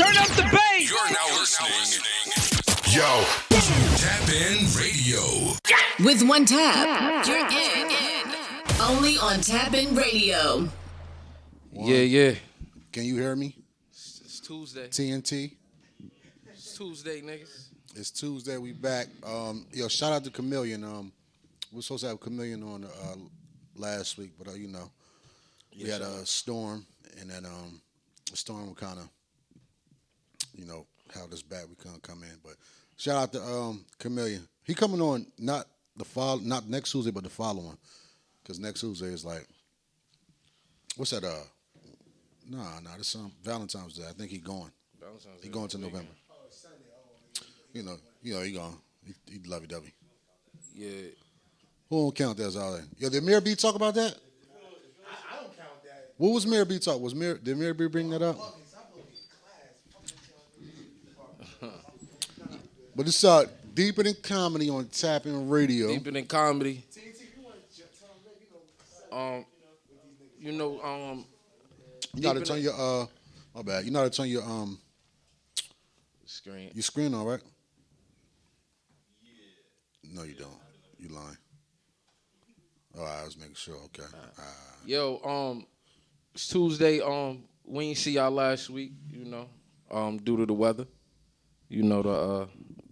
Turn up the bass. You're now listening. Yo, Tap In Radio. With one tap, you're in. Only on Tap In Radio. Yeah. Can you hear me? It's Tuesday. TNT. It's Tuesday, niggas. It's Tuesday. We back. Shout out to Chameleon. We were supposed to have Chameleon on last week, but we had a storm, and then the storm would kind of, held us back. We couldn't come in, but shout out to Chameleon. He coming on not next Tuesday, but the following, because next Tuesday is like, what's that? This Valentine's Day. I think he going. He going to November. He gone. He lovey-dovey. Yeah. Who don't count that as all that? Yo, did Mayor B talk about that? I don't count that. What was Mayor B talk? Did Mayor B bring that up? But it's Deeper Than Comedy on Tap In Radio. Deeper Than Comedy. You know how to turn your my bad. You know how to turn your screen. Your screen on, right? Yeah. No, you don't. You lying. Oh, I was making sure. Okay. Yo, it's Tuesday. We ain't see y'all last week. Due to the weather.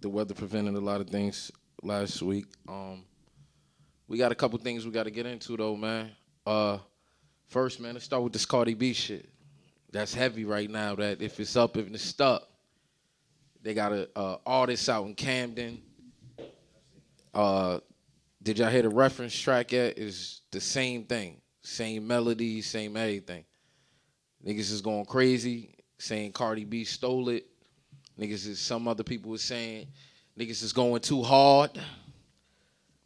The weather prevented a lot of things last week. We got a couple things we got to get into though, man. First, man, let's start with this Cardi B shit. That's heavy right now. That if it's up, if it's stuck, they got a artist out in Camden. Did y'all hear the reference track yet? It's the same thing, same melody, same everything. Niggas is going crazy, saying Cardi B stole it. Some other people were saying niggas is going too hard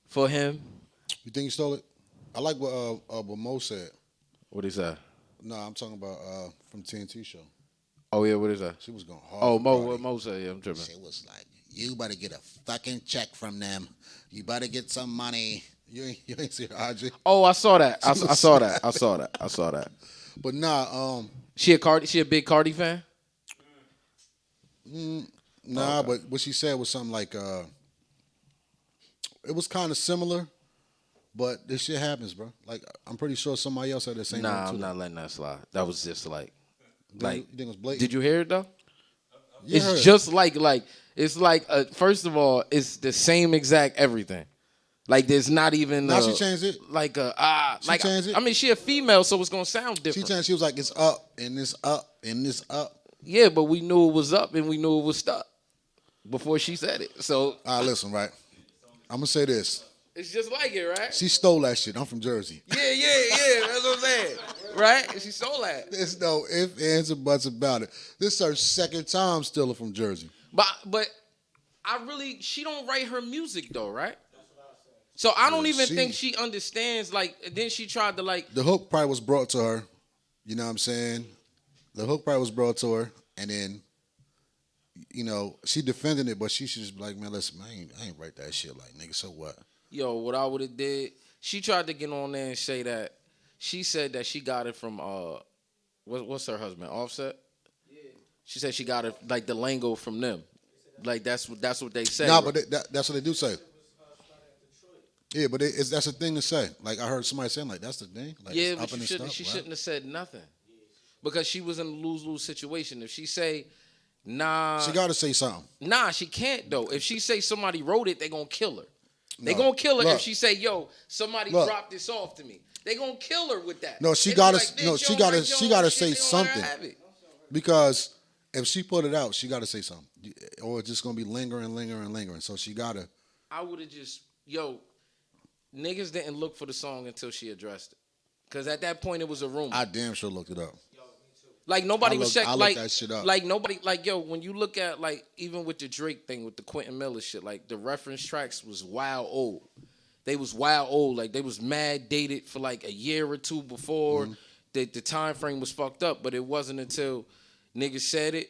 for him. You think he stole it? I like what Mo said. What is that? No, I'm talking about from TNT show. Oh yeah, what is that? She was going hard. Oh, what Mo said? Yeah, I'm tripping. She was like, "You better get a fucking check from them. You better get some money." You ain't see her IG. Oh, I saw that. I saw that. But nah, She a big Cardi fan? Nah, okay. But what she said was something like, it was kind of similar, but this shit happens, bro. Like, I'm pretty sure somebody else had the same. Nah, I'm not letting that slide. That was just like, you think it was blatant? Did you hear it though? Yeah, it's just like it's like first of all, it's the same exact everything. Like there's not even. Now she changed it. She changed it. I mean, she a female, so it's gonna sound different. She was like, it's up and it's up and it's up. Yeah, but we knew it was up and we knew it was stuck before she said it. So listen, right? I'm gonna say this. It's just like it, right? She stole that shit. I'm from Jersey. Yeah. That's what I'm saying, right? She stole that. There's no ifs, ands, or buts about it. This is her second time stealing from Jersey. But she don't write her music though, right? So I don't even think she understands. Like, then she tried to like. The hook probably was brought to her. You know what I'm saying? The hook probably was brought to her, and then, she defended it, but she should just be like, man, listen, I ain't write that shit. Like, nigga, so what? Yo, what I would have did, she tried to get on there and say that, she said that she got it from, what's her husband, Offset? Yeah. She said she got it, like, the lingo from them. Like, that's what they say. Nah, but that's what they do say. Yeah, but that's the thing to say. Like, I heard somebody saying, like, that's the thing. Like, yeah, but she shouldn't have said nothing. Because she was in a lose-lose situation. If she say, nah. She got to say something. Nah, she can't, though. If she say somebody wrote it, they going to kill her. They going to kill her if she say, yo, somebody dropped this off to me. They going to kill her with that. No, she got to say something. Because if she put it out, she got to say something. Or it's just going to be lingering. So she got to. I would have just, niggas didn't look for the song until she addressed it. Because at that point, it was a rumor. I damn sure looked it up. Like nobody was checking. Like that shit up. Like nobody. Like when you look at like even with the Drake thing with the Quentin Miller shit, like the reference tracks was wild old. They was wild old. Like they was mad dated for like a year or two before. The time frame was fucked up. But it wasn't until niggas said it,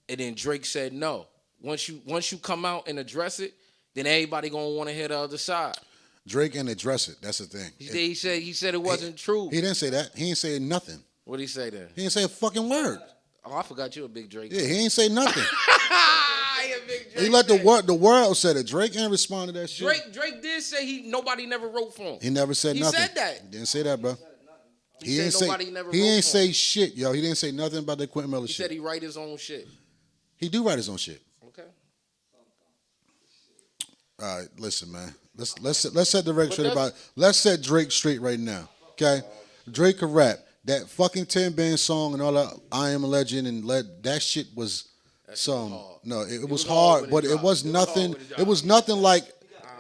and then Drake said no. Once you come out and address it, then everybody gonna want to hear the other side. Drake didn't address it. That's the thing. He said it wasn't true. He didn't say that. He didn't say nothing. What'd he say then? He didn't say a fucking word. Oh, I forgot you a big Drake. Yeah, he ain't say nothing. He a big Drake He let fan. the world say it. Drake ain't respond to that shit. Drake did say nobody never wrote for him. He never said He nothing. said that. He didn't say that, bro. He said ain't nobody say never he wrote ain't for say him. shit, yo. He didn't say nothing about that Quentin Miller He shit. said he write his own shit. He do write his own shit. Okay. All right, listen, man. Let's set the record straight that's- about. Let's set Drake straight right now. Okay, Drake can rap. That fucking 10-band song and all that. I Am a Legend and that shit was some. hard. No, it was was hard hard, when it but it dropped. was It was hard nothing. when it dropped. It was nothing like.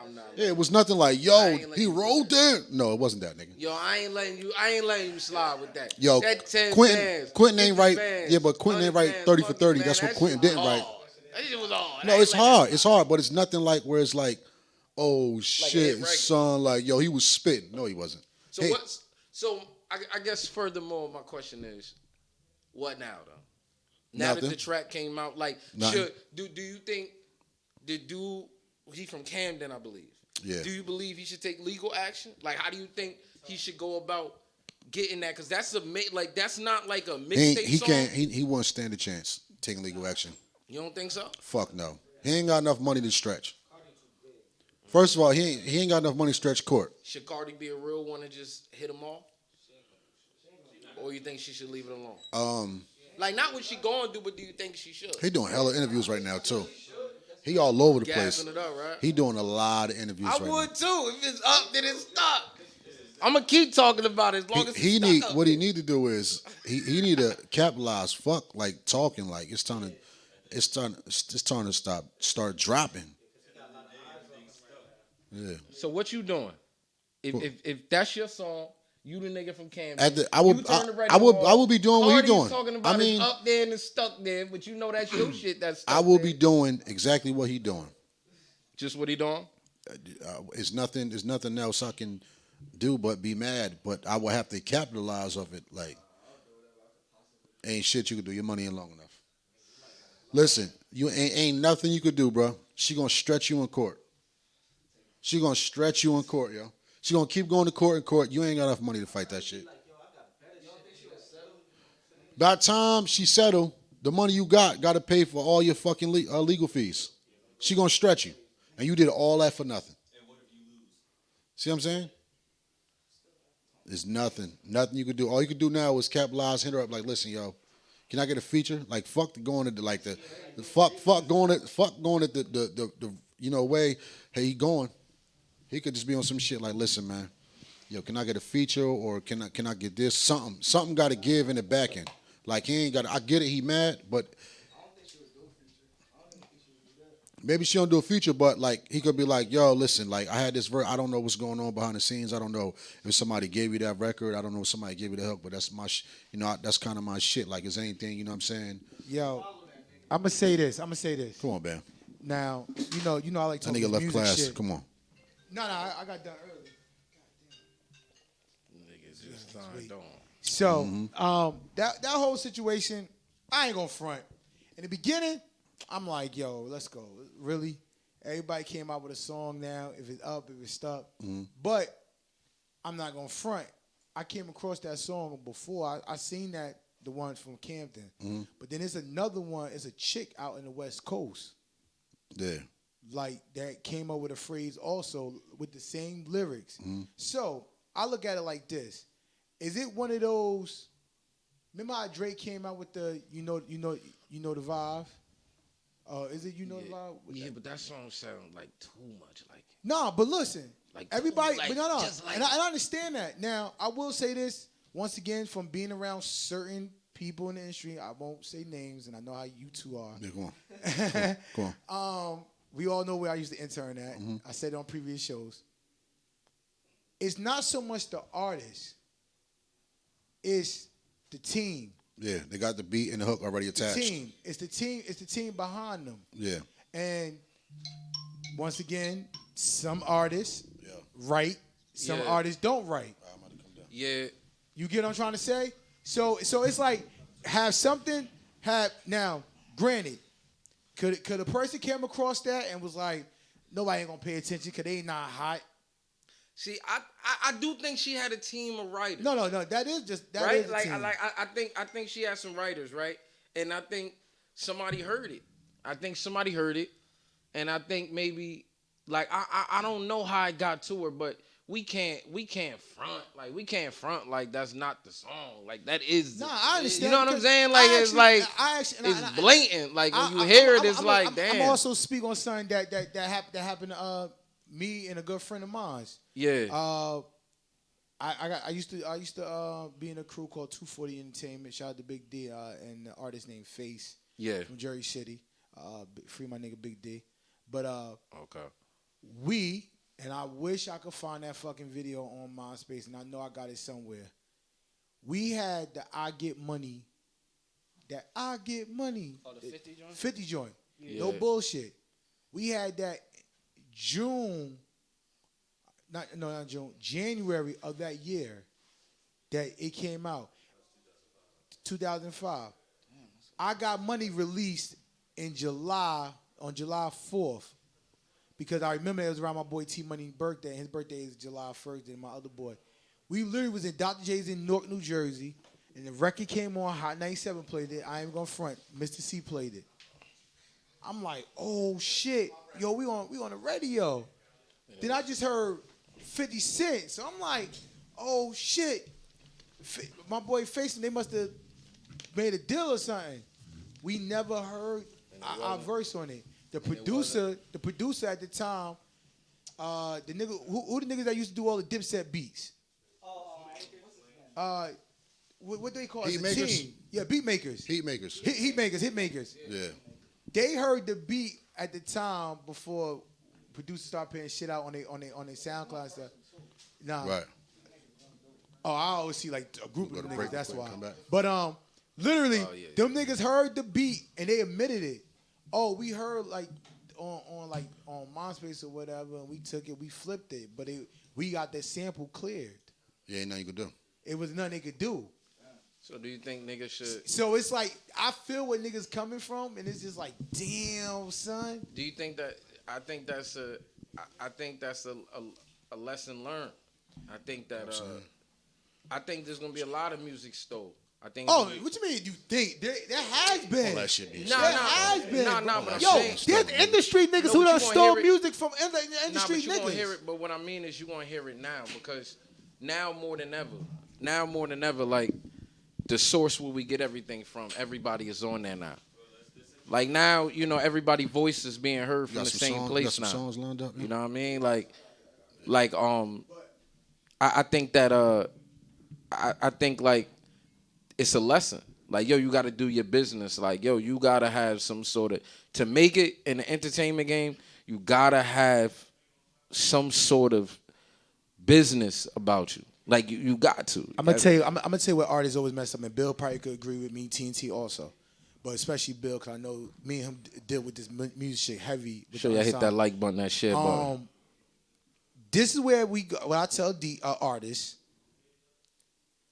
I'm not. Yeah, it was nothing like, I yo, ain't letting he you rolled in. No, it wasn't that, nigga. Yo, I ain't letting you slide with that. Yo, that 10 Quentin bands, ain't 50 right. bands, Yeah, but Quentin ain't 100 right bands, 30 for fuck 30. man, That's what that Quentin shit didn't was write. hard. That shit was hard. No, I ain't it's letting hard. It's hard, but it's nothing like where it's like, oh hit shit, record. son, like yo, he was spitting. No, he wasn't. So Hey, what's so? I guess furthermore, my question is, what now though? Now Nothing. that the track came out, like, Nothing. do you think the dude? He from Camden, I believe. Yeah. Do you believe he should take legal action? Like, how do you think he should go about getting that? Because that's that's not like a mixtape he song. can't. He won't stand a chance taking legal action. You don't think so? Fuck no. He ain't got enough money to stretch. First of all, he ain't got enough money to stretch court. Should Cardi be a real one and just hit them all? Or you think she should leave it alone? Like, not what she going to do, but do you think she should? He doing hella interviews right now too. He all over the place. Gassing it up, right? He doing a lot of interviews I right would too. If it's up, then it's stuck. I'm gonna keep talking about it as long now. as He it's need stuck up. what he need to do is he need to capitalize. Fuck like talking like it's starting to start dropping. Yeah. So what you doing? If that's your song, you the nigga from Camden. I would you turn the radio I would be on. doing what Cardi you is doing. talking about I mean, it's up there and it's stuck there, but you know that's your shit. That's stuck I will there. be doing exactly what he doing. Just what he doing. It's nothing. There's nothing else I can do but be mad. But I will have to capitalize off it. Like, ain't shit you can do. Your money ain't long enough. Listen, you ain't nothing you could do, bro. She gonna stretch you in court. She gonna stretch you in court, yo. She gonna keep going to court and court. You ain't got enough money to fight that shit. By the time she settle, the money you got to pay for all your fucking legal fees. She gonna stretch you, and you did all that for nothing. See what I'm saying? There's nothing you could do. All you could do now is capitalize, hit her up like, listen, yo, can I get a feature? Like, fuck going at fuck going at the way. Hey, he going. He could just be on some shit like, listen, man, yo, can I get a feature or can I get this? Something got to give in the back end. Like he ain't got. I get it. He mad, but maybe she don't do a feature. But like he could be like, yo, listen, like I had this verse. I don't know what's going on behind the scenes. I don't know if somebody gave you that record. I don't know if somebody gave you the hook. But that's my, that's kind of my shit. Like is anything, you know what I'm saying? Yo, I'm gonna say this. Come on, man. Now, you know, I like That talking nigga left music class. shit. Come on. No, I got done early. Niggas just signed on. So, that whole situation, I ain't gonna front. In the beginning, I'm like, yo, let's go. Really? Everybody came out with a song now. If it's up, if it's stuck. But I'm not gonna front. I came across that song before. I seen that, the one from Camden. But then there's another one. It's a chick out in the West Coast. Yeah. Like that came up with a phrase also with the same lyrics. So I look at it like this: is it one of those? Remember how Drake came out with the you know the vibe? Is it the vibe? Yeah, but that song sound like too much like it. No, but listen, Like, everybody, like, but no, just like- and I understand that. Now I will say this once again from being around certain people in the industry. I won't say names, and I know how you two are. Yeah, come on. We all know where I used to intern at. I said it on previous shows. It's not so much the artist, it's the team. Yeah, they got the beat and the hook already attached. The team. It's the team behind them. Yeah. And once again, some artists Yeah. write, some Yeah. artists don't write. I'm about to come down. Yeah, You get what I'm trying to say? So it's like now, granted, could a person came across that and was like, nobody ain't gonna pay attention because they not hot. see, I do think she had a team of writers. No, that is just that right? is a Like, team. I think she has some writers, right? and I think somebody heard it. And I think maybe like I don't know how it got to her, but we can't front like that's not the song. Like that is. Nah, I understand. You know what I'm because saying? Like I it's actually- like I actually- it's blatant. Like when you hear it, it's like damn. I'm also speak on something that happened to me and a good friend of mine's. Yeah. I used to be in a crew called 240 Entertainment. Shout out to Big D and the artist named Face. Yeah. From Jersey City. Free my nigga Big D. But Okay. and I wish I could find that fucking video on MySpace, and I know I got it somewhere. We had the I Get Money. That I Get Money. Oh, the 50 joint? 50 joint. Yeah. No bullshit. We had that January of that year that it came out. 2005. I Got Money released in July, on July 4th. Because I remember it was around my boy T Money's birthday. And his birthday is July 1st, and my other boy. We literally was in Dr. J's in Newark, New Jersey. And the record came on, Hot 97 played it. I ain't gonna front. Mr. C played it. I'm like, oh shit. Yo, we on the radio. Then I just heard 50 Cent. So I'm like, oh shit. My boy Face, they must have made a deal or something. We never heard our verse on it. The producer at the time, the nigga, who the niggas that used to do all the Dipset beats? What they call it? Heat The makers? team. Yeah, beat makers. Heat makers. Hit makers. Yeah. They heard the beat at the time before producers started putting shit out on their SoundCloud and stuff. Nah. Right. Oh, I always see like a group Go of to niggas. break That's real why. quick, come back. But literally, yeah. them niggas heard the beat and they admitted it. Oh, we heard like on MySpace or whatever, and we took it, we flipped it, but we got that sample cleared. Yeah, ain't nothing you could do. It was nothing they could do. So do you think niggas should? So it's like I feel where niggas coming from, and it's just like, damn, son. Do you think that? I think that's a lesson learned. I think that. I think there's gonna be a lot of music stole. I think. Oh, what you mean? You think there has been? All that shit be There has been. Nah, but I'm Yo, saying- there's industry niggas No, who but done you gonna stole hear it- music from industry Nah, but you niggas. gonna hear it. But what I mean is, you gonna hear it now because now more than ever, like the source where we get everything from, everybody is on there now. Like now, everybody's voice is being heard from the same place some now. songs lined up. You know what I mean? Like I think that I think like it's a lesson. Like, yo, you got to do your business. Like, yo, you got to have some sort of, to make it in the entertainment game, you got to have some sort of business about you. Like, you got to. I'm gonna tell you what artists always mess up, and Bill probably could agree with me, TNT also, but especially Bill, cause I know me and him deal with this music shit heavy. Sure, y'all hit that like button, that share button. This is where we go. What I tell the artists,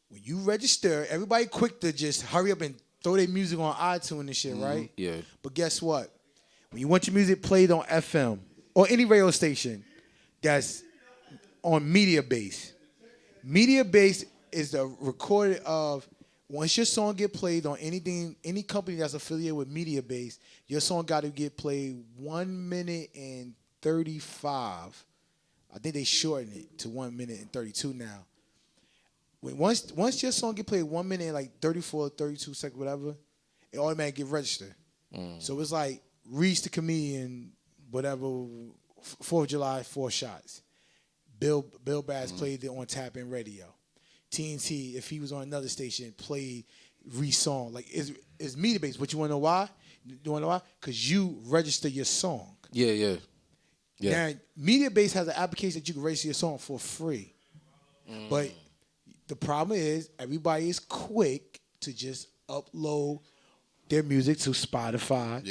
when you register, everybody quick to just hurry up and throw their music on iTunes and shit, right? Yeah. But guess what? When you want your music played on FM or any radio station that's on media base is the recording of once your song get played on any company that's affiliated with media base, your song got to get played 1 minute and 35. I think they shortened it to 1 minute and 32 now. Once your song get played 1 minute and like 34, 32 seconds, whatever, it automatically get registered. So it's like Reach the Comedian, whatever, 4th of July, 4 shots. Bill Bass played it on Tap In Radio. TNT, if he was on another station, played Reach song. Like it's media based, but you wanna know why? Because you register your song. Yeah. Now, MediaBase has an application that you can register your song for free. But the problem is everybody is quick to just upload their music to Spotify,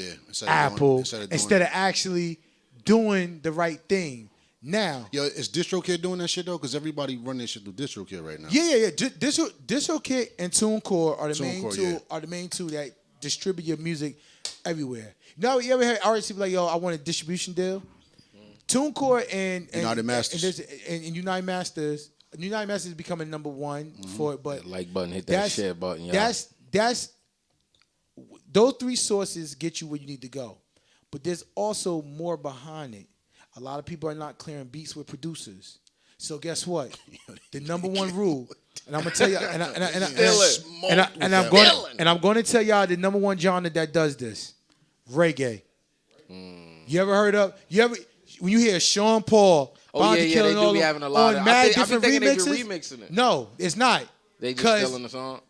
Apple, instead of actually doing the right thing. Now, Yo, is DistroKid doing that shit though? Because everybody running that shit through DistroKid right now. yeah. DistroKid and TuneCore are the main TuneCore, two. yeah. Are the main two that distribute your music everywhere. You ever heard artists be like, "Yo, I want a distribution deal"? TuneCore and United Masters. and United Masters. United Masters is becoming number one for it, but Like button, hit that share button, y'all. That's those three sources get you where you need to go. But there's also more behind it. A lot of people are not clearing beats with producers. So guess what? The number one rule, and I'm gonna tell you, and I'm going to tell y'all the number one genre that does this, reggae. You ever heard of? When you hear Sean Paul, they do be having a lot of. I be thinking they be remixing it. No, it's not. They just stealing the song.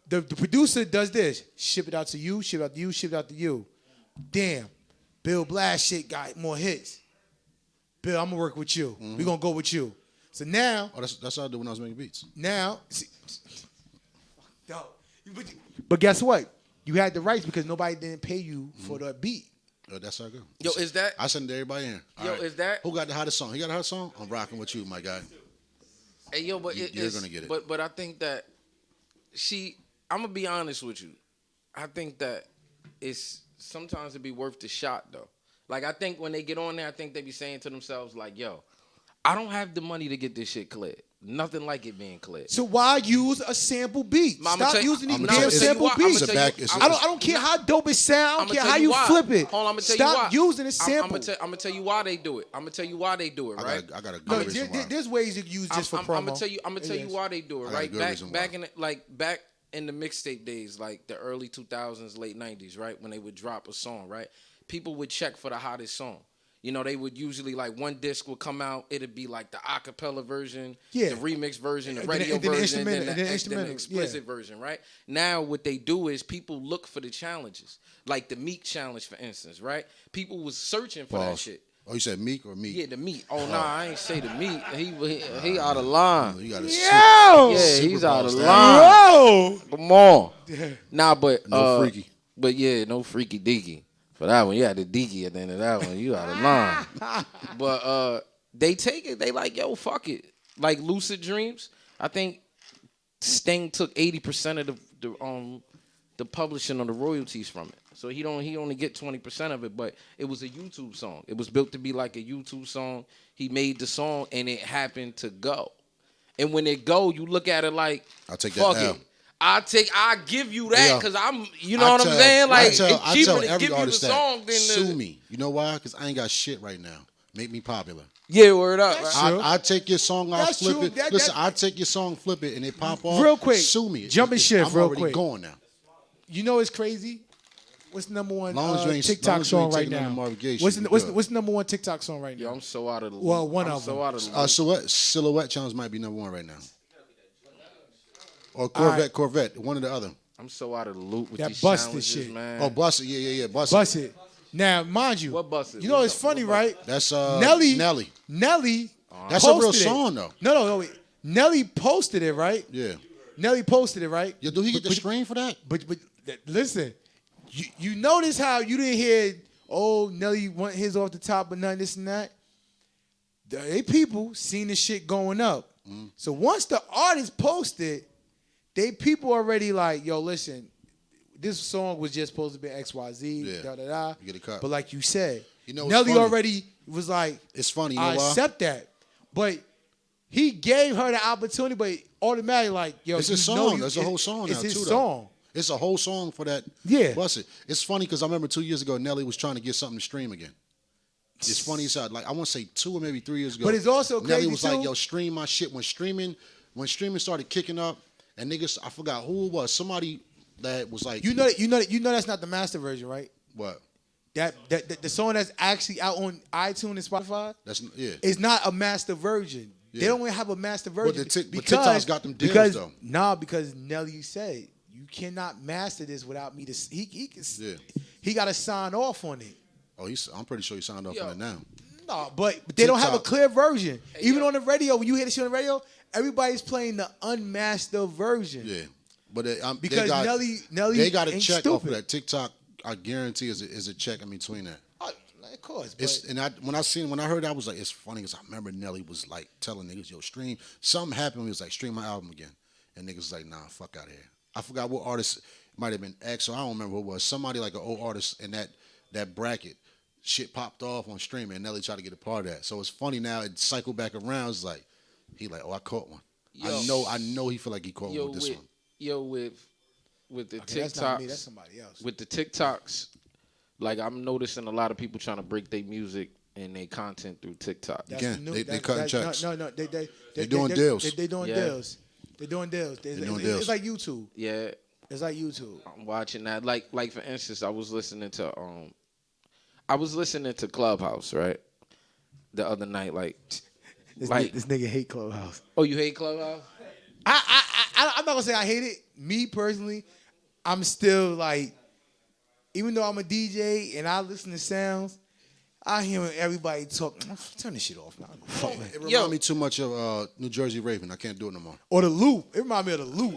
The producer does this: ship it out to you, ship it out to you, ship it out to you. Damn, Bill Blast shit got more hits. Bill, I'm gonna work with you. We gonna go with you. So now, that's how I do when I was making beats. Now, but guess what? You had the rights because nobody didn't pay you for the beat. That's how I go. Yo, is that? I send everybody in. Yo, is that? Who got the hottest song? He got a hot song? I'm rocking with you, my guy. Hey, yo, but you're gonna get it. But I think that I'm gonna be honest with you. I think that it's sometimes it'd be worth the shot though. Like I think when they get on there, I think they be saying to themselves like, "Yo, I don't have the money to get this shit cleared. Nothing like it being cleared. So why use a sample beat? Stop using these damn sample beats. I don't care how dope it sound. I don't care how you flip it. Hold on, I'm gonna tell you why. Stop using a sample. I'm gonna tell you why they do it. I'm gonna tell you why they do it. Right? I got a good reason why. There's ways you can use just for promo. I'm gonna tell you why they do it. Right? Back in the mixtape days, like the early 2000s, late 90s, right? When they would drop a song, right? People would check for the hottest song. You know, they would usually, like, one disc would come out. It'd be, like, the acapella version, the remix version, the radio version, and then the explicit version, right? Now, what they do is people look for the challenges. Like the Meek challenge, for instance, right? People was searching for that shit. Oh, you said Meek or Meek? Yeah, the Meek. Oh, nah, I ain't say the Meek. He out of line. You gotta he's out of line. Come on. Nah, but... no freaky. But, yeah, no freaky deaky. For that one, you had the deaky at the end of that one. You out of line. But they take it. They like, yo, fuck it. Like Lucid Dreams, I think Sting took 80% of the publishing on the royalties from it. So he only get 20% of it, but it was a YouTube song. It was built to be like a YouTube song. He made the song and it happened to go. And when it go, you look at it like, I'll take fuck that it. I give you that because you know what I'm saying? Like, it's cheaper to give you the song than sue me. You know why? Because I ain't got shit right now. Make me popular. Yeah, word up. I take your song, I'll flip it. Listen, I take your song, flip it, and it pop off. Real quick. Sue me. Jumping shit real quick. I'm already going now. You know it's crazy? What's the number one TikTok song right now? What's the number one TikTok song right now? Yo, I'm so out of the loop. Well, one of them. Silhouette Challenge might be number one right now. Or Corvette, one or the other. I'm so out of the loop with these busted shit, man. Oh, busted, yeah, busted. Busted. Now, mind you, what busted? You know it's funny, right? That's Nelly. That's a real song, though. No, wait. Nelly posted it, right? Yeah. Nelly posted it, right? Yeah, do he get the stream for that? But listen, you notice how you didn't hear, Nelly want his off the top but nothing, this and that? They people seen this shit going up. So once the artist posted, they people already like, yo, listen, this song was just supposed to be XYZ, da-da-da. You get a cut. But like you said, Nelly funny. Already was like, it's funny, you know I accept that. But he gave her the opportunity, but automatically like, yo, it's a song. There's a whole song now, it's his too, song. Though. It's a whole song for that. Yeah. Busted. It's funny because I remember 2 years ago, Nelly was trying to get something to stream again. It's funny as like I want to say 2 or maybe 3 years ago. But it's also crazy Nelly was too. like, yo, stream my shit. When streaming started kicking up, and niggas, I forgot who it was. Somebody that was like, you know that's not the master version, right? What? That the song that's actually out on iTunes and Spotify. It's not a master version. Yeah. They don't even have a master version. But TikTok's got them deals though. Because Nelly said you cannot master this without me to. He got to sign off on it. Oh, I'm pretty sure he signed off on it now. No, but they don't have a clear version. Even on the radio, when you hear the shit on the radio, everybody's playing the unmastered version. Yeah, but because Nelly they got a check stupid. off of that. TikTok, I guarantee, is a check in between that. Of course. When I heard that, I was like, it's funny because I remember Nelly was like telling niggas, yo, stream. Something happened. He was like, stream my album again, and niggas was like, nah, fuck out of here. I forgot what artist. It might have been X, or I don't remember who it was. Somebody like an old artist in that bracket. Shit popped off on streaming, and Nelly tried to get a part of that. So it's funny now. It cycled back around. It's like he like, I caught one. I know. He feel like he caught one with this one. Yo, with with the Okay, that's not me. TikToks, That's somebody else. with the TikToks, like I'm noticing a lot of people trying to break their music and their content through TikTok. That's Again, the they cutting checks. No, They doing deals. They doing Yeah. deals. They doing deals. It's like YouTube. Yeah, It's like YouTube. I'm watching that. Like for instance, I was listening to Clubhouse, right? The other night, like This nigga hate Clubhouse. oh, you hate Clubhouse? I'm not gonna say I hate it. Me personally, I'm still like, even though I'm a DJ and I listen to sounds, I hear everybody talk. Turn this shit off, man. Fuck, man. It reminds me too much of New Jersey Raven. I can't do it no more. Or the Loop. It remind me of the Loop.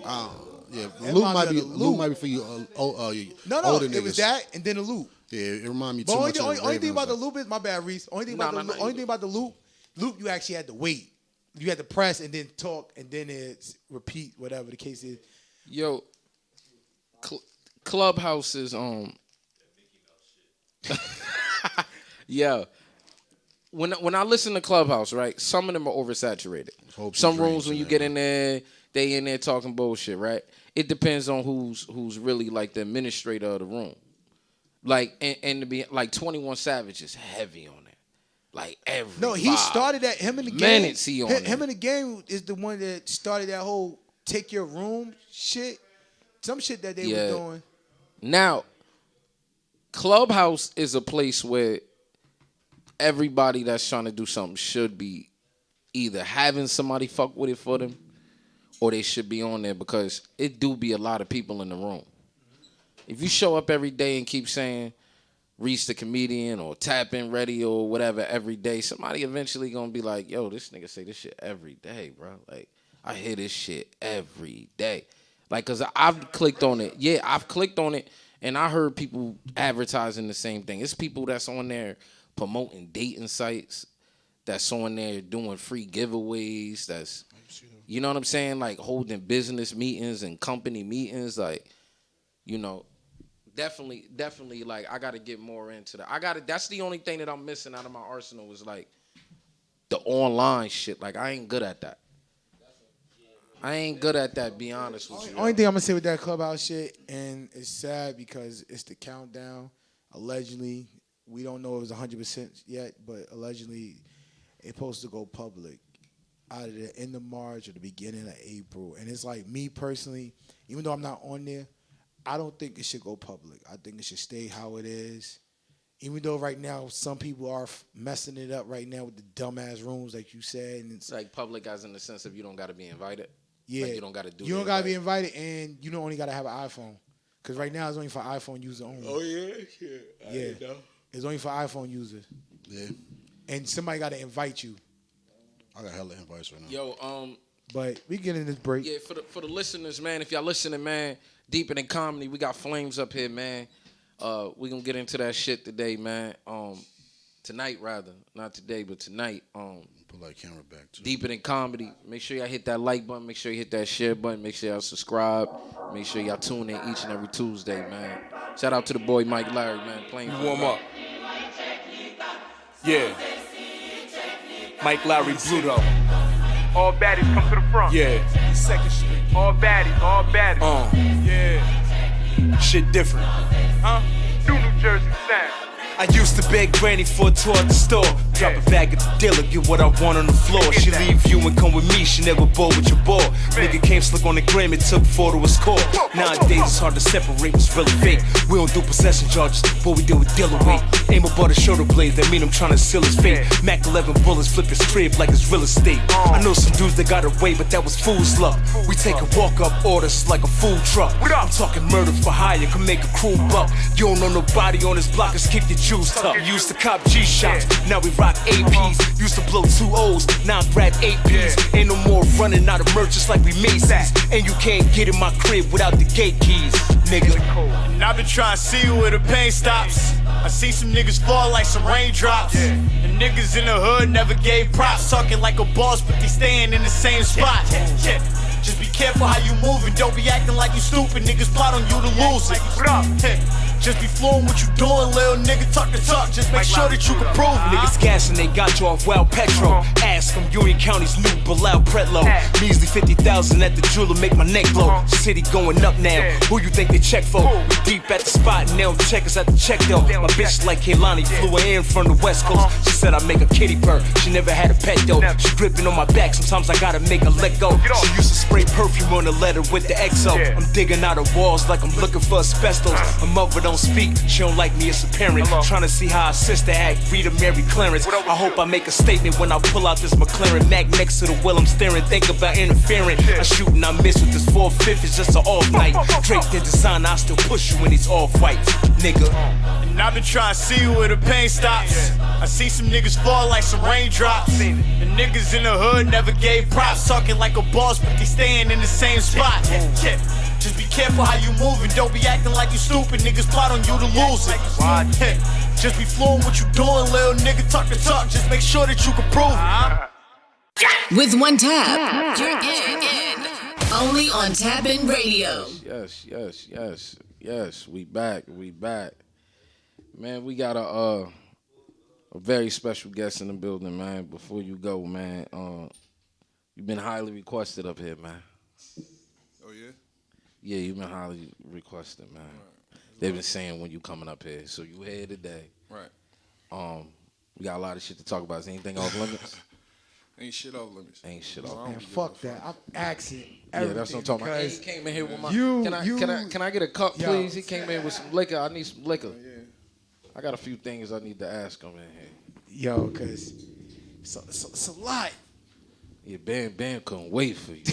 Yeah, It Loop remind me of the Loop might be for you. No, older it niggas. was that and then the Loop. Yeah, it remind me too But much of only thing about the Ravens, Loop is, my bad, Reese. Only thing No, about no, the no, only thing about the Loop, you actually had to wait. You had to press and then talk and then it's repeat, whatever the case is. Yo, Clubhouse is yeah. When I listen to Clubhouse, right? Some of them are oversaturated. Hopes Some and rooms dreams when and you get in there, they in there talking bullshit, right? It depends on who's really like the administrator of the room. Like and to be like 21 Savage is heavy on it. Like every No, he started that. Him in the game. Minutes he on him there. in the game is the one that started that whole take your room shit. Some shit that they were doing. Now, Clubhouse is a place where everybody that's trying to do something should be either having somebody fuck with it for them or they should be on there because it do be a lot of people in the room. If you show up every day and keep saying Reese the comedian or Tap In Radio or whatever every day, somebody eventually gonna be like, yo, this nigga say this shit every day, bro. Like, I hear this shit every day. Like, cause I've clicked on it. Yeah, I've clicked on it and I heard people advertising the same thing. It's people that's on there promoting dating sites, that's on there doing free giveaways, that's, you know what I'm saying? Like holding business meetings and company meetings, like, you know, definitely like I gotta get more into that. That's the only thing that I'm missing out of my arsenal is like the online shit. Like I ain't good at that. Be honest with you. Only thing I'm gonna say with that Clubhouse shit, and it's sad because it's the countdown. Allegedly, we don't know if it's 100% yet, but allegedly, it's supposed to go public either the end of March or the beginning of April. And it's like me personally, even though I'm not on there, I don't think it should go public. I think it should stay how it is. Even though right now some people are messing it up right now with the dumbass rooms, like you said, and It's like public as in the sense of you don't gotta be invited. yeah, Like you don't gotta do. You don't gotta be invited, and you don't only gotta have an iPhone, because right now it's only for iPhone users only. Oh yeah, Yeah, it's only for iPhone users, Yeah, and somebody gotta invite you. I got hella invites right now. Yo, But we get in this break. yeah, for the listeners, man. If y'all listening, man, Deeper Than Comedy, we got Flames up here, man. We gonna get into that shit today, man. Tonight rather, not today, but tonight. Put that camera back too. Deeper Than Comedy. Make sure y'all hit that like button. Make sure you hit that share button. Make sure y'all subscribe. Make sure y'all tune in each and every Tuesday, man. Shout out to the boy Mike Larry, man. Playing for Warm the- up. Yeah. Mike Larry Bruto. All baddies come to the front. Yeah. Second Street. All baddies, all baddies. Yeah. Shit different. Huh? New Jersey sound. I used to beg Granny for a tour at the store. Drop a bag at the dealer, get what I want on the floor. She leave you and come with me, she never bore with your boy. Nigga came slick on the gram and took photo of score. Nowadays it's hard to separate what's real and fake. We don't do possession charges, but we deal with dealer weight. Aim above the shoulder blades, that mean I'm trying to seal his fate. Mac 11 bullets flip his crib like it's real estate. I know some dudes that got away, but that was fool's luck. We take a walk-up orders like a food truck. I'm talking murder for hire, can make a crew buck. You don't know nobody on this block, let's kick your juice up. Used to cop G-shots, now we rock APs. Used to blow 2 O's, now I grab 8 P's. Ain't no more running out of merch just like we Macy's. And you can't get in my crib without the gate keys, nigga. And I've been trying to see where the pain stops. I see some niggas fall like some raindrops. And niggas in the hood never gave props. Talking like a boss, but they staying in the same spot. Just be careful how you move and don't be acting like you stupid. Niggas plot on you to lose it. Just be flowing what you doing, little nigga. Talk the talk, just make sure that you can prove it. Niggas gassing, they got you off wild petrol. Ass from Union County's new Bilal Pretlow. Measly 50,000 at the jeweler, make my neck blow. City going up now. Who you think they check for? We deep at the spot and they don't check us at the check though. My bitch like Kaylani, flew her in from the West Coast. She said I make a kitty purr. She never had a pet though. She gripping on my back, sometimes I gotta make her let go. She used to spray perfume on the letter with the XO. I'm digging out of walls like I'm looking for asbestos. Her mother don't speak, she don't like me as a parent. Trying to see how her sister act, Rita Mary Clarence. I hope I make a statement when I pull out this McLaren Mac next to the wheel. I'm staring, think about interfering. I shoot and I miss with this 4/5, it's just an off night. Drake the design, I still push you in these off whites, nigga. And I've been trying to see where the pain stops. I see some niggas fall like some raindrops. And niggas in the hood never gave props. Talking like a boss, but they staying in the same spot. Yeah. Just be careful how you moving. Don't be acting like you stupid. Niggas plot on you to lose it. Yeah. Just be flowing what you doing, little nigga. Talk the talk, just make sure that you can prove it. With one tap, you're in. Only on Tap In Radio. Yes. We back. Man, we got a very special guest in the building, man. Before you go, man, you've been highly requested up here, man. Oh, yeah? Yeah, you've been highly requested, man. Right. They've been saying when you coming up here, so you here today. Right. We got a lot of shit to talk about. Is anything off limits? Ain't shit off limits. Man, fuck that. I'm asking everything. Yeah, that's what I'm talking about. He came in here with my. Can I get a cup, Yo, please? He came in with some liquor. I need some liquor. Yeah. I got a few things I need to ask him in here. Yo, cause it's a lot. Yeah, Bam couldn't wait for you.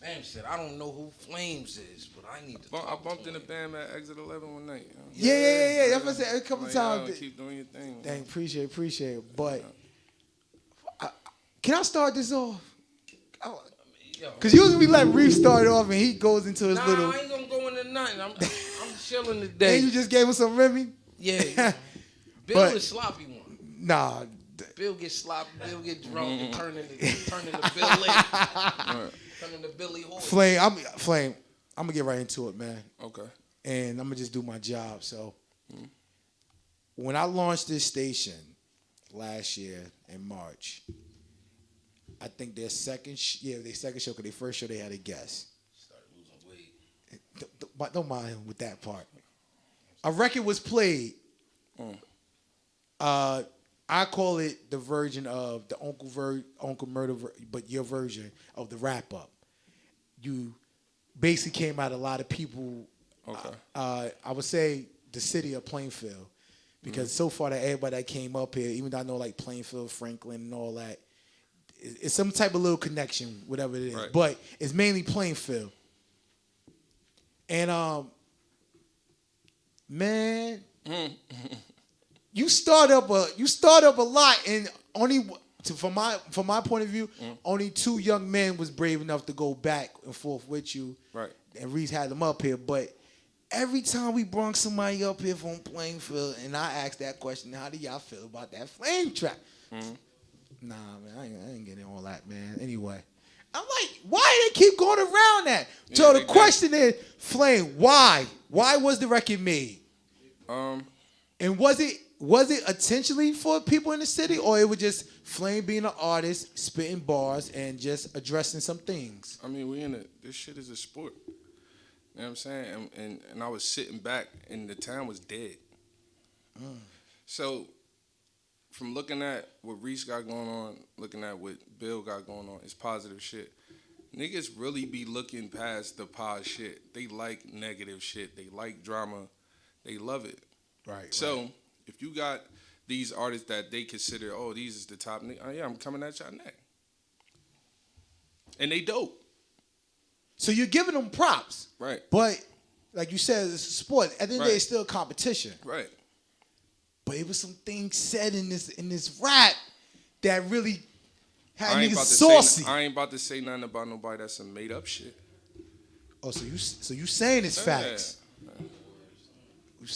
Bam said, I don't know who Flames is, but I need to I bumped into Bam at Exit 11 one night. Yeah. That's what I said a couple times. Keep doing your thing. Dang, appreciate it. But can I start this off? Because usually we let Reef start off and he goes into his little... I ain't going to go into nothing. I'm chilling today. And you just gave him some Remy? Yeah. Bill is sloppy one. Nah. Bill get sloppy. Bill get drunk and turn into Bill Lake. Turn into Billy Horse. Flame, I'm going to get right into it, man. Okay. And I'm going to just do my job. So when I launched this station last year in March... I think their second show, because their first show they had a guest. Started losing weight. Don't mind him with that part. A record was played. I call it the version of the Uncle Murder, but your version of the wrap up. You basically came out a lot of people. Okay. I would say the city of Plainfield, because so far that everybody that came up here, even though I know like Plainfield, Franklin, and all that. It's some type of little connection, whatever it is. Right. But it's mainly Plainfield. And man, you start up a lot, and only from my point of view, only 2 young men was brave enough to go back and forth with you. Right. And Reese had them up here, but every time we brought somebody up here from Plainfield, and I asked that question, how do y'all feel about that Flame track? Nah, man, I ain't getting all that, man. Anyway, I'm like, why do they keep going around that? Yeah, so the question is, Flame, why? Why was the record made? And was it intentionally for people in the city, or it was just Flame being an artist, spitting bars, and just addressing some things? I mean, this shit is a sport. You know what I'm saying? And I was sitting back, and the town was dead. So... from looking at what Reese got going on, looking at what Bill got going on, it's positive shit. Niggas really be looking past the pause shit. They like negative shit. They like drama. They love it. Right. So if you got these artists that they consider, oh, these is the top nigga, oh yeah, I'm coming at y'all neck. And they dope. So you're giving them props. Right. But like you said, it's a sport. At the end of the day, it's still a competition. Right. But it was some things said in this rap that really had niggas saucy. I ain't about to say nothing about nobody that's some made up shit. Oh, so you saying it's facts? Yeah. You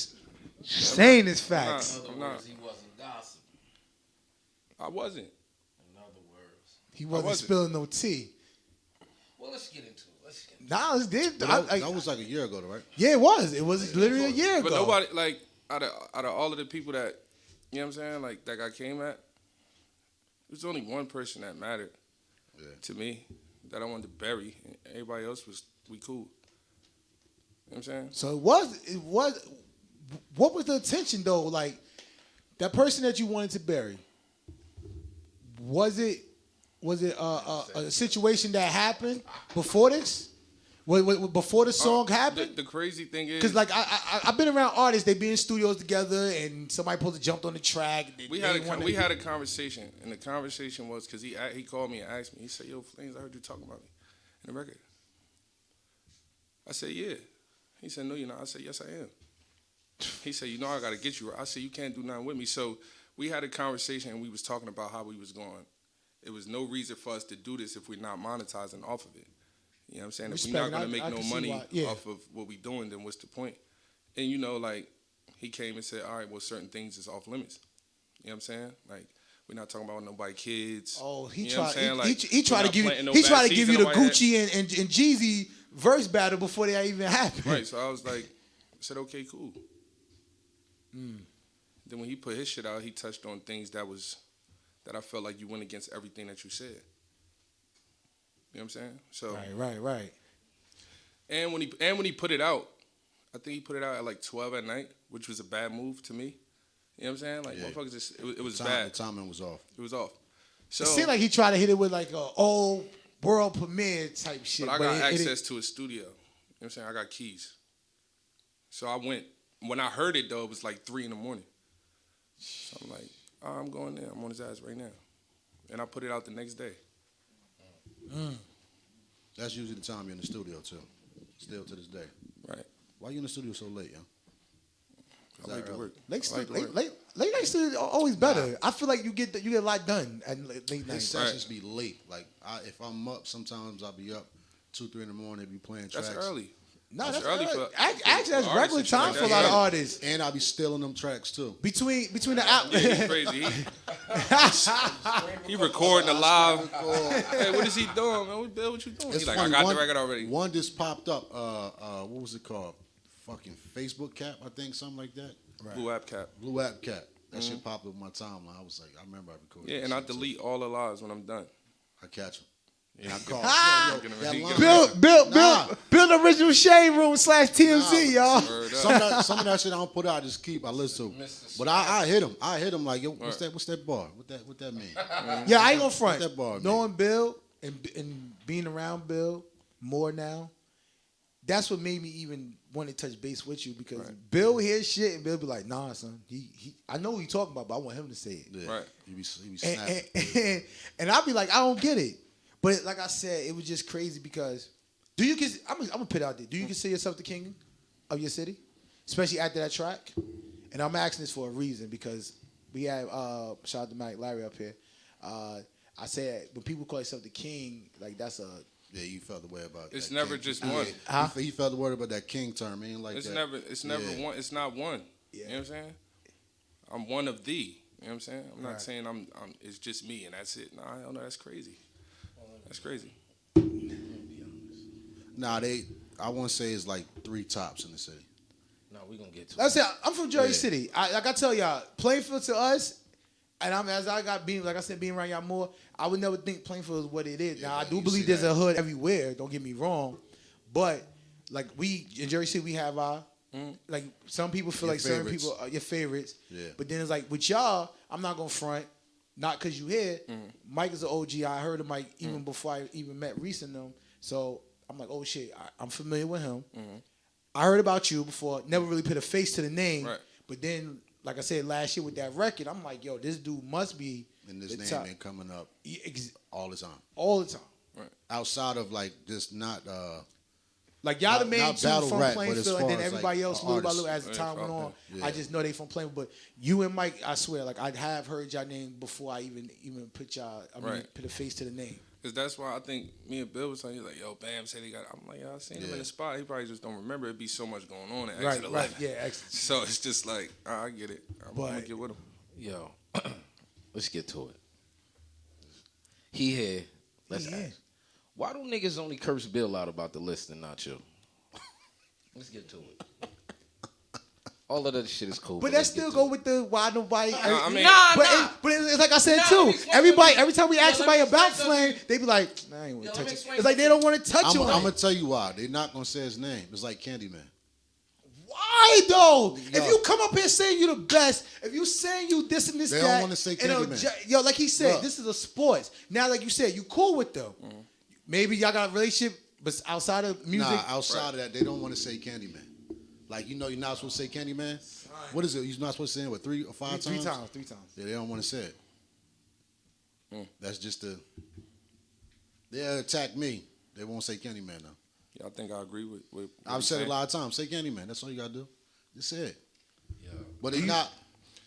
saying it's facts? In other words, he wasn't gossiping. I wasn't. In other words, he wasn't spilling no tea. Well, let's get into it. Nah, it's did. That was like a year ago, though, right? Yeah, it was. It was literally a year ago. But nobody, like, out of all of the people that, you know what I'm saying, like, that guy came at, there's only one person that mattered to me that I wanted to bury. Everybody else we cool. You know what I'm saying? So it was. What was the intention though? Like that person that you wanted to bury. Was it a situation that happened before this? Before the song happened? The crazy thing is, because like I've been around artists, they be in studios together, and somebody supposed to jumped on the track. We had a conversation, and the conversation was because he called me and asked me. He said, "Yo, Flames, I heard you talking about me in the record." I said, "Yeah." He said, "No, you're not." I said, "Yes, I am." He said, "You know, I gotta get you." I said, "You can't do nothing with me." So we had a conversation, and we was talking about how we was going. It was no reason for us to do this if we're not monetizing off of it. You know what I'm saying? If we're not gonna make no money off of what we doing, then what's the point? And you know, like he came and said, "All right, well, certain things is off limits." You know what I'm saying? Like we're not talking about nobody kids. Oh, he you know tried. He tried to give you. He tried to give you the Gucci and Jeezy verse battle before they even happened. Right. So I was like, I said, "Okay, cool." Then when he put his shit out, he touched on things that I felt like you went against everything that you said. You know what I'm saying? So Right. And when he put it out, I think he put it out at like 12 at night, which was a bad move to me. You know what I'm saying? Like motherfuckers just it was bad. The timing was off. It was off. So it seemed like he tried to hit it with like a old world premiere type shit. But I got access to a studio. You know what I'm saying? I got keys. So I went. When I heard it though, it was like 3 a.m. So I'm like, I'm going there. I'm on his ass right now. And I put it out the next day. That's usually the time you're in the studio too. Still to this day. Right. Why you in the studio so late, yo? I like to work. Late night studio always better. I feel like you get a lot done at late night. His sessions be late. Like if I'm up, sometimes I'll be up 2, 3 in the morning. They be playing tracks. That's early. No, that's early early. for Actually, that's regular time for a lot of artists. And I'll be stealing them tracks too. Between the out. Yeah, he's crazy. He recording the live. Hey, what is he doing, man? What you doing? He's like, I got the record already. One just popped up. What was it called? Fucking Facebook Cap, I think, something like that. Right. Blue App Cap. That shit popped up on my timeline. I was like, I remember I recorded. Yeah, and I delete all the lives when I'm done. I catch them. And I call. Build the original Shade Room / TMZ, y'all. Some of that shit I don't put out. I just keep. I listen to. But I hit him. I hit him like, yo, what's that bar? What that mean? Yeah, I ain't gonna front. What's that bar Knowing Bill and being around Bill more now, that's what made me even want to touch base with you because Bill hears shit and Bill be like, nah, son. I know what you talking about, but I want him to say it. Yeah. Right. He be snapping. And I'll be like, I don't get it. But like I said, it was just crazy because I'm gonna put it out there. Do you consider yourself the king of your city? Especially after that track? And I'm asking this for a reason because we have shout out to Mike Larry up here. I said when people call themselves the king, like that's a you felt the way about it's that never king. just one. He felt the word about that king term. He ain't like it's that. It's never one. It's not one. Yeah. You know what I'm saying? I'm one of thee. You know what I'm saying? I'm not saying I'm it's just me and that's it. Nah, hell no, that's crazy. That's crazy. Nah, I want to say it's like 3 tops in the city. No, we gonna get to That's it. I'm from Jersey City. Like I tell y'all, Plainfield to us, and like I said, being around y'all more, I would never think Plainfield is what it is. Now I do believe there's a hood everywhere. Don't get me wrong, but like we in Jersey City, we have our like some people feel like certain people are your favorites. Yeah. But then it's like with y'all, I'm not gonna front. Not because you here. Mike is an OG. I heard of Mike even before I even met Reese and them. So I'm like, oh shit, I'm familiar with him. I heard about you before. Never really put a face to the name. Right. But then, like I said last year with that record, I'm like, yo, this dude must be. And this name been coming up all the time. All the time. Right. Outside of like just not. Like y'all the main two from rap, Plainfield, and then everybody else little by artists. little as the time went on. I just know they from Plainfield. But you and Mike, I swear, like I have heard y'all name before I even put y'all. Put a face to the name. Cause that's why I think me and Bill was saying, he's like, yo, Bam said he got. I'm like, yo, I seen him in the spot. He probably just don't remember. It'd be so much going on at Exit 11. Right, yeah, Exit. So it's just like, I get it. I'm gonna get with him. Yo, let's get to it. He here. Let's ask. Why do niggas only curse Bill out about the list and not you? Let's get to it. All of that shit is cool. But that still go with the why nobody. I mean, but it's like I said too. Everybody, every time we ask somebody about Flame, they be like, "Nah, I ain't want to touch it." It's like they don't want to touch I'm it. gonna tell you why. They're not gonna say his name. It's like Candyman. Why though? If you come up here saying you the best, if you saying you this and this, They that, don't wanna say Candyman. Yo, like he said, Look. this is a sports. Now, like you said, you cool with them. Maybe y'all got a relationship, but outside of music, Nah, outside of that, they don't want to say Candyman. Like, you're not supposed to say Candyman? What is it? You're not supposed to say it, what, 3 or 5 times? 3 times. 3 times. Yeah, they don't want to say it. That's just they'll attack me. They won't say Candyman, though. Yeah, I think I agree with what I've you're said it saying. a lot of times. Say Candyman. That's all you got to do. Just say it. Yeah. But they not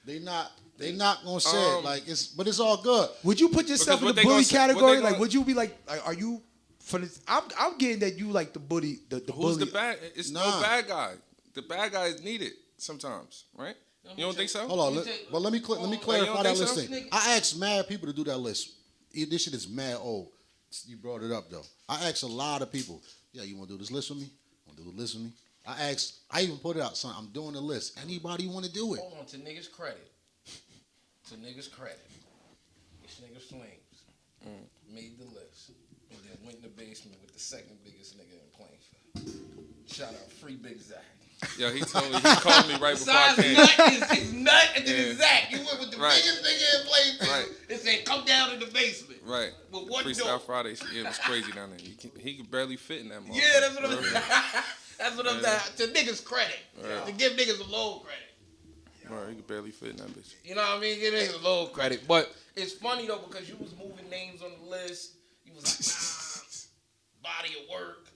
going to say it. Like, but it's all good. Would you put yourself in Because the what they bully gonna say- what category? they Like, gonna- would you be like, are you for this? I'm getting that you like the bully, the Who's bully. the bad? It's no Nah. bad guy. The bad guy is needed sometimes, right? You don't think so? Hold on. But let me clarify don't that think so? list thing. I asked mad people to do that list. This shit is mad old. You brought it up, though. I asked a lot of people, yeah, you want to do this list with me? Want to do the list with me? I even put it out, son, I'm doing the list. Anybody want to do it? Hold on, to niggas' credit. To niggas' credit. This nigga Flames made the list and then went in the basement with the second biggest nigga in Plainfield. Shout out Free Big Zach. Yeah, he called me right before I Besides came. Nut is Nut and then it's Yeah. Zach. You went with the Right. biggest nigga in Plainfield. Right. They said, come down in the basement. Right. With one Freestyle door. Friday, yeah, it was crazy down there. He could barely fit in that motherfucker. Yeah, that's what I'm Really. saying. That's what I'm saying. To niggas' credit. Right. To give niggas a low credit. Right, he could barely fit in that bitch. You know what I mean? Give niggas a low credit. But it's funny though because you was moving names on the list. You was like, body of work.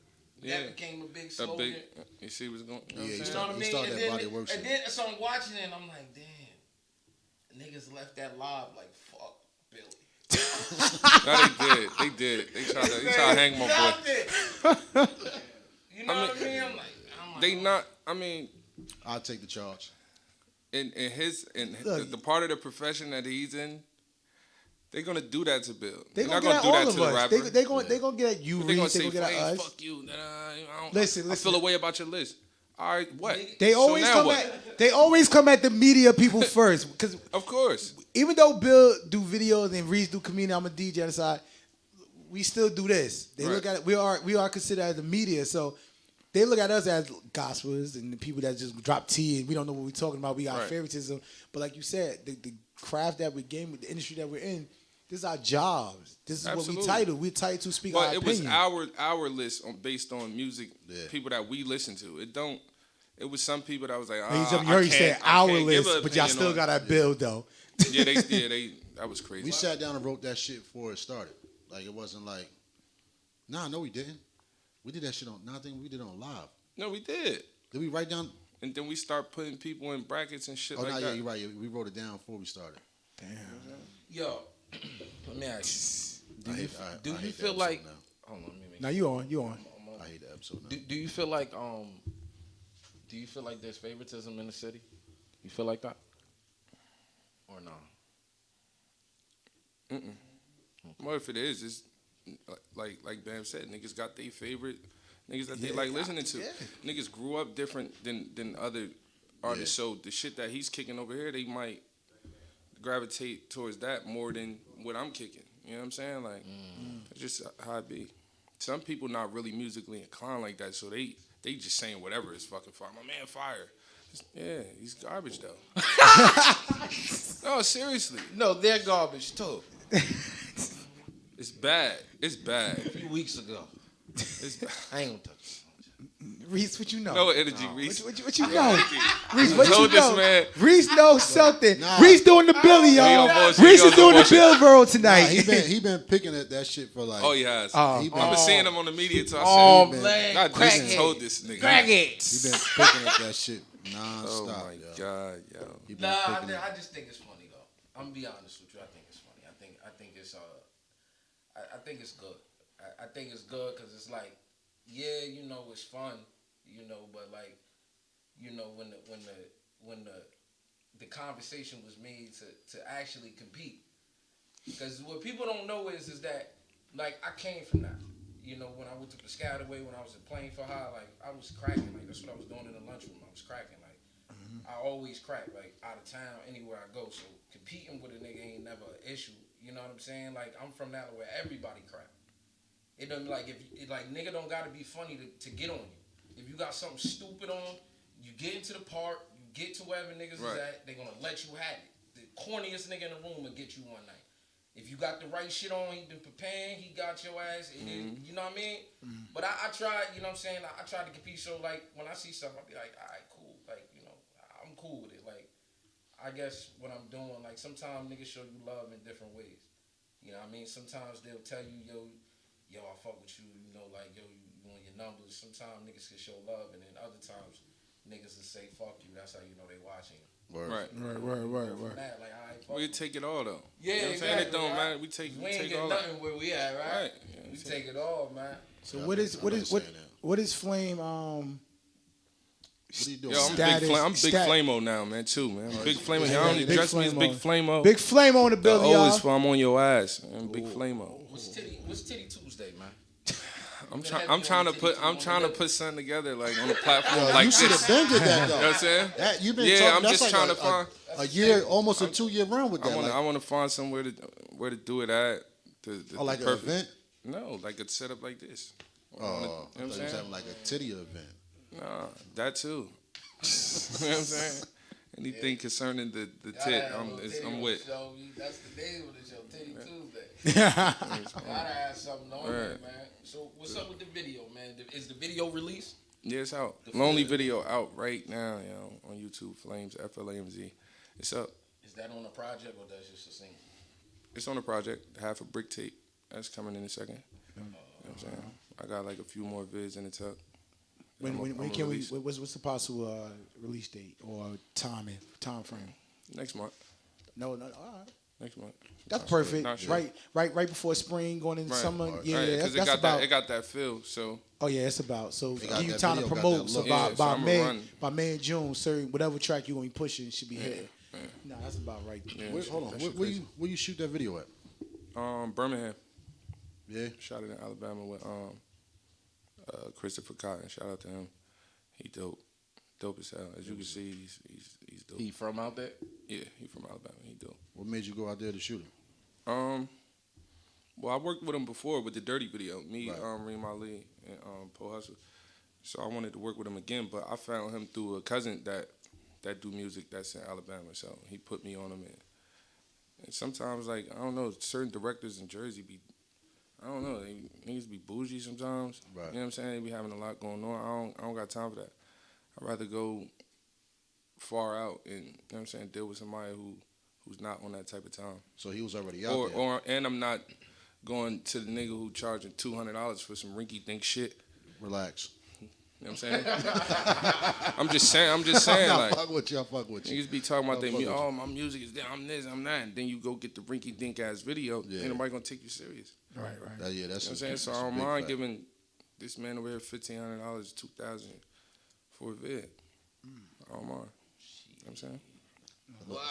Yeah. That became a big A slogan. big, you see what's going on? Yeah, You know what I he mean? started And that then, body of work shit. and then so I'm watching it and I'm like, damn, niggas left that live like fuck Billy. No, they did. They tried to hang my boy. You know what I mean? I'm like, They not. I mean, I'll take the charge. in Look. the part of the profession that he's in, they're gonna do that to Bill. They They're gonna not get at gonna all do of that to the us. rapper. They gonna get at you, They're Reed. gonna They say, gonna get at "Flames, us. fuck you." Listen. I feel a way about your list. All right, what? They always so now come what? They always come at the media people first because Of course. even though Bill do videos and Reese do community, I'm a DJ on the side. We still do this. They look at it. We are considered as the media, so they look at us as gospelers and the people that just drop tea and we don't know what we're talking about. We got Right. favoritism, but like you said, the craft that we game with the industry that we're in, this is our jobs. This is Absolutely. what we title. We're titled to speak Well, our it opinion. was our list based on music, people that we listen to. It was some people that was like, you already said our list, but y'all still got that. that bill though. Yeah, that was crazy. We sat down and wrote that shit before it started. Like, it wasn't like, no, we didn't. We did that shit on nothing. We did it on live. No, we did. Did we write down? And then we start putting people in brackets and shit Oh, like no, that. yeah, you're right. Yeah, we wrote it down before we started. yo, let me ask you. Do you I hate the feel episode like? now. Hold on, let me make Now you on. I hate the episode now. Do you feel like there's favoritism in the city? You feel like that? Or no? Well, if it is, it's like Bam said, niggas got their favorite niggas that they like listening to. Niggas grew up different than other artists, so the shit that he's kicking over here, they might gravitate towards that more than what I'm kicking. You know what I'm saying? Like, it's just how it be. Some people not really musically inclined like that, so they just saying whatever is fucking fire. My man fire. Yeah, he's garbage though. No, seriously. No, they're garbage too. It's bad. It's bad. A few weeks ago. It's bad. I ain't gonna touch this. Reese, what you know? No energy, Reese. What you know? Reese, what you Told this know? man. Reese knows something. Reese doing the Billy, He y'all. on bullshit. Reese He is on doing the bullshit. Bill Borough Nah, tonight. he been picking at that shit for like. Oh, he has. He been, I've been seeing him on the media, so Oh, I said, man. I Crackhead. just told this nigga. Crackheads. he been picking at that shit nonstop. Oh my yo. God, yo. He been Nah, picking I just think it's funny though. I'm gonna be honest with you. I think it's funny. I think it's I think it's good. I think it's good because it's like, yeah, you know, it's fun, you know, but like, you know, when the conversation was made to actually compete, because what people don't know is that like I came from that. you know, when I went to Piscataway, when I was playing for High, like I was cracking. Like that's what I was doing in the lunchroom. I was cracking. Like I always crack. Like out of town, anywhere I go. So competing with a nigga ain't never an issue. You know what I'm saying? Like I'm from that where everybody crack. It doesn't like like nigga don't gotta be funny to get on you. If you got something stupid on, you get into the park, you get to wherever niggas is at, they gonna let you have it. The corniest nigga in the room will get you one night. If you got the right shit on, he been preparing, he got your ass, you know what I mean? But I tried, you know what I'm saying? I tried to compete, so like when I see something, I'll be like, all right, cool. Like, you know, I'm cool with it. Like, I guess what I'm doing, like sometimes niggas show you love in different ways. You know what I mean? Sometimes they'll tell you, yo, I fuck with you, you know, like, yo, you want your numbers. Sometimes niggas can show love, and then other times niggas will say, fuck you. That's how you know they watching you. Word. Right. That, like, all right, fuck We you. take it all though. Yeah, You know what I'm saying? exactly, It don't right? matter. We take We ain't take get all nothing where we at, right? Right. Yeah, We take it all, man. So Yeah, what is saying that. what is Flame? What are you doing? Yo, I'm Status- big stat- Flamo now, man, too, man. Big Flamo. yeah, Y'all don't Big address me as Flamo. Big Flamo. Big Flame on the The building, O y'all. is for I'm on your ass, man. Big Flamo. What's Titty Tuesday, man? I'm Been trying. heavy I'm on trying to the put. titty I'm too, trying on to the put something together, like on a platform Yo, like you should this. have been did that You know though. what I'm saying? That you've been Yeah, talking. I'm That's just like trying to find. a year, almost a 2-year run with that. I like, want to find somewhere to do it at. oh, like an perfect- event. No, like a setup like this. Oh, You know I what thought I'm you was saying? having like a titty event. Nah, that too. You know what I'm saying? Anything concerning the tit, I'm with. That's the name of the show, Titty Tuesday. Gotta have something on there, Right. man. So what's up with the video, man? Is the video released? Yeah, it's out. Lonely video out right now, you know, on YouTube. Flames, FLAMZ. It's up. Is that on a project or that's just a single? It's on the project. Half a brick tape. That's coming in a second. You know what I'm saying? I got like a few more vids in the tuck. When I'ma can we? release it. What's the possible release date or time frame? Next month. No. All right. Next month. That's Not sure. perfect. Not sure. Right before spring, going into Right. summer. Right. Yeah, Because that's about. it got that feel. So Oh yeah, it's about. So They got give you that time to video, got promote. that So look. by Yeah, so I'ma run. May and June, certain whatever track you gonna be pushing should be hitting. No, that's about right. yeah, Hold on, that shit where crazy. you shoot that video at? Birmingham. Yeah. Shot it in Alabama with Christopher Cotton. Shout out to him. He dope as hell. As you can see, he's dope. He from out there? Yeah, he from Alabama. He dope. What made you go out there to shoot him? Well, I worked with him before with the Dirty video. Me, Right. Reem Ali, and Poe Hustle. So I wanted to work with him again, but I found him through a cousin that do music that's in Alabama. So he put me on him, and sometimes, like, I don't know, certain directors in Jersey be, I don't know, they niggas be bougie sometimes. Right. You know what I'm saying? They be having a lot going on. I don't got time for that. I'd rather go far out and, you know what I'm saying, deal with somebody who's not on that type of time. So he was already out there. And I'm not going to the nigga who charging $200 for some rinky dink shit. Relax. You know what I'm saying? I'm just saying, I like, fuck with you. I fuck with you. niggas be talking about I they fuck with you. oh, my music is there, I'm this, I'm that. And then you go get the rinky dink ass video, Yeah. ain't nobody gonna take you serious. Right. Yeah, that's You know what I'm saying? So I don't mind giving this man over here $1,500, $2,000 for a vid. I don't mind. You know what I'm saying? What?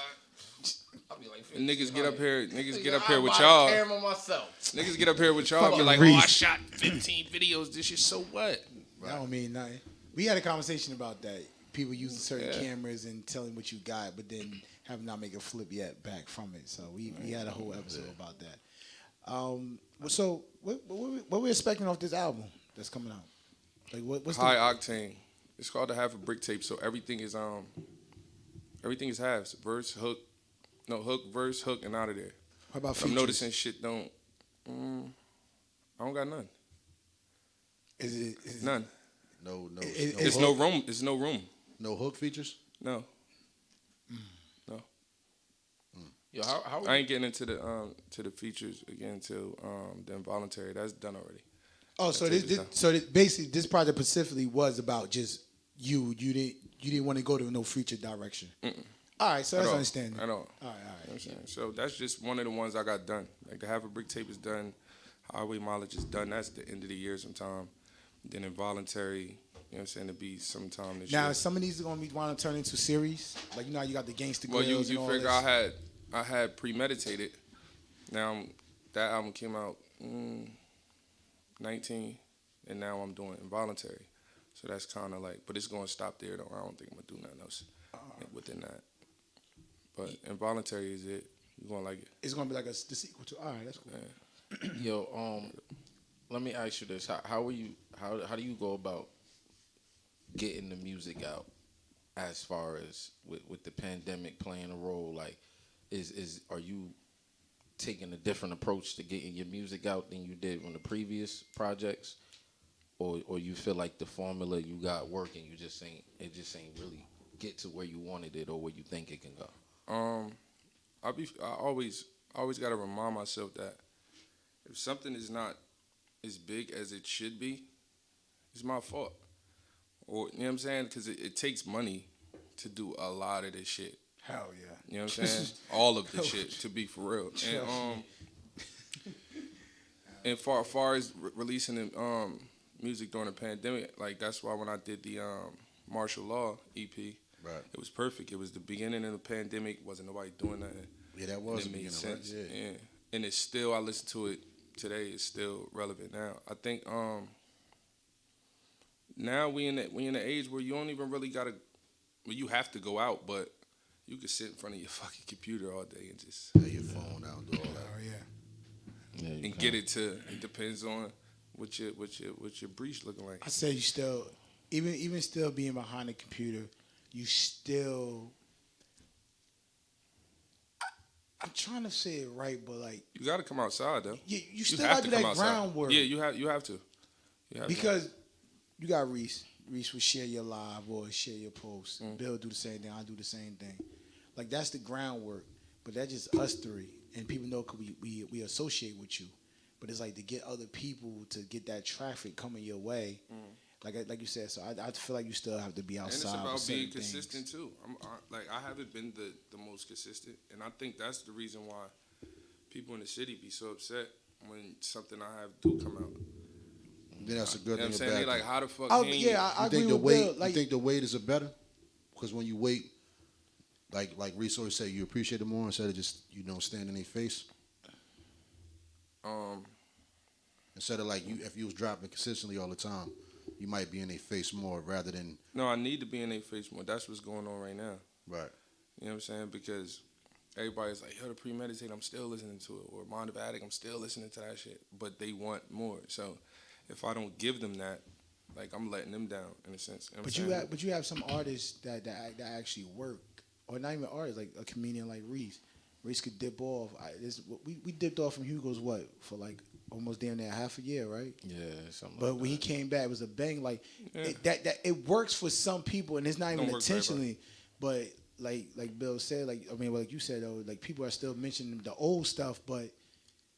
I'll be like, And niggas get up here with I y'all. buy a camera myself. Niggas get up here with y'all and be like, oh, I shot 15 videos. This shit, so what? That don't mean nothing. We had a conversation about that. People using certain cameras and telling what you got, but then have not make a flip yet back from it. So we had a whole episode about that. So what we expecting off this album that's coming out? Like what's High octane. It's called the half a brick tape. So everything is halves. Verse, hook, verse, hook, and out of there. How about I'm features? noticing shit don't. I don't got none. Is None. No. There's no room. There's no room. No hook features. No. Yo, how I ain't getting into the features again until the involuntary. That's done already. Oh, so That tape is done. basically this project specifically was about just you. You didn't want to go to no feature direction. All right, so At that's all. understandable. At all. All right. You know what I'm saying? So that's just one of the ones I got done. Like the half a brick tape is done. Highway mileage is done. That's the end of the year sometime. Then involuntary, you know what I'm saying, to be sometime this Now year. some of these are gonna be want to turn into series. Like you know how you got the Gangsta Well, Grills you and all figure this. I had premeditated. Now that album came out 19, and now I'm doing involuntary. So that's kind of like, but it's going to stop there though. I don't think I'm going to do nothing else within that. But involuntary is it. You're going to like it. It's gonna be like the sequel to. All right, that's cool. Yeah. Yo, let me ask you this: how do you go about getting the music out? As far as with the pandemic playing a role, like, are you taking a different approach to getting your music out than you did on the previous projects, or you feel like the formula you got working, it just ain't really get to where you wanted it or where you think it can go? I always got to remind myself that if something is not as big as it should be, it's my fault. Or, you know what I'm saying? Because it takes money to do a lot of this shit. Hell yeah. You know what I'm saying? All of the shit, to be for real. And far as releasing the music during the pandemic, like that's why when I did the Martial Law EP, right, it was perfect. It was the beginning of the pandemic. Wasn't nobody doing nothing. Yeah, that was the beginning, sense. right? Yeah. And it's still, I listen to it today. It's still relevant now. I think now we in the age where you don't even really gotta. Well, you have to go out, but you can sit in front of your fucking computer all day and just lay your phone out and do all that. Oh yeah. And get it to. It depends on what your breach looking like. I say you still, even still being behind the computer, you still. I'm trying to say it right, but like you got to come outside though. You still got to do that groundwork. Yeah, you have to. Because you got Reese. Reese would share your live or share your posts. Bill do the same thing. I do the same thing. Like that's the groundwork. But that's just us three, and people know because we associate with you. But it's like to get other people to get that traffic coming your way. Like you said, so I feel like you still have to be outside. And it's about being things. consistent too. I haven't been the most consistent, and I think that's the reason why people in the city be so upset when something I have do come out. Then that's a good thing. I'm saying they like, how the fuck? I you agree think the with wait? Bill, like, you think the wait is a better? Because when you wait, like Reese always say, you appreciate it more instead of just stand in their face. Instead of like if you was dropping consistently all the time, you might be in their face more rather than. No, I need to be in their face more. That's what's going on right now. Right. You know what I'm saying? Because everybody's like, yo, the Premeditate, I'm still listening to it. Or Mind of Addict, I'm still listening to that shit. But they want more. So if I don't give them that, like I'm letting them down in a sense. You know but you have some artists that actually work, or not even artists, like a comedian like Reese. Reese could dip off. We dipped off from Hugo's for like almost damn near half a year, right? Yeah, something. But when he came back, it was a bang. Like it works for some people, and it's not even intentionally. But like Bill said, like you said though, like people are still mentioning the old stuff, but.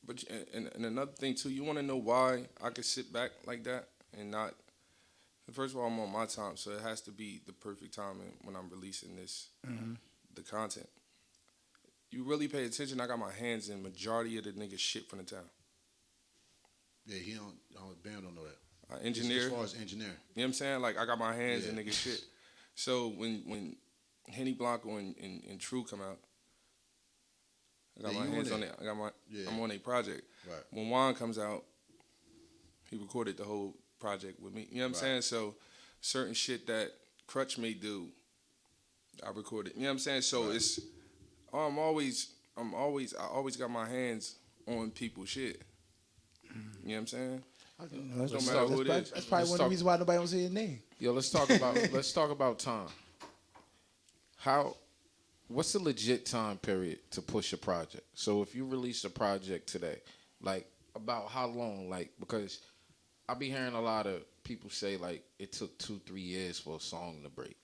But and another thing too, you want to know why I could sit back like that and not. First of all, I'm on my time, so it has to be the perfect timing when I'm releasing this, the content. You really pay attention. I got my hands in majority of the niggas shit from the town. Yeah, he don't. Bam don't know that. Engineer. As far as engineer. You know what I'm saying? Like I got my hands in niggas shit. So when Henny Blanco and True come out. I got my hands on it. I'm on a project. Right. When Juan comes out, he recorded the whole project with me. You know what I'm saying? So certain shit that Crutch may do, I recorded. You know what I'm saying? So it's I always got my hands on people's shit. You know what I'm saying? No matter who it is. That's probably one of the reasons why nobody wants to say your name. Yo, let's talk about time. What's a legit time period to push a project? So if you release a project today, like about how long? Like because I be hearing a lot of people say like it took 2-3 years for a song to break.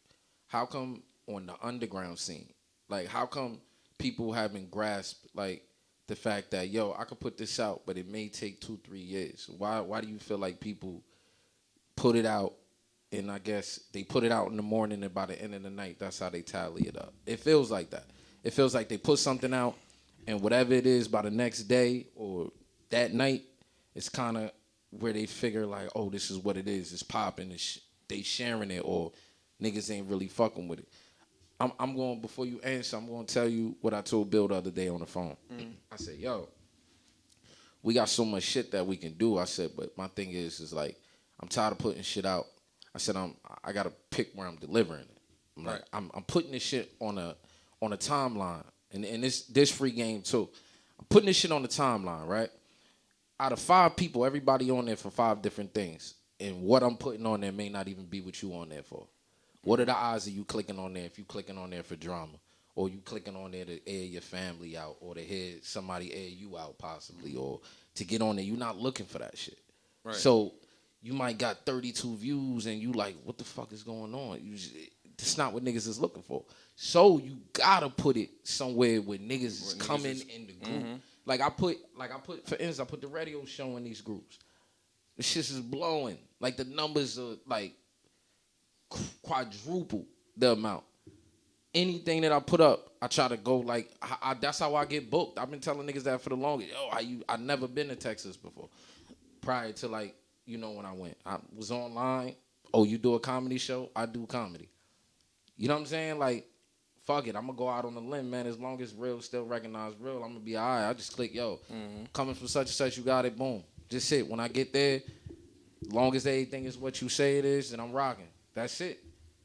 How come on the underground scene? Like how come people haven't grasped like the fact that I could put this out, but it may take 2-3 years? Why do you feel like people put it out? And I guess they put it out in the morning, and by the end of the night, that's how they tally it up. It feels like that. It feels like they put something out, and whatever it is by the next day or that night, it's kind of where they figure like, oh, this is what it is. It's popping. They sharing it, or niggas ain't really fucking with it. I'm going, before you answer, I'm going to tell you what I told Bill the other day on the phone. I said, yo, we got so much shit that we can do. I said, but my thing is like, I'm tired of putting shit out. I said, I gotta pick where I'm delivering it. I'm like, I'm putting this shit on a timeline, and this free game too. I'm putting this shit on the timeline, right? Out of 5 people, everybody on there for 5 different things, and what I'm putting on there may not even be what you on there for. What are the odds of you clicking on there if you clicking on there for drama, or you clicking on there to air your family out, or to hear somebody air you out possibly, or to get on there? You're not looking for that shit. Right. So you might got 32 views, and you like, what the fuck is going on? It's not what niggas is looking for. So you gotta put it somewhere where niggas is coming in the group. Mm-hmm. Like I put, for instance, I put the radio show in these groups. The shit is blowing. Like the numbers are like quadruple the amount. Anything that I put up, I try to go like, that's how I get booked. I've been telling niggas that for the longest. I never been to Texas before. Prior to like, when I went. I was online. Oh, you do a comedy show? I do comedy. You know what I'm saying? Like, fuck it. I'm going to go out on a limb, man. As long as real still recognize real, I'm going to be all right. I just click, coming from such and such, you got it, boom. Just it. When I get there, as long as everything is what you say it is, then I'm rocking. That's it.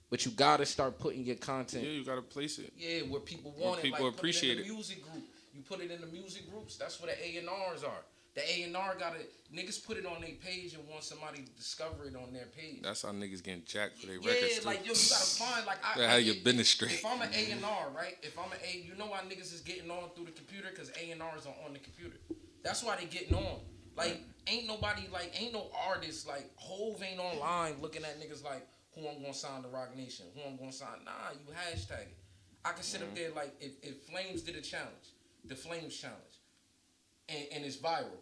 But you got to start putting your content. Yeah, you got to place it. Yeah, where people want it. People like, appreciate put it in the music group. You put it in the music groups. That's where the A&Rs are. The A&R got it. Niggas put it on their page and want somebody to discover it on their page. That's how niggas getting jacked for their records. Yeah, like, yo, you gotta find, like, how your business straight. If I'm an A&R, right? If I'm an A, you know why niggas is getting on through the computer? Because A&Rs are on the computer. That's why they getting on. Like, ain't no artist, like, Hove ain't online looking at niggas like, who I'm gonna sign to Rock Nation? Who I'm gonna sign? Nah, you hashtag it. I can sit up there, like, if Flames did a challenge, the Flames challenge, and it's viral,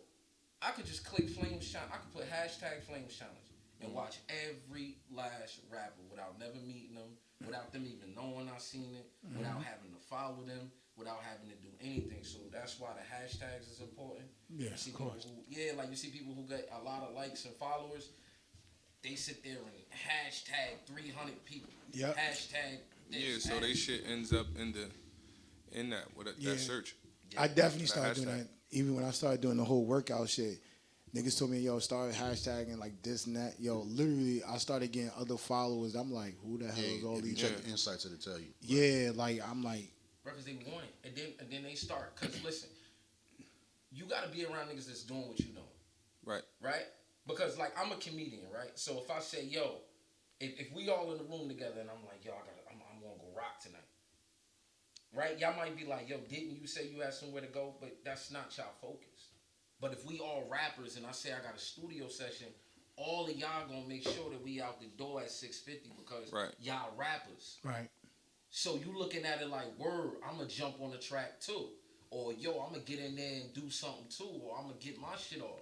I could just click Flames challenge. I could put hashtag Flames challenge and watch every last rapper without never meeting them, without them even knowing I seen it, without having to follow them, without having to do anything. So that's why the hashtags is important. Yeah, you see of course. You see people who get a lot of likes and followers. They sit there and hashtag 300 people. Yep. Hashtag this. Yeah, so they shit ends up in that that search. I definitely started doing that. Even when I started doing the whole workout shit, niggas told me, yo, start hashtagging like this and that. Yo, literally, I started getting other followers. I'm like, who the hell is all these? Check the insights, it'll tell you. Yeah, like, I'm like. Because they want it. And then they start. Because listen, you got to be around niggas that's doing what you doing. Right. Right? Because, like, I'm a comedian, right? So if I say, yo, if we all in the room together and I'm like, yo, I'm going to go rock tonight. Right? Y'all might be like, yo, didn't you say you had somewhere to go? But that's not y'all focus. But if we all rappers and I say I got a studio session, all of y'all gonna make sure that we out the door at 6:50 because y'all rappers. Right. So you looking at it like, word, I'm gonna jump on the track too. Or, yo, I'm gonna get in there and do something too. Or I'm gonna get my shit off.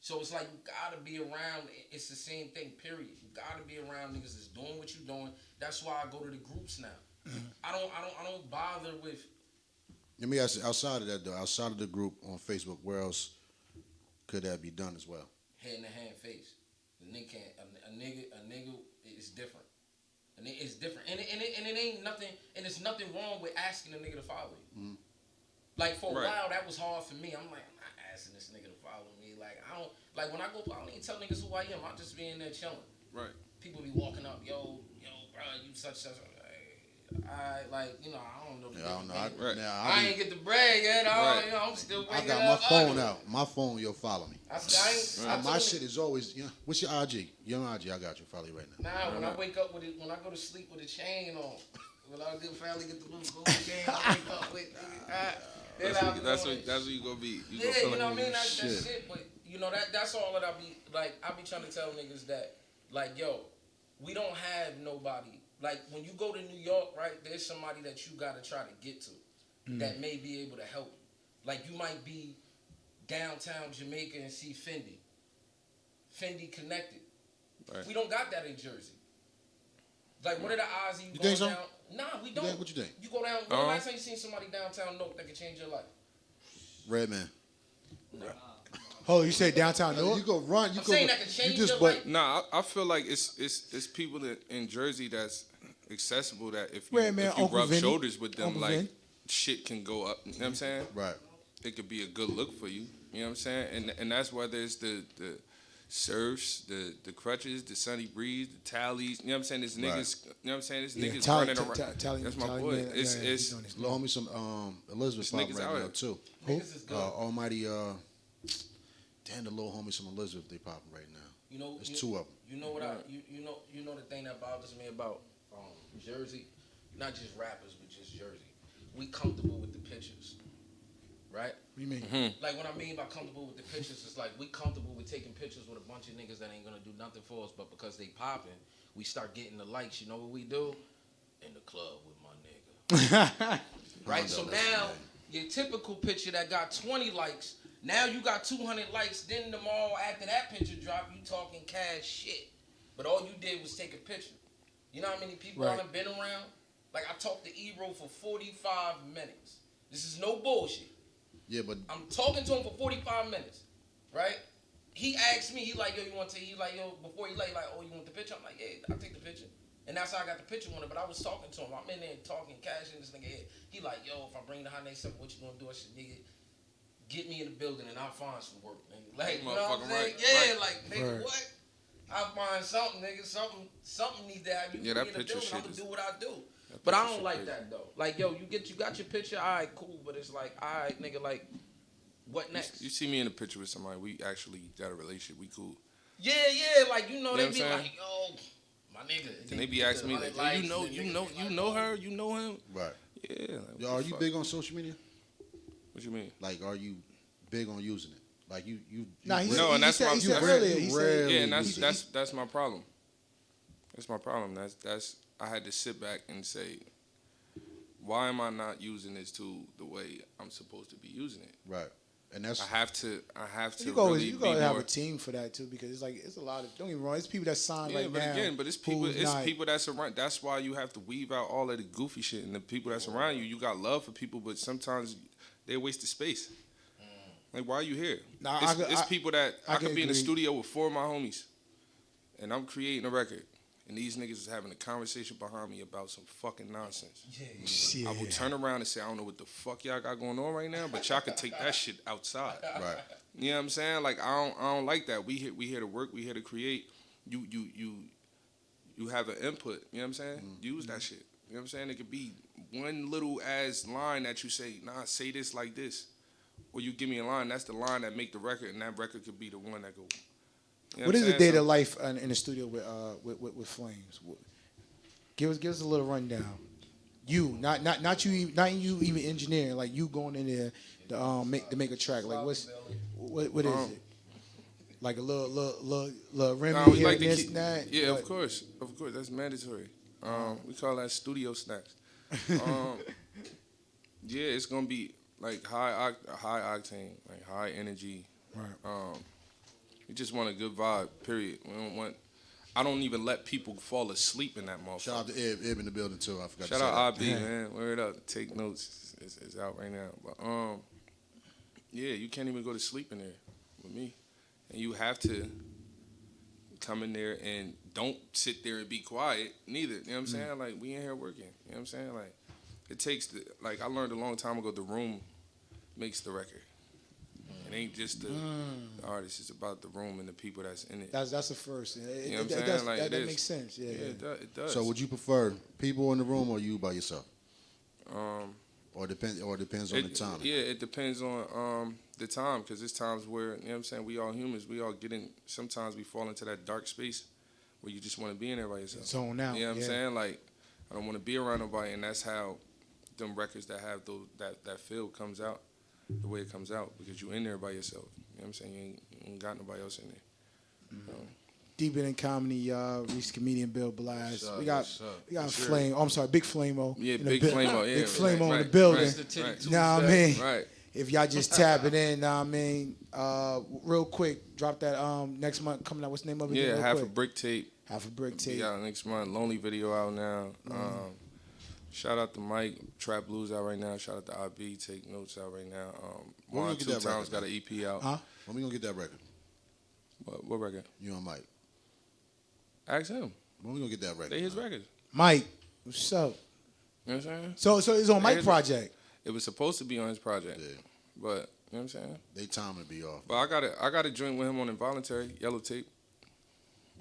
So it's like you gotta be around. It's the same thing, period. You gotta be around niggas that's doing what you doing. That's why I go to the groups now. I don't bother with. Let me ask you, outside of that though, outside of the group on Facebook, where else could that be done as well? Hand to hand face. The nigga can't. A nigga is different. And it's different. And it ain't nothing. And there's nothing wrong with asking a nigga to follow you. Mm-hmm. Like for a while, that was hard for me. I'm like, I'm not asking this nigga to follow me. Like I don't. Like when I go, I don't even tell niggas who I am. I just be in there chilling. Right. People be walking up, yo, bro, you such. I don't know. Yeah, I don't know. I ain't get the brag yet. I'm still waking up. I got my phone out. My phone, you'll follow me. My shit is always, what's your IG? Your IG, I got you. Follow you right now. Nah, when I wake up with it, when I go to sleep with a chain on, when I finally get the little gold chain, I wake up with. That's what you gonna be. You know what I mean? That's shit. But that's all that I be like. I be trying to tell niggas that, like, yo, we don't have nobody. Like, when you go to New York, right, there's somebody that you got to try to get to that may be able to help you. Like, you might be downtown Jamaica and see Fendi. Fendi connected. Right. We don't got that in Jersey. Like, what are the odds of you going down? Nah, we don't. What you think? You go down. When the last time you seen somebody downtown Newark that could change your life? Redman. Nah. Oh, you say downtown Newark? You go run. I'm saying that can change your life. Nah, I feel like it's people in Jersey that's accessible that if you rub shoulders with them, like shit can go up. You know what I'm saying? Right. It could be a good look for you. You know what I'm saying? And that's whether it's the surfs, the crutches, the sunny breeze, the tallies. You know what I'm saying? There's niggas. You know what I'm saying? There's niggas running around. That's my boy. It's little homie some Elizabeth pop niggas right out now here. too. Niggas is good. Almighty damn, the little homie some Elizabeth they popping right now. You know, There's two of them. You know what you know the thing that bothers me about Jersey, not just rappers but just Jersey. We comfortable with the pictures, right? What do you mean? Like what I mean by comfortable with the pictures is like we comfortable with taking pictures with a bunch of niggas that ain't gonna do nothing for us, but because they popping, we start getting the likes. You know what we do? In the club with my nigga. Right? So now your typical picture that got 20 likes, now you got 200 likes. Then tomorrow after that picture drop, you talking cash shit. But all you did was take a picture. You know how many people I done been around? Like I talked to Ebro for 45 minutes. This is no bullshit. Yeah, but I'm talking to him for 45 minutes, right? He asked me, he like, yo, you want to take, he like, yo, before he like, oh, you want the picture? I'm like, yeah, I'll take the picture. And that's how I got the picture on it, but I was talking to him. I'm in there talking cash in this nigga head. He like, yo, if I bring the high next up, what you gonna do? I said, nigga, get me in the building and I'll find some work, nigga. Like, you know what I'm saying? Yeah, like, nigga, what? I'll find something, nigga. Something needs to happen. You that get in the picture building, I'm shit gonna do what I do. But I don't like that though. Like, yo, you got your picture, all right, cool. But it's like, all right, nigga, like, what next? You see me in a picture with somebody, we actually got a relationship. We cool. Yeah, like they what be I'm saying? like, yo, my nigga. And they be asking me like, hey, you know her, you know him. right. Yeah. Like, Yo, are you big on social media? What you mean? Like, are you big on using it? Like you Nah, he No, and that's said, my- he said that's- earlier. He said, rarely Yeah, and use it. that's my problem. That's my problem. That's I had to sit back and say, why am I not using this tool the way I'm supposed to be using it? right. And that's I have to you go really you be gotta have more. a team for that too, because it's a lot of, don't get me wrong, it's people that sign Yeah, right but now. again, it's people that's around. That's why you have to weave out all of the goofy shit, and the people that's around you. You got love for people, but sometimes they waste the space. Like, why are you here? Nah, It's people that I could be in the agree. studio with 4 of my homies, and I'm creating a record, and these niggas is having a conversation behind me about some fucking nonsense. Yeah. I will turn around and say, I don't know what the fuck y'all got going on right now, but y'all can take that shit outside. right. You know what I'm saying? Like, I don't like that. We here to work. We here to create. You have an input. You know what I'm saying? Use that shit. You know what I'm saying? It could be one little ass line that you say, nah, say this like this. Or you give me a line, that's the line that make the record, and that record could be the one that go. You know What is I'm the saying? day So- to life in the studio with Flames? Give us a little rundown. You, not you even engineering, like you going in there to make a track. Like what is it? Like a little remedy we here like and to this keep- and that. Yeah, But- of course, that's mandatory. We call that studio snacks. Yeah, it's gonna be like high octane, like high energy. Right. We just want a good vibe. Period. We don't want. I don't even let people fall asleep in that motherfucker. Shout out to Ib in the building too. I forgot Shout to say out that. IB, man. Word up. Take notes. It's out right now. But yeah, you can't even go to sleep in there with me, and you have to come in there and don't sit there and be quiet neither. You know what I'm saying? Like, we in here working. You know what I'm saying? Like, it takes like I learned a long time ago. The room makes the record. It ain't just the artist. It's about the room and the people that's in it. That's the first. You know what I'm saying? Like, that it is. makes sense. Yeah. It does. So would you prefer people in the room or you by yourself? Or depends on the time. Yeah, it depends on the time, because there's times where, you know what I'm saying, we all humans, we all sometimes we fall into that dark space where you just want to be in there by yourself. Zone out. You know what I'm yeah. saying? Like, I don't want to be around nobody, and that's how them records that have that feel comes out the way it comes out, because you in there by yourself. You know what I'm saying? You ain't got nobody else in there. Deeper than comedy, y'all. Reese comedian Bill Blige. We got Sure. Flame. Oh, I'm sorry, Big Flamo. Yeah, in the Big bu- Flamo, yeah. Big Flamo in the right, building. right. Nah, I mean, Right. if y'all just tapping in, nah, I mean, real quick, drop that next month coming out. What's the name of it? Yeah, again, real half quick? a brick tape. Half a brick tape. Yeah, next month. Lonely video out now. Shout out to Mike. Trap Blues out right now. Shout out to IB. Take Notes out right now. When we Juan get Two that Towns record, got an EP out. Huh? When we gonna get that record? What record? You and Mike. Ask him. When we gonna get that record? They his record. Mike, what's up? You know what I'm saying? So it's on Mike His- project. It was supposed to be on his project, Yeah. but what I'm saying? They time to be off. But I got a joint with him on Involuntary, Yellow Tape.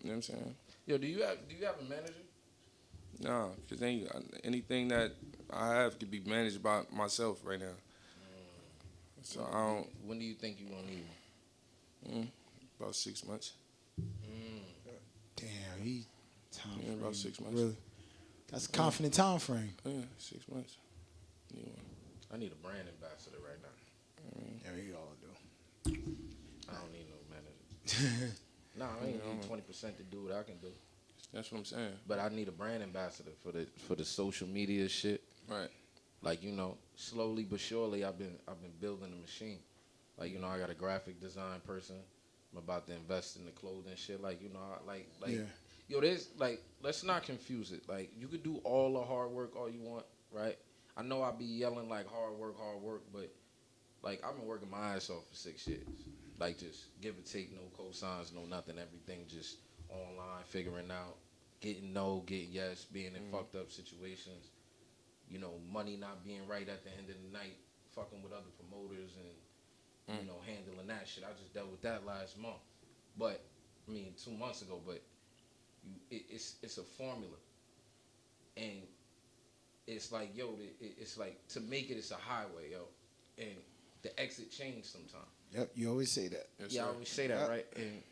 You know what I'm saying? Yo, do you have a manager? Nah, because anything that I have could be managed by myself right now. So I don't. When do you think you gonna need one? About 6 months. Damn, he time frame. About 6 months. Really? That's a confident time frame. Yeah, 6 months. Need one. I need a brand ambassador right now. Yeah, we all do. I don't need no manager. Nah, I ain't need 20% to do what I can do. That's what I'm saying. But I need a brand ambassador for the social media shit. Right. Like, you know, slowly but surely I've been building a machine. Like, you know, I got a graphic design person. I'm about to invest in the clothing shit. Like, you know, Yeah. yo, there's like, let's not confuse it. Like, you could do all the hard work all you want, right? I know I be yelling like hard work, but like I've been working my ass off for 6 years. Like, just give or take, no cosigns, no nothing, everything just online, figuring out, getting no, getting yes, being in fucked up situations. You know, money not being right at the end of the night, fucking with other promoters and, you know, handling that shit. I just dealt with that last month. But, I mean, 2 months ago, but it's a formula. And it's like, yo, it's like, to make it, it's a highway, yo. And the exit changed sometimes. Yep, you always say that. Yes, Yeah, I sir. always say that, right? And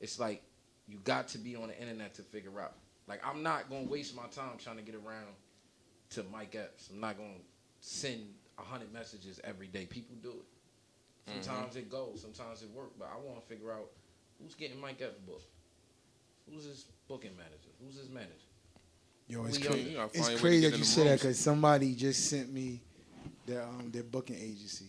it's like, you got to be on the internet to figure out. Like, I'm not going to waste my time trying to get around to Mike Epps. I'm not going to send 100 messages every day. People do it. Sometimes it goes, sometimes it works. But I want to figure out who's getting Mike Epps' book. Who's his booking manager? Who's his manager? Yo, it's We crazy. You gotta find It's a way to crazy get that in you the say that rooms. because somebody just sent me their booking agency.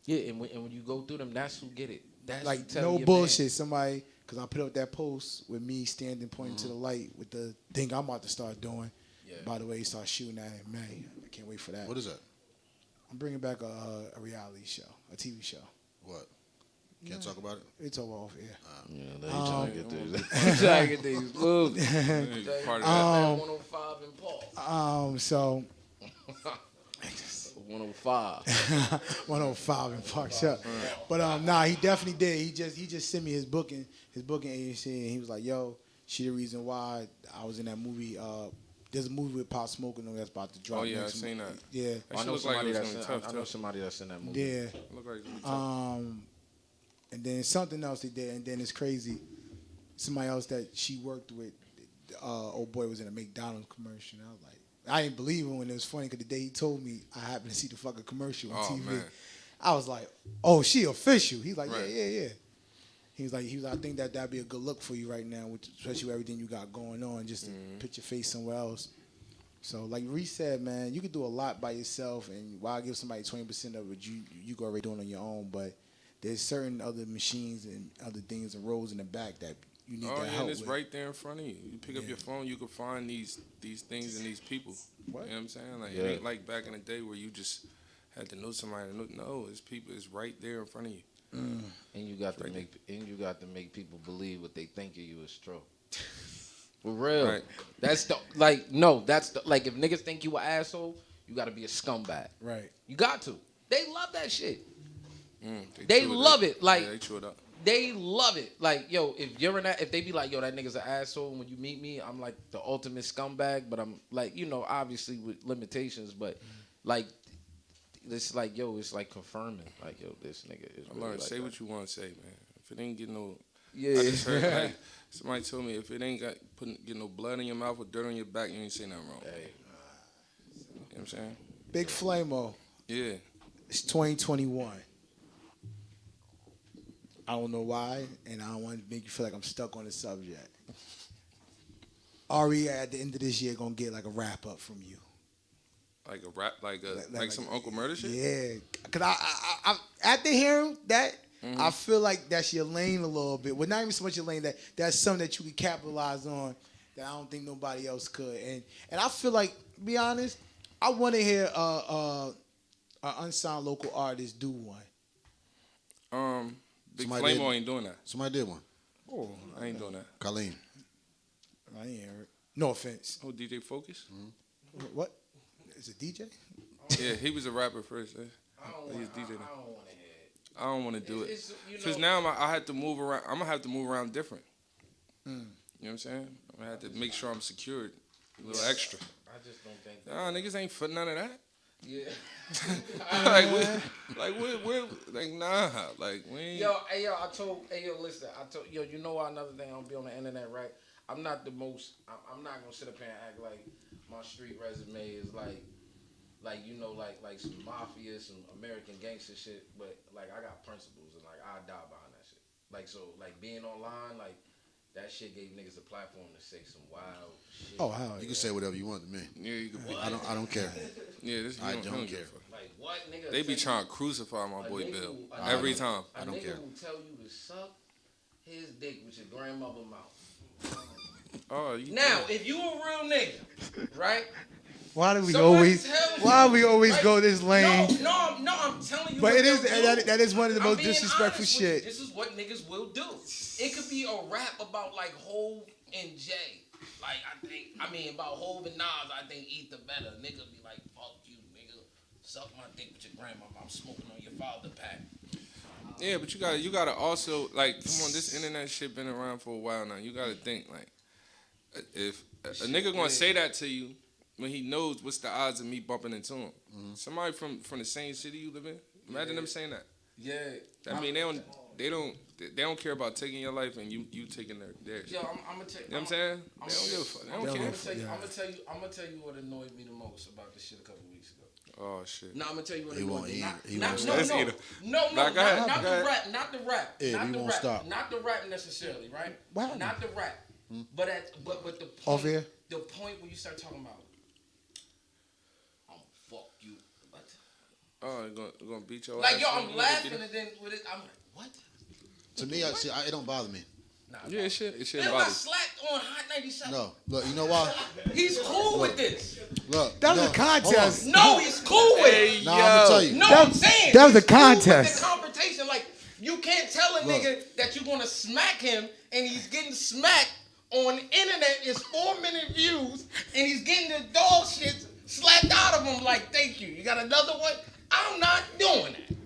Yeah, and when you go through them, that's who get it. That's Like who tell no your bullshit. man. Somebody, because I put up that post with me standing pointing to the light with the thing I'm about to start doing. Yeah. By the way, he starts shooting that in May. I can't wait for that. What is that? I'm bringing back a reality show, a TV show. What? Can't talk about it? It's all off air. Yeah, they trying to get these. Trying to get these moves. Part of that. 105 and Paul. So 105. 105 and Park up. But nah, he definitely did. He just sent me his booking agency, and he was like, "Yo, she the reason why I was in that movie. There's a movie with Pop Smoke and them that's about to drop. Oh yeah, I next seen that. Yeah, That shit look like it was gonna be tough I know too. somebody that's in that movie. yeah. Look like it's gonna be tough. And then something else they did, and then it's crazy. Somebody else that she worked with, old boy was in a McDonald's commercial. And I was like, I didn't believe him when it was funny because the day he told me, I happened to see the fucking commercial on Oh, TV. man. I was like, oh, she official. He's like, Right. yeah. He was like, I think that'd be a good look for you right now, especially with everything you got going on, just to put your face somewhere else. So, like Reese said, man, you could do a lot by yourself, and while I give somebody 20% of it, you go already doing on your own. But there's certain other machines and other things and roles in the back that you need Oh that yeah, help and it's with. right there in front of you. You pick up your phone, you can find these things and these people. What? You know what I'm saying? Like Yeah. it ain't like back in the day where you just had to know somebody. No, it's people. It's right there in front of you. And you got to make people believe what they think of you is true. For real. Right. That's the like if niggas think you an asshole, you got to be a scumbag. Right. You got to. They love that shit. They They chew love up. it. Like Yeah, they chew it up. they love it. Like, yo, if they be like, yo, that nigga's an asshole when you meet me, I'm like the ultimate scumbag, but I'm like, you know, obviously with limitations, but like it's like, yo, it's like confirming. Like, yo, this nigga is I really learned like say that. what you want to say, man. If it ain't getting no, Yeah. I just heard like somebody told me if it ain't getting no blood in your mouth or dirt on your back, you ain't say nothing wrong. Hey. You know what I'm saying? Big Flamo. Yeah. It's 2021. I don't know why, and I don't want to make you feel like I'm stuck on the subject. Ari, at the end of this year, gonna get like a wrap up from you. Like a rap, like some Uncle Murder shit. Yeah, cause I after hearing that, I feel like that's your lane a little bit. Well, not even so much your lane. That's something that you could capitalize on that I don't think nobody else could. And I feel like, to be honest, I want to hear an unsigned local artist do one. Big Somebody Flamo did. ain't doing that. Somebody did one. Oh, I ain't doing that. Colleen. I ain't heard. No offense. Oh, DJ Focus? What? Is it DJ? Yeah, he was a rapper first. I don't He's want DJ to now. I don't want to do it. you Because know- now I have to move around. I'm gonna have to move around different. Mm. You know what I'm saying? I'm gonna have to make sure I'm secured. A little extra. I just don't think. Nah, niggas ain't for none of that. Yeah. like nah, like we ain't. Yo, listen, you know another thing, I'll be on the internet, right? I'm not the most, I'm not gonna sit up here and act like my street resume is like some mafia, some American gangster shit, but like I got principles and like I die behind that shit. Like so, like being online, like that shit gave niggas a platform to say some wild shit. Oh, hell, you can say whatever you want to me. Yeah, you can. I don't care. Yeah, I don't care. Like what, nigga? They be trying to crucify my boy Bill every time. I don't care. A nigga will tell you to suck his dick with your grandmother mouth. Oh, now, if you a real nigga, right? Why do we Somebody always? tells you, Why we always right? go this lane? No, I'm telling you. But what it is they'll do. that is one of the I'm most being disrespectful honest with you. shit. This is what niggas will do. It could be a rap about like Hov and Jay. Like about Hov and Nas, I think eat the better. Nigga be like, fuck you, nigga. Suck my dick with your grandma. I'm smoking on your father pack. Yeah, but you gotta also like, come on, this internet shit been around for a while now. You gotta think like, if a nigga gonna say that to you when he knows what's the odds of me bumping into him. Somebody from the same city you live in, imagine them saying that. Yeah. I mean, they don't care about taking your life and you taking their shit. Yo, I'm gonna tell you. You know what I'm saying? They don't give a fuck. They don't care. I'm gonna tell you what annoyed me the most about this shit a couple weeks ago. Oh shit. No, I'm gonna tell you what He annoyed won't me. eat. Not He no, won't no, stop. no, Nah, go ahead, not go the ahead. rap, not the rap, Yeah, not he the won't rap, stop. not the rap necessarily, right? Wow. Not the rap, but the Off point, air? the point where you start talking about, I'm fuck you. What? Oh, you gonna beat your Like ass? yo, You I'm gonna laughing beat and then with it, I'm like, what? To me, it don't bother me. Nah, it? Yeah, it shit Bill got body. slapped on Hot 97. No, look, you know why? He's cool with this. Look, That was no, a contest. No, he's cool with it. Nah, I'm gonna tell you. No, That- I'm saying that was he's a contest. Cool with the confrontation, like you can't tell a Look. nigga that you're gonna smack him, and he's getting smacked on the internet. It's 4-minute views, and he's getting the dog shit slapped out of him. Like, thank you. You got another one? I'm not doing that.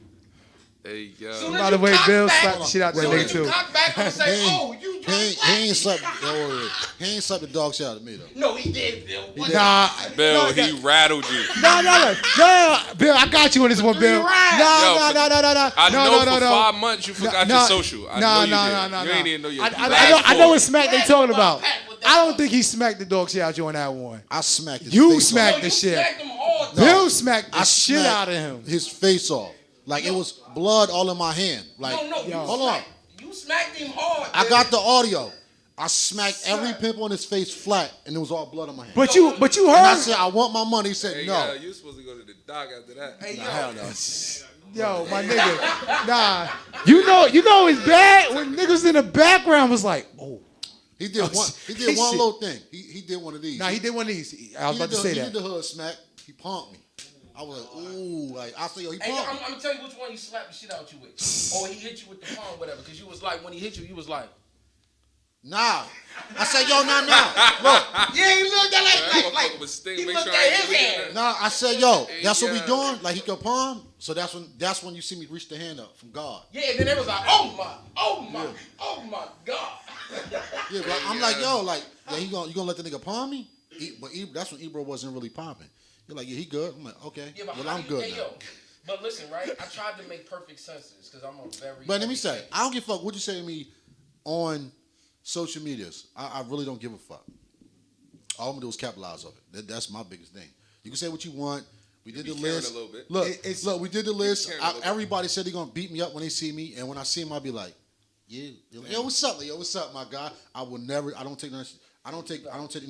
Hey yo. Soon By as the you way, cock Bill back- slapped the shit out that soon nigga as you too. cock back and say, He ain't- "Oh, you just He ain't slept. He ain't slept the dog shit out of me though. No, he did, Bill. What? Nah, Bill, no, he rattled you. no, Bill, I got you on this one, Bill. No, Yo, no. I No, know no, for no. 5 months you forgot your social. I know you did. You ain't even know your I know what smack they talking about. Pat with that I don't one. think he smacked the dog shit out you on that one. I smacked his You face smacked off. the you shit. smacked him hard. Bill smacked the I shit smacked out of him. His face off. Like it was blood all in my hand. Like, No, you hold on. You smacked him hard. I Bill. got the audio. I smacked every pimple on his face flat, and it was all blood on my hand. But you and I heard, said, I want my money. He said, Hey, no. yo, you supposed to go to the doc after that. Hey, yo. Hell no. yo, my nigga, nah. You know it's bad when niggas in the background was like, oh. He did one. He did one little thing. He did one of these. Nah, he did one of these. I was about to say He that. did the hood smack. He pumped me. I was like, ooh, like I said, yo, he Hey, pumped I'm me. gonna tell you which one he slapped the shit out you with, or he hit you with the palm, whatever. Because you was like, when he hit you was like, Nah. I said, yo, nah. Look. yeah, he looked at That like motherfucker was sting. he Make looked sure I at ain't his bleeding hand. out. Nah, I said, yo, that's what we Yeah. doing. Like he could palm. So that's when you see me reach the hand up from God. Yeah, and then it was like, oh my God. Yeah, but I'm like, yo, like, yeah, you gonna let the nigga palm me? But that's when Ebro wasn't really popping. You're like, yeah, he good. I'm like, okay, Yeah, but well, how I'm do good you, now. yo, but listen, right? I tried to make perfect sense of this because I'm a very. But let me say, I don't give a fuck what you say to me on social medias. I really don't give a fuck. All I'm gonna do is capitalize off it. That's my biggest thing. You can say what you want. We did the be caring list. a little bit. Look, we did the list. caring a little bit. Everybody said they're gonna beat me up when they see me, and when I see him, I'll be like, yeah, yo, what's up? Yo, what's up, my guy? I will never. I don't take nothing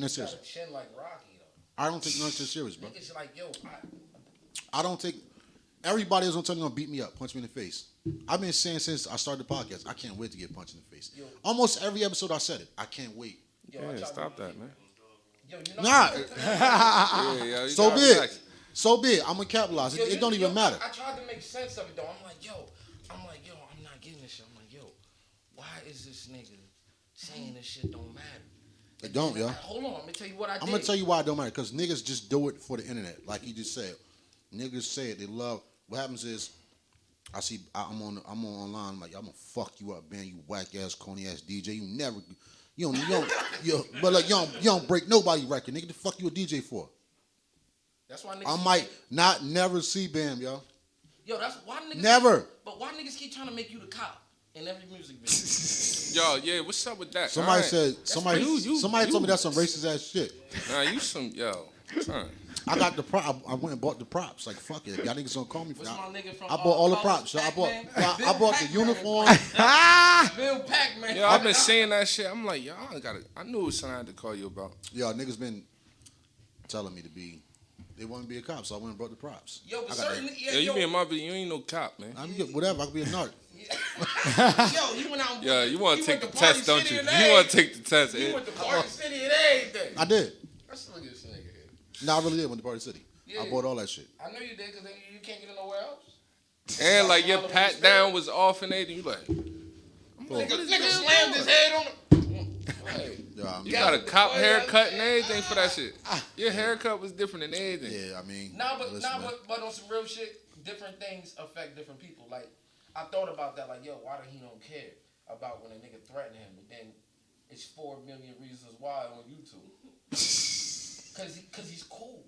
serious. Chin like Rocky though. I don't take nothing serious, bro. Niggas like, yo, I don't take. Everybody is gonna tell me gonna beat me up, punch me in the face. I've been saying since I started the podcast, I can't wait to get punched in the face. Almost every episode I said it. I can't wait. yo, Yeah, stop that, man. Yo, you know, Nah, Yeah, you so gotta big. relax. So big. I'm gonna capitalize. Yo, It don't even matter. I tried to make sense of it though. I'm like, yo, I'm not getting this shit. I'm like, yo, why is this nigga saying this shit don't matter? It don't, yo. Hold on, let me tell you what I did. I'm gonna tell you why it don't matter. Because niggas just do it for the internet, like he just said. Niggas say it. They love. What happens is, I'm on online. I'm like, I'm gonna fuck you up, man. You whack ass, corny ass DJ. You don't break nobody record, nigga. The fuck you a DJ for? That's why niggas. I might never see Bam, yo. Yo, that's why niggas. Never. But why niggas keep trying to make you the cop in every music video? Yo, yeah, what's up with that? Somebody Alright. somebody told me that's some racist ass shit. Nah, you some son. I got the prop. I went and bought the props. Like fuck it, y'all niggas gonna call me for What's that. my nigga from, I bought all the College props. So I Pac-Man? bought the uniform. Bill Pac-Man. Yo, I've been saying that shit. I'm like, y'all I knew it was something I had to call you about. Yo, niggas been telling me to be. They want me to be a cop, so I went and brought the props. Yo, but I got certain that. Yeah, you be in my video, you ain't no cop, man. I'm whatever. I could be a narc. Yo, you went out. Yeah, you want to take the Party test, don't City you? and You want to take the test. You went to Party City and everything. I did. Let's look at this nigga here. No, I really did. Went to Party City. Yeah. I bought all that shit. I know you did because you can't get it nowhere else. And like your pat down was off and everything. You like, Nigga slammed his head on the. Hey. You got a cop haircut and everything for that shit. Your haircut was different than everything. Yeah, I mean. But on some real shit, different things affect different people. Like, I thought about that. Like, yo, why did he don't care about when a nigga threatened him? But then it's 4 million reasons why on YouTube. Cause he's cool.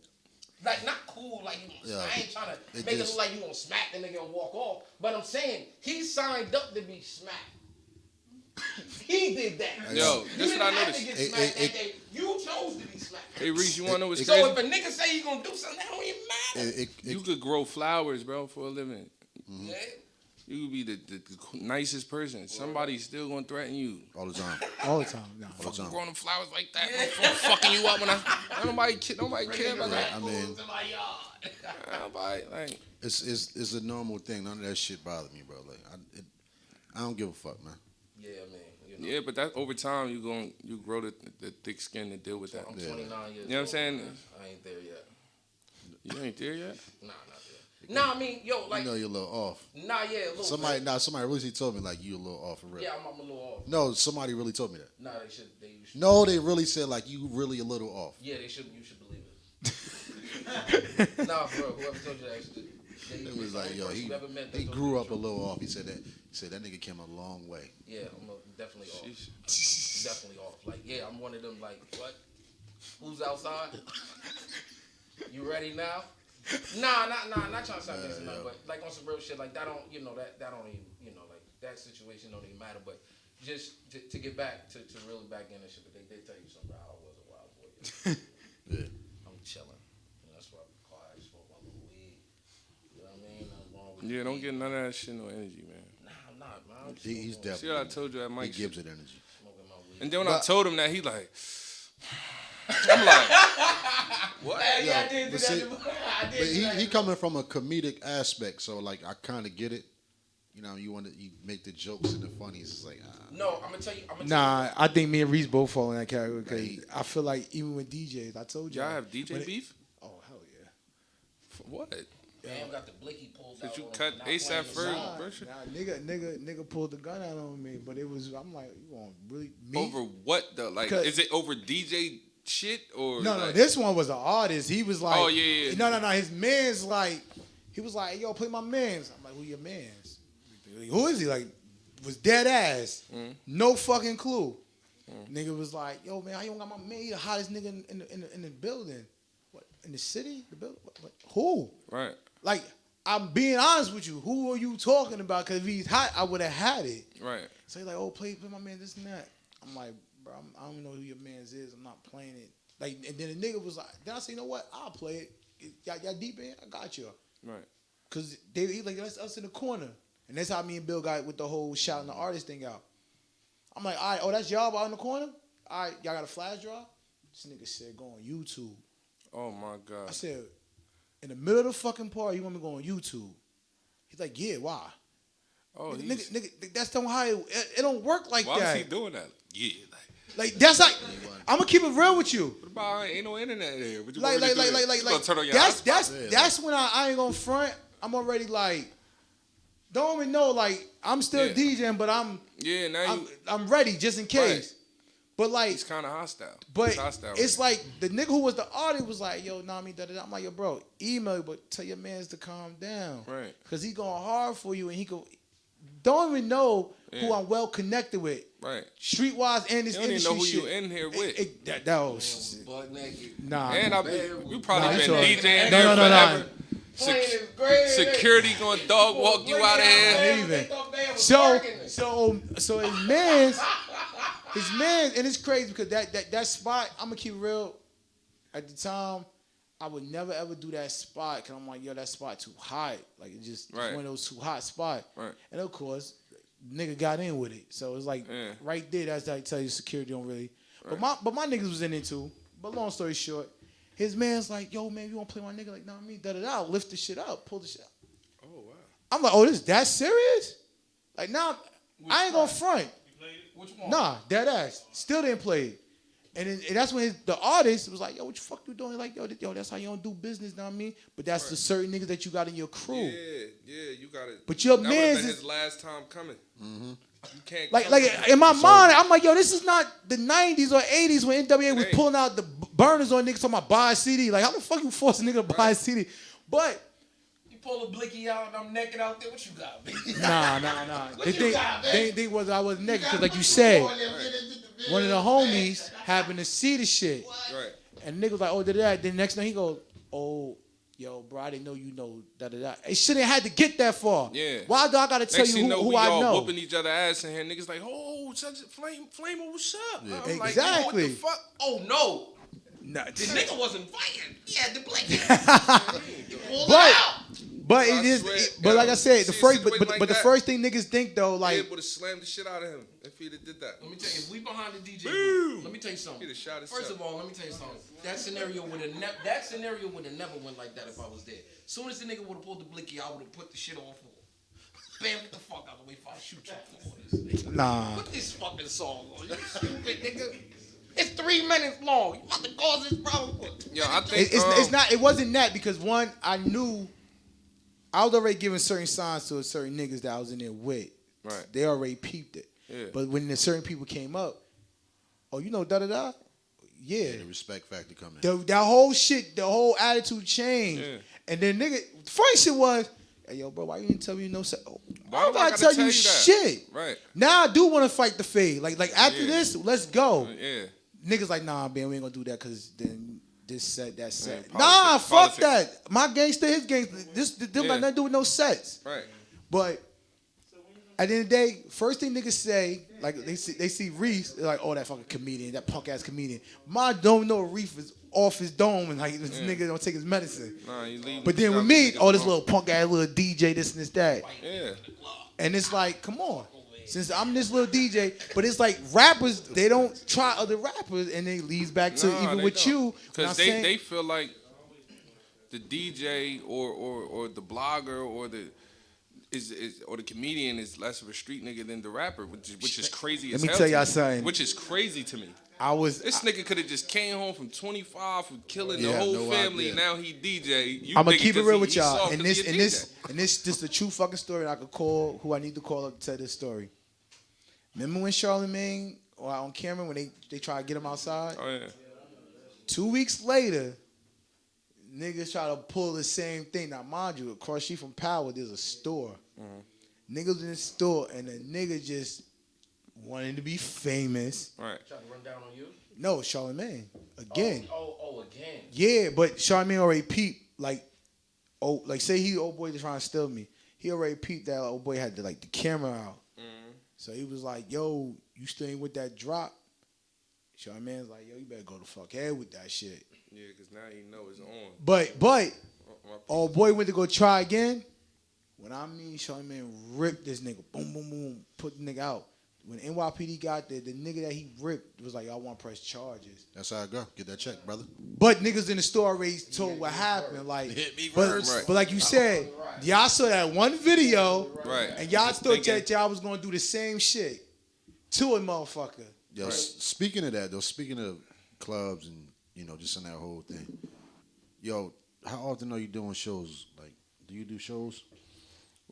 Like, not cool. Like, I ain't trying to make it look like you gonna smack the nigga and walk off. But I'm saying he signed up to be smacked. He did that. Yo, this you what I didn't have noticed. to get smacked that day. You chose to be smacked. Hey, Reese, you want to know what's So crazy? if a nigga say he gonna do something, that don't even matter. You could grow flowers, bro, for a living. Yeah. You could be the nicest person. Somebody's still gonna threaten you All the time. All the time. No. All the time. growing them flowers like that. I'm fucking you up when nobody care about that. I mean, Nobody like. it's a normal thing. None of that shit bothered me, bro. Like, I don't give a fuck, man. Yeah, man. Yeah, but that over time you grow the thick skin to deal with that. I'm 29 years old. You know what I'm saying? Man. I ain't there yet. You ain't there yet? Nah, not there. Nah, I mean, yo, like. You know you're a little off. Nah, yeah, a little Somebody bit. really told me like you a little off for real. Yeah, I'm a little off. No, somebody really told me that. Nah, they should. No, they really said like you really a little off. Yeah, they should. You should believe it. Nah, bro. Whoever told you that actually. It was like, yo, he grew up a little off. He said that nigga came a long way. Yeah, I'm definitely off. Definitely off. Like, yeah, I'm one of them. Like, what? Who's outside? You ready now? Nah, not trying to sound this or nothing, but like on some real shit, like that don't, that don't even, like that situation don't even matter. But just to get back to really back in and shit, but they did tell you something about how I was a wild boy. Yeah. I'm chilling. That's why I'm quiet. I smoke my little weed. You know what I mean? Nothing wrong with Yeah, don't weed. get none of that shit, no energy, man. Nah, I'm not, man. He's definitely. See what I told you at Mike? He gives it energy. And then when I told him that, he like, I'm like, what? Yeah, I did do but that. see- I did But do that. he coming from a comedic aspect, so like I kind of get it. You know, you make the jokes and the funnies. It's like, No, I'm gonna tell you. Nah, I think me and Reese both fall in that category because I feel like even with DJs, I told you. Y'all have DJ beef? Oh hell yeah. For what? Bam got the blicky pulled out. Did you on cut him, not ASAP playing first? the song. Nigga pulled the gun out on me, but it was. I'm like, you want really me? Over what though? Like, is it over DJ shit or? No, like, this one was an artist. He was like, Oh, yeah. No. His man's like, he was like, yo, play my man's. I'm like, who your man's? Who is he? Like, was dead ass. No fucking clue. Nigga was like, yo, man, how you don't got my man? He the hottest nigga in the building. What, in the city? The building? What? Who? Right. Like, I'm being honest with you. Who are you talking about? Because if he's hot, I would have had it. Right. So he's like, oh, play my man, this and that. I'm like, bro, I don't know who your man's is. I'm not playing it. Like, and then the nigga was like, then I said, you know what? I'll play it. Y'all deep in? I got you. Right. Because he like, that's us in the corner. And that's how me and Bill got with the whole shouting the artist thing out. I'm like, all right, oh, that's y'all out in the corner? All right, y'all got a flash drive? This nigga said, go on YouTube. Oh my God. I said, in the middle of the fucking party, you want me to go on YouTube? He's like, yeah, why? Oh, nigga, that's not how it don't work like why that. was he doing that? Yeah. Like that's like, I'm gonna keep it real with you. What about ain't no internet there? What you Like, want me to do? You gonna turn on your hotspot? that's when I ain't gonna front. I'm already like, don't even know. Like, I'm still DJing, but I'm now I'm ready just in case. But like, he's kind of hostile. But He's hostile it's right like the nigga who was the artist was like, yo, nah, me, da da da. I'm like, yo, bro, email, but tell your mans to calm down. Right. Cause he going hard for you, and he go, don't even know who Yeah. I'm well connected with. Right. Streetwise and this You don't even industry know who shit. you in here with. That was shit. Butt naked. Nah. And you probably Nah, been you sure. DJing No, there no, no, forever. no. Security gonna dog walk you out of here. Even. So his man's, and it's crazy because that spot, I'm gonna keep it real. At the time, I would never ever do that spot because I'm like, yo, that spot too hot. Like it's just Right. one of those too hot spots. Right. And of course, nigga got in with it. So it's like right there. That's how I tell you, security don't really. Right. But my niggas was in it too. But long story short, his man's like, yo, man, you wanna play my nigga? Like, nah, me, da da da. Lift the shit up, pull the shit up. Oh wow. I'm like, oh, this that serious? Like, nah, I ain't gonna front. Which one? Nah, dead ass. Still didn't play it. And that's when the artist was like, yo, what the fuck you doing? Like, yo, that's how you don't do business, know what I mean? But that's the certain niggas that you got in your crew. Yeah, you got it. But your that would've man's been is- his last time coming. You can't Like come in my mind, I'm like, yo, this is not the 90s or 80s when NWA was ain't. pulling out the burners on niggas talking about buy a CD. Like, how the fuck you force a nigga to buy a CD? But You pull a blicky out and I'm naked out there. What you got, baby? nah. What They you think got, man? they think was I was naked because, like you said, one of the homies happened to see the shit. Right. And nigga was like, oh, da-da-da. Then next thing he goes, oh, yo, bro, I didn't know you know da-da-da. It shouldn't have had to get that far. Yeah. Why do I got to tell Next you thing who we I all know? whooping each other ass in here. Niggas like, oh, such a flame, what's up? I'm like, yo, Exactly. what the fuck? Oh no. Nah, The nigga wasn't fighting. He had the blicky. but I it is. swear, But like I said, the see a first, situation but like the that, first thing niggas think though, He like, would have slammed the shit out of him if he'd have did that. Let me tell you, if we behind the DJ, Boom. let me tell you something. He'd have shot himself. First of all, let me tell you something. That scenario would have never went like that if I was there. Soon as the nigga would have pulled the blicky, I would have put the shit off. Bam, get the fuck out of the way if I shoot you for this. Nigga. Nah. Put this fucking song on. You stupid nigga. It's 3 minutes long. You about to cause this problem. Yo, I think it's not. It wasn't that because one, I knew I was already giving certain signs to certain niggas that I was in there with. Right. They already peeped it. Yeah. But when the certain people came up, oh, you know, da da da. Yeah. The respect factor coming. That whole shit, the whole attitude changed. Yeah. And then nigga, the funny shit was, hey, yo, bro, why you didn't tell me no set? Oh, Why I do I gotta gotta tell tell you you that? shit. Right. Now I do want to fight the fade. Like after Yeah. this, let's go. Yeah. Niggas like, nah, man, we ain't gonna do that because then this set, that set. Yeah, nah, politics. fuck that. My gangster, his gangster. This got Yeah. nothing to do with no sets. Right. But at the end of the day, first thing niggas say, like they see Reese, they're like, oh, that fucking comedian, that punk ass comedian. My don't know Reese is off his dome and like this nigga don't take his medicine. Nah, you leave. But then with me, oh, this little punk ass little DJ, this and this that. Yeah. And it's like, come on. Since I'm this little DJ, but it's like rappers, they don't try other rappers and they leads back to even with you. When I'm Because saying- they feel like the DJ or the blogger or the or the comedian is less of a street nigga than the rapper, which is crazy as Let me hell tell to y'all me. something. Which is crazy to me. This nigga could have just came home from 25 from killing the Yeah, whole no family. idea. Now he DJ. You I'm gonna think keep it 'cause real he with y'all. soft And 'cause this he a and this DJ. and this a true fucking story. And I could call who I need to call up to tell this story. Remember when Charlamagne or on camera when they try to get him outside? Oh yeah. 2 weeks later, niggas try to pull the same thing. Now, mind you, across street from Power, there's a store. Niggas in the store, and the nigga just wanted to be famous. Right. Trying to run down on you? No, Charlamagne. Again. Oh, again. Yeah, but Charlamagne already peeped, like say he old boy just trying to steal me. He already peeped that old boy had the camera out. So he was like, yo, you staying with that drop? Charlamagne's like, yo, you better go to fuck head with that shit. Yeah, because now he know it's on. But old boy went to go try again. When I mean Charlamagne ripped this nigga, boom, boom, boom, put the nigga out. When NYPD got there, the nigga that he ripped was like, I want to press charges. That's how I go. Get that check, brother. But niggas in the store already told what happened. Like, Hit me but, first. Right. but like you said, y'all saw that one video, Right. and y'all Just thought thinking. that y'all was gonna do the same shit to a motherfucker. Yo, speaking of that, though, speaking of clubs and, just in that whole thing, yo, how often are you doing shows? Like, do you do shows?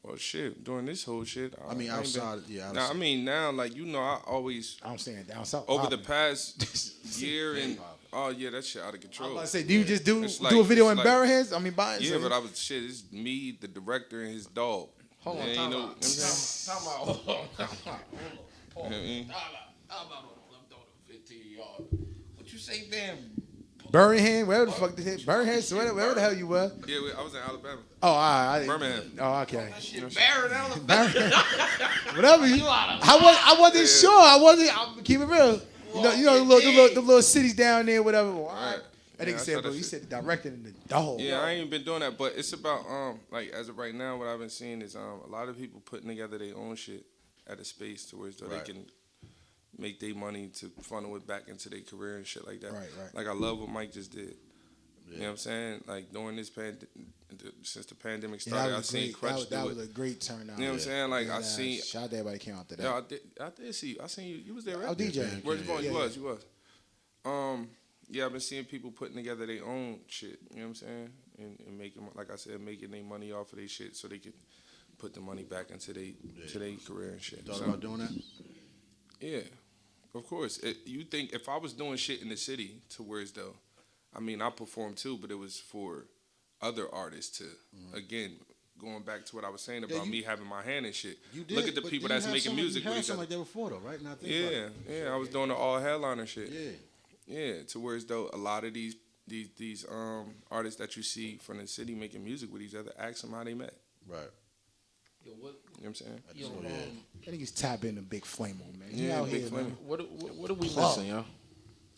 Well, shit, during this whole shit. I mean, ain't outside, been, yeah. Nah, I mean, now, like, you know, I always. I'm saying down south. Over the popping. past year and. Oh, yeah, that shit out of I control. was about to say, do you just do It's a video it's in Barrowheads? I mean, buying. Yeah, but I was, shit, it's me, the director, and his dog. Hold on, Yeah, time you know, out. what I'm saying? Time out. Hold on. You know what I mean? How about I'm throwing a 15-yard? What you say, damn? Birmingham, wherever the fuck this is. Birmingham, wherever the hell you were. Yeah, I was in Alabama. Oh, all right. Birmingham. Oh, okay. Barrett, Whatever you. I wasn't sure. I'm keep it real. You know the little cities down there, whatever. All right. I think Yeah, he said, I bro, saw you that said the director and the dog. Yeah, I ain't been doing that, but it's about like as of right now, what I've been seeing is a lot of people putting together their own shit at a space to where so they can make their money to funnel it back into their career and shit like that. Right. Like I love what Mike just did. You know what I'm saying? Like during this since the pandemic started, I seen Crutch do that it. was a great turnout. You know what I'm saying? Like I And, seen. shout out to everybody came out to that. Yeah, I did see you. I seen you. You was there, right? I was DJing. Where's you going? Yeah, You was. Yeah, I've been seeing people putting together their own shit. You know what I'm saying? And making, like I said, making their money off of their shit so they can put the money back into their career and shit. Thought about doing that? Yeah, of course. You think if I was doing shit in the city to where as though, I mean, I performed too, but it was for other artists to, again, going back to what I was saying about me having my hand in shit. You did, Look at the but people you that's had making music You with had each something other. like that before, though, right? Now I think about it. Yeah, I was doing the all headliner shit. Yeah. Yeah, to where as though a lot of these artists that you see from the city making music with each other, ask them how they met. Right. Yo, what? You know what I'm saying? Yo, I think he's tapping the big flame on, man. Yeah, out Big here, Flame. man. What are we missing, yo?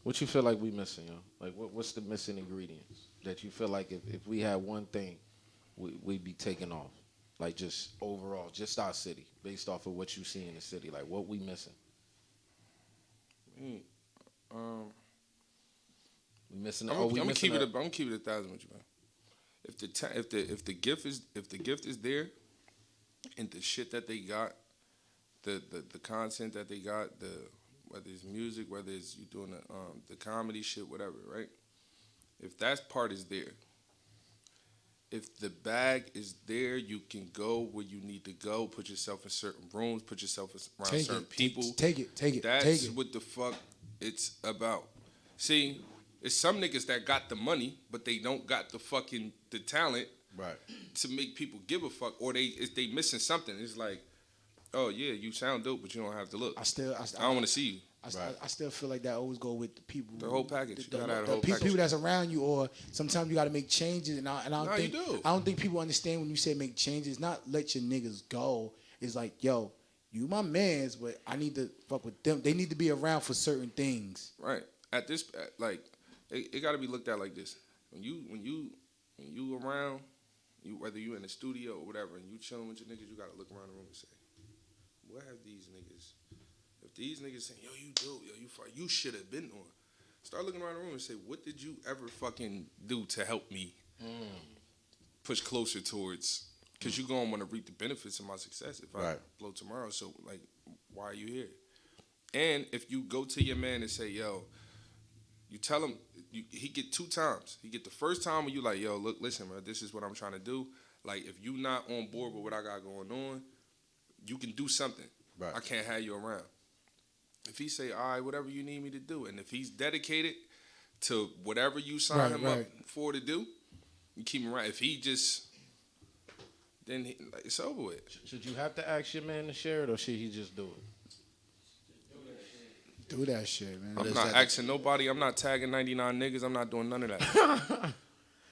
What you feel like we missing, yo? Like, what's the missing ingredients that you feel like if we had one thing, we'd be taking off? Like, just overall, just our city, based off of what you see in the city. Like, what we missing? We missing. I'm gonna keep it 1,000 with you, man. If the gift is there, and the shit that they got, the content that they got, whether it's music, whether it's you doing the comedy shit, whatever, right? If that part is there, if the bag is there, you can go where you need to go. Put yourself in certain rooms. Put yourself around certain people. Take it. That's what the fuck it's about. See, it's some niggas that got the money, but they don't got the talent to make people give a fuck, or they missing something. It's like, oh yeah, you sound dope, but you don't have to look. I don't want to see you. I still feel like that always go with the people. The whole package. You gotta have the whole people package. that's around you, or sometimes you got to make changes. And I don't think people understand when you say make changes. It's not let your niggas go. It's like, yo, you my mans, but I need to fuck with them. They need to be around for certain things. Right. At this, like, it got to be looked at like this. When you around, whether you in the studio or whatever, and you chilling with your niggas, you got to look around the room and say, what have these niggas? If these niggas saying, yo, you dope, yo, you should have been on. Start looking around the room and say, what did you ever fucking do to help me push closer towards? Because you're going to want to reap the benefits of my success if I blow tomorrow. So, like, why are you here? And if you go to your man and say, yo, you tell him, he get 2 times. He get the first time when you like, yo, look, listen, man, this is what I'm trying to do. Like, if you not on board with what I got going on, you can do something. Right. I can't have you around. If he say, all right, whatever you need me to do, and if he's dedicated to whatever you sign him up for to do, you keep him around. If he just, then it's over with. Should you have to ask your man to share it, or should he just do it? Do that shit, man. I'm not asking nobody. I'm not tagging 99 niggas. I'm not doing none of that.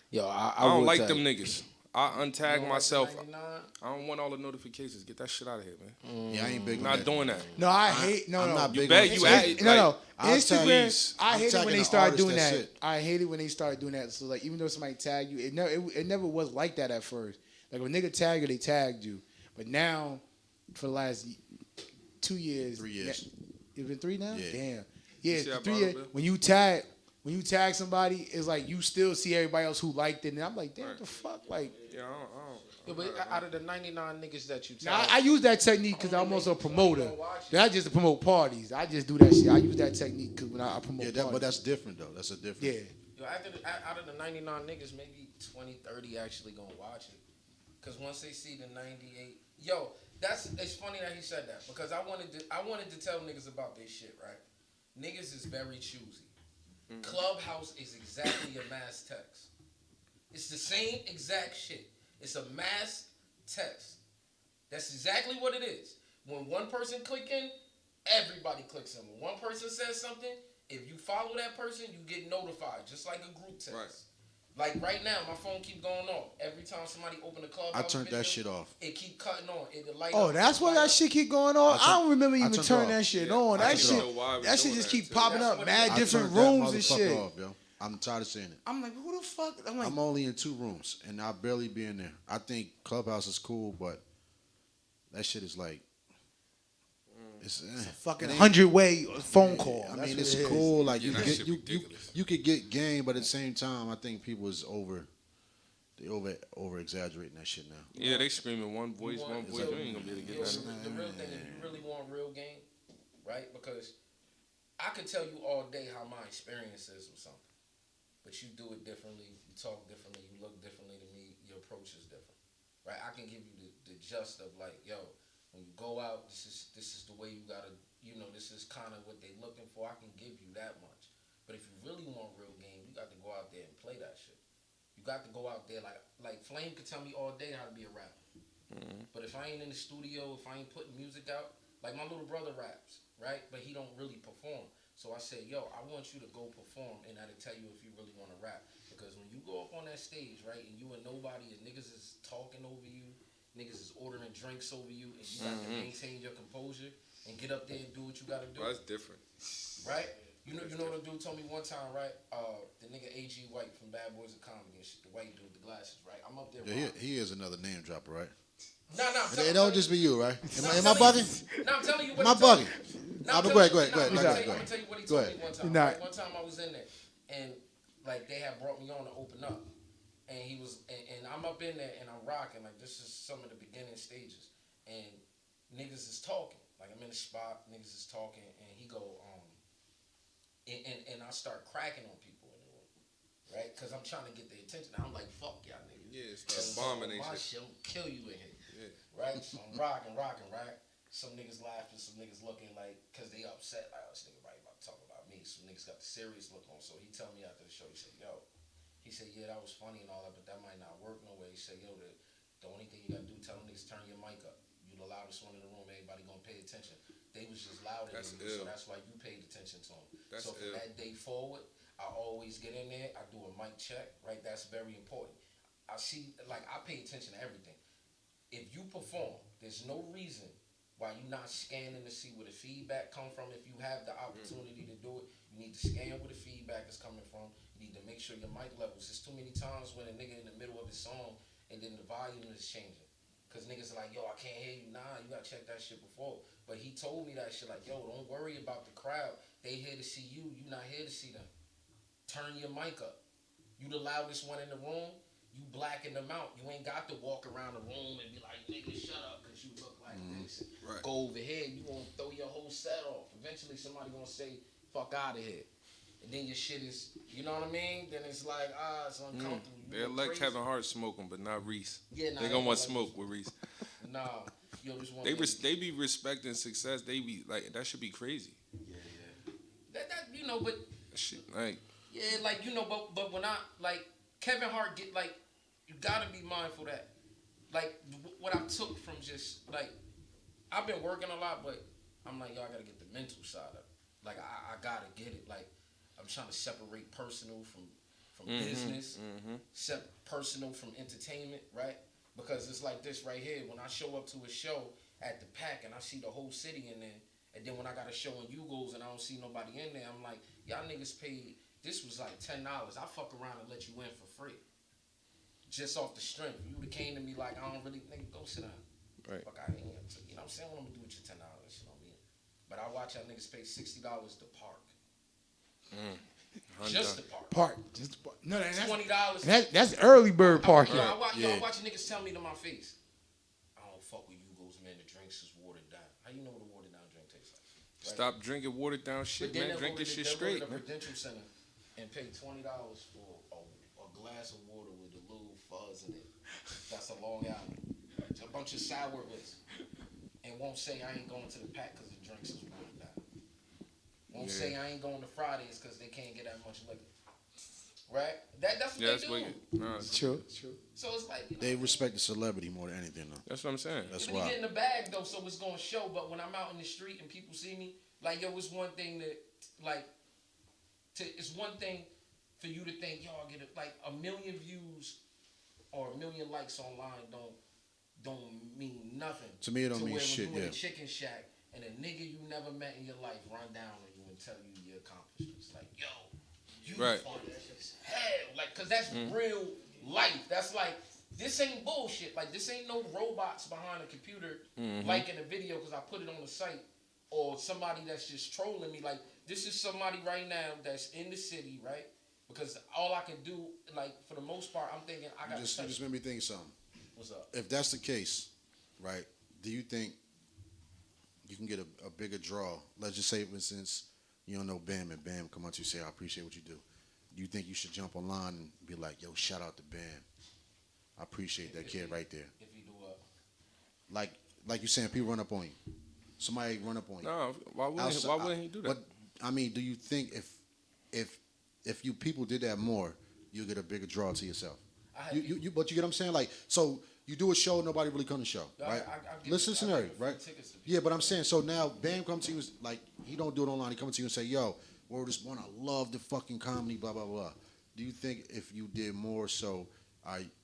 Yo, I don't like tag them niggas. I untag myself. Like I don't want all the notifications. Get that shit out of here, man. Yeah, I ain't big on Not that. doing that. No, I hate. No, I'm no. not big You bet on you that. act. No. I'll tag you. Instagram. I hate it tagging when they the start artist, doing that's that. it. I hate it when they start doing that. So like, even though somebody tag you, it never was like that at first. Like when nigga tag you, they tagged you. But now, for the last 2 years, 3 years. It's been 3 now. Yeah. Damn. Yeah, see how 3 bottom years. been? When you tag somebody, it's like you still see everybody else who liked it, and I'm like, damn, what the fuck, like. Yeah, I don't. Yeah, but out of the 99 niggas that you Now, tag, I use that technique because I'm also a promoter. I just promote parties. I just do that shit. I use that technique because when I promote parties. But that's different though. That's a different. Yeah. yo, out of the 99 niggas, maybe 20, 30 actually gonna watch it. Because once they see the 98, yo, it's funny that he said that because I wanted to tell niggas about this shit, right? Niggas is very choosy. Clubhouse is exactly a mass text. It's the same exact shit. It's a mass text. That's exactly what it is. When one person click in, everybody clicks in. When one person says something, if you follow that person, you get notified, just like a group text. Right. Like right now, my phone keep going off. Every time somebody open the Clubhouse, I turned that shit off. It keep cutting on. The light Oh, up, that's why light that up. shit keep going on. I don't remember even turned it turning off. that shit Yeah, on. I That didn't know shit, why I was that shit doing just that, keep too. popping That's up. what Mad it is. different I turned that rooms and motherfucker shit. off, yo. I'm tired of seeing it. I'm like, who the fuck? I'm like, I'm only in 2 rooms, and I'll barely be in there. I think Clubhouse is cool, but that shit is like, it's fucking it ain't- 100-way phone call. I That's mean, what it's it is. cool. Like Yeah, you that get shit you ridiculous. you could get game, but at the same time, I think people is they over exaggerating that shit now. Yeah, they screaming one voice, You one want- voice. yo, You ain't gonna be able to yo, get that. the real thing, if you really want real game, right? Because I could tell you all day how my experience is with something, but you do it differently, you talk differently, you look differently to me, your approach is different, right? I can give you the gist of like, yo, when you go out, this is the way you gotta, this is kind of what they looking for. I can give you that much, but if you really want real game, you got to go out there and play that shit. You got to go out there like Flame could tell me all day how to be a rapper. But if I ain't in the studio, if I ain't putting music out, like my little brother raps, right? But he don't really perform. So I said, yo, I want you to go perform, and that'll tell you if you really want to rap. Because when you go up on that stage, right, and you and nobody, and niggas is talking over you, niggas is ordering drinks over you, and you got to maintain your composure and get up there and do what you got to do. Well, that's different. Right? You know what a dude told me one time, right? The nigga A.G. White from Bad Boys of Comedy and shit, the white dude with the glasses, right? I'm up there. Yeah, he is another name dropper, right? No. It don't just be you, right? Am I telling bugging? No, I'm telling you what Am I he told me. bugging? No, I'm Go ahead. telling you- Go no, ahead. I'm gonna tell you what he Go told ahead. me one time. Nah. Like, one time I was in there, and like they had brought me on to open up, and he was, and I'm up in there and I'm rocking. Like this is some of the beginning stages, and niggas is talking. Like I'm in the spot, niggas is talking, and he go, and I start cracking on people in the room, right? Because I'm trying to get their attention. I'm like, fuck y'all niggas. Yeah, start bombing and My shit. shit will kill you in here. Yeah. Right? So I'm rocking, right? Some niggas laughing, some niggas looking like, because they upset. Like, oh, this nigga right about to talk about me. Some niggas got the serious look on. So he tell me after the show, he said, yeah, that was funny and all that, but that might not work no way. He said, yo, the only thing you got to do, tell them niggas turn your mic up. You the loudest one in the room, everybody going to pay attention. They was just louder than you, so that's why you paid attention to them. So from that day forward, I always get in there, I do a mic check, right? That's very important. I pay attention to everything. If you perform, there's no reason why you're not scanning to see where the feedback come from. If you have the opportunity to do it, you need to scan where the feedback is coming from. You need to make sure your mic levels. There's too many times when a nigga in the middle of his song and then the volume is changing. Because niggas are like, yo, I can't hear you. Nah, you got to check that shit before. But he told me that shit like, yo, don't worry about the crowd. They here to see you. You not here to see them. Turn your mic up. You the loudest one in the room. You blacken them out. You ain't got to walk around the room and be like, nigga, shut up because you look like this. Right. Go over here. You going to throw your whole set off. Eventually somebody going to say, fuck out of here. And then your shit is, you know what I mean? Then it's like, it's uncomfortable. You They'll look let crazy. Kevin Hart smoke him, but not Reese. Yeah, nah, they gonna want smoke with Reese. Nah. Yo, this one They be respecting success. They be like, that should be crazy. That but That shit, like, yeah, like but when I like Kevin Hart get like, you gotta be mindful that like what I took from just like I've been working a lot, but I'm like, yo, I gotta get the mental side of it. Like I gotta get it. Like I'm trying to separate personal from business, personal from entertainment, right? Because it's like this right here. When I show up to a show at the Pack and I see the whole city in there, and then when I got a show in Yugos and I don't see nobody in there, I'm like, y'all niggas paid. This was like $10. I fuck around and let you in for free, just off the strength. You would've came to me like, I don't really, nigga, go sit down. Right. Fuck, I ain't, you know what I'm saying? What I'm gonna do with your $10? You know what I mean? But I watch y'all niggas pay $60 to park. Just the park. Just park. No, that's $20. That's early bird parking. I watch niggas tell me to my face, I don't fuck with Yugos, man. The drinks is watered down. How you know what a watered down drink tastes like? Right? stop drinking watered down shit, But then man. Drink this shit straight, They'll go man. to the Prudential Center and pay $20 for a glass of water with a little fuzz in it. That's a Long Island. It's a bunch of sourless. And won't say I ain't going to the pack because the drinks is watered down. Won't say I ain't going to Fridays because they can't get that much liquor. Right? That's what they do. True. So it's like, you know, They respect the celebrity more than anything, though. That's what I'm saying. That's you why. get in the bag though, so it's gonna show. But when I'm out in the street and people see me, like yo, it's one thing that it's one thing for you to think, yo, I'll get like 1 million views or 1 million likes online don't mean nothing. To me, it don't to mean where shit, When you in yeah. a chicken shack and a nigga you never met in your life run down on you and tell you your accomplishments, like yo, you Right. funny as hell, like, cause that's real life. That's like. This ain't bullshit. Like, this ain't no robots behind a computer, like in a video, because I put it on the site, or somebody that's just trolling me. Like, this is somebody right now that's in the city, right? Because all I can do, like, for the most part, I'm thinking, I got You just made me think of something. What's up? If that's the case, right, do you think you can get a bigger draw? Let's just say, for instance, you don't know Bam, and Bam come up to you and say, I appreciate what you do. Do you think you should jump online and be like, yo, shout out to Bam? I appreciate that kid right there. If you do what? Like you saying, people run up on you. Somebody run up on you. No, why wouldn't he do that? But I mean, do you think if you people did that more, you'll get a bigger draw to yourself? But you get what I'm saying? Like, so you do a show, nobody really come to the show, right? Listen, scenario, right? Yeah, but I'm saying, so now Bam comes to you, like, he don't do it online. He comes to you and say, yo, word is one, I love the fucking comedy, blah, blah, blah. Do you think if you did more so,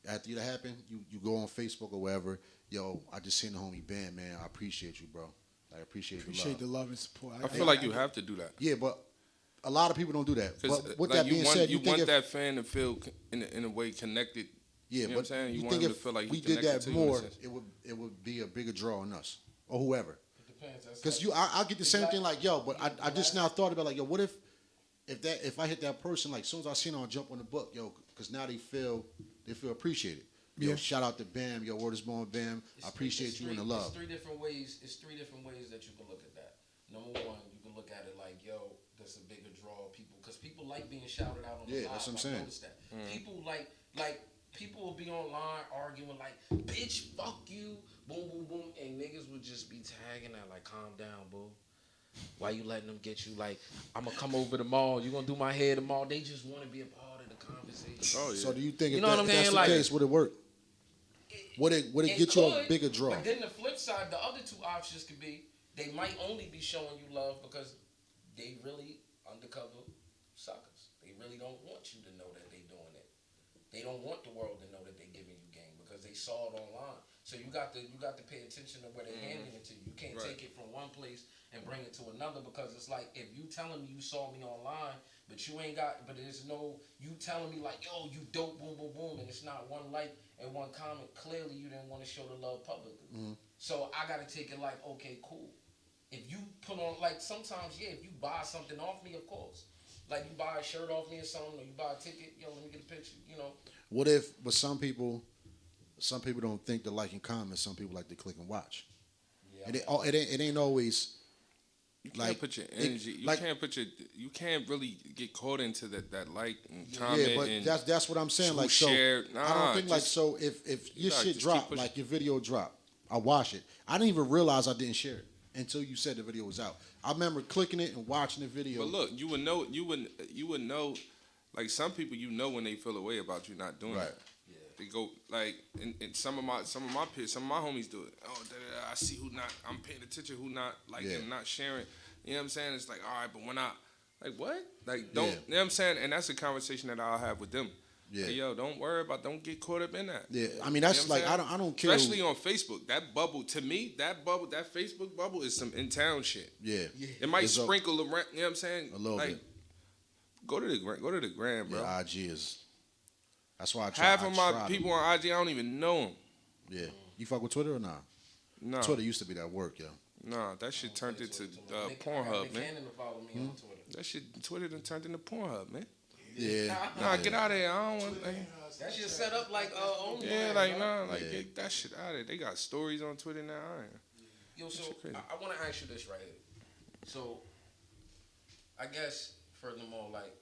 after that happened, you go on Facebook or wherever, yo, I just seen the homie Bam, man, I appreciate you, bro. I appreciate the love and support. I feel like you have to do that. Yeah, but a lot of people don't do that. But with like that being said, you think want that fan to feel in a way connected. Yeah, you know what I'm saying? You want think him if to feel like we he did connected that to you in a more, sense. it would be a bigger draw on us or whoever. It depends. Because I get the same thing like, yo, but I just now thought about like, yo, what if I hit that person, like, as soon as I seen them, I'll jump on the book, yo, because now they feel appreciated. Yo, shout out to Bam, yo, word is born, Bam. I appreciate you and the love. It's three different ways that you can look at that. Number one, you can look at it like, yo, that's a bigger draw of people, because people like being shouted out on the live. Yeah, that's what I'm saying. Notice that. People like people will be online arguing like, bitch, fuck you, boom, boom, boom, and niggas would just be tagging that like, calm down, boo. Why you letting them get you? Like, I'm gonna come over tomorrow. You gonna do my hair tomorrow? They just want to be a part of the conversation. Oh, yeah. So do you think You know what I'm if that's saying? the Like, case, would it work? Would it get you a bigger draw? But then the flip side, the other two options could be they might only be showing you love because they really undercover suckers. They really don't want you to know that they doing it. They don't want the world to know that they giving you game because they saw it online. So you got to pay attention to where they're handing it to you. You can't take it from one place and bring it to another, because it's like, if you telling me you saw me online, but there's no, you telling me like, yo, you dope, boom, boom, boom, and it's not one like and one comment, clearly you didn't want to show the love publicly. So I got to take it like, okay, cool. If you put on, like, sometimes, yeah, if you buy something off me, of course. Like, you buy a shirt off me or something, or you buy a ticket, yo, let me get a picture, you know. What if, but some people don't think to like and comment. Some people like to click and watch. Yeah, it ain't always. You can't put your energy. You can't really get caught into that like and comment. Yeah, but and that's what I'm saying. Like, so share. I don't think like, so if your shit drop, like your video drop, I watch it. I didn't even realize I didn't share it until you said the video was out. I remember clicking it and watching the video. But look, you would know. Like, some people, you know, when they feel a way about you not doing it. Yeah. They go like, and some of my peers, some of my homies do it. Oh, I see who not. I'm paying attention who not liking, not sharing. You know what I'm saying? It's like, all right, but when I, like, what? Like, don't. You know what I'm saying? And that's a conversation that I'll have with them. Yeah. Hey, yo, don't worry about. Don't get caught up in that. Yeah. I mean, that's, you know, like, I don't care. Especially on Facebook, that bubble. To me, that Facebook bubble is some in town shit. Yeah. It might sprinkle around. You know what I'm saying? A little bit. Go to the gram, bro. Yeah, IG is. That's why I try. Half of my people on IG, I don't even know them. Yeah. You fuck with Twitter or not? No. Twitter used to be that work, yo. Nah, that shit turned into Pornhub, man. That shit, Twitter done turned into Pornhub, man. Yeah. Nah, get out of here. I don't want. That shit set up like only. Yeah, like get that shit out of there. They got stories on Twitter now. Yo, so I want to ask you this right here. So, I guess furthermore, like,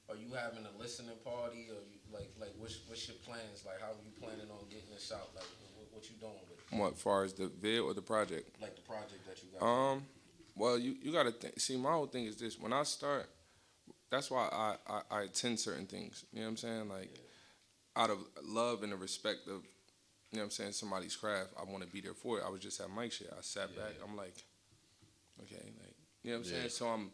are you having a listening party, or you like what's your plans? Like, how are you planning on getting this out? Like, what you doing with it? What, far as the vid or the project? Like the project that you got. Well, you gotta see. My whole thing is this: when I start, that's why I attend certain things. You know what I'm saying? Like out of love and the respect of, you know what I'm saying, somebody's craft, I want to be there for it. I was just at Mike's shit. I sat back. I'm like, okay, like, you know what I'm saying? So I'm,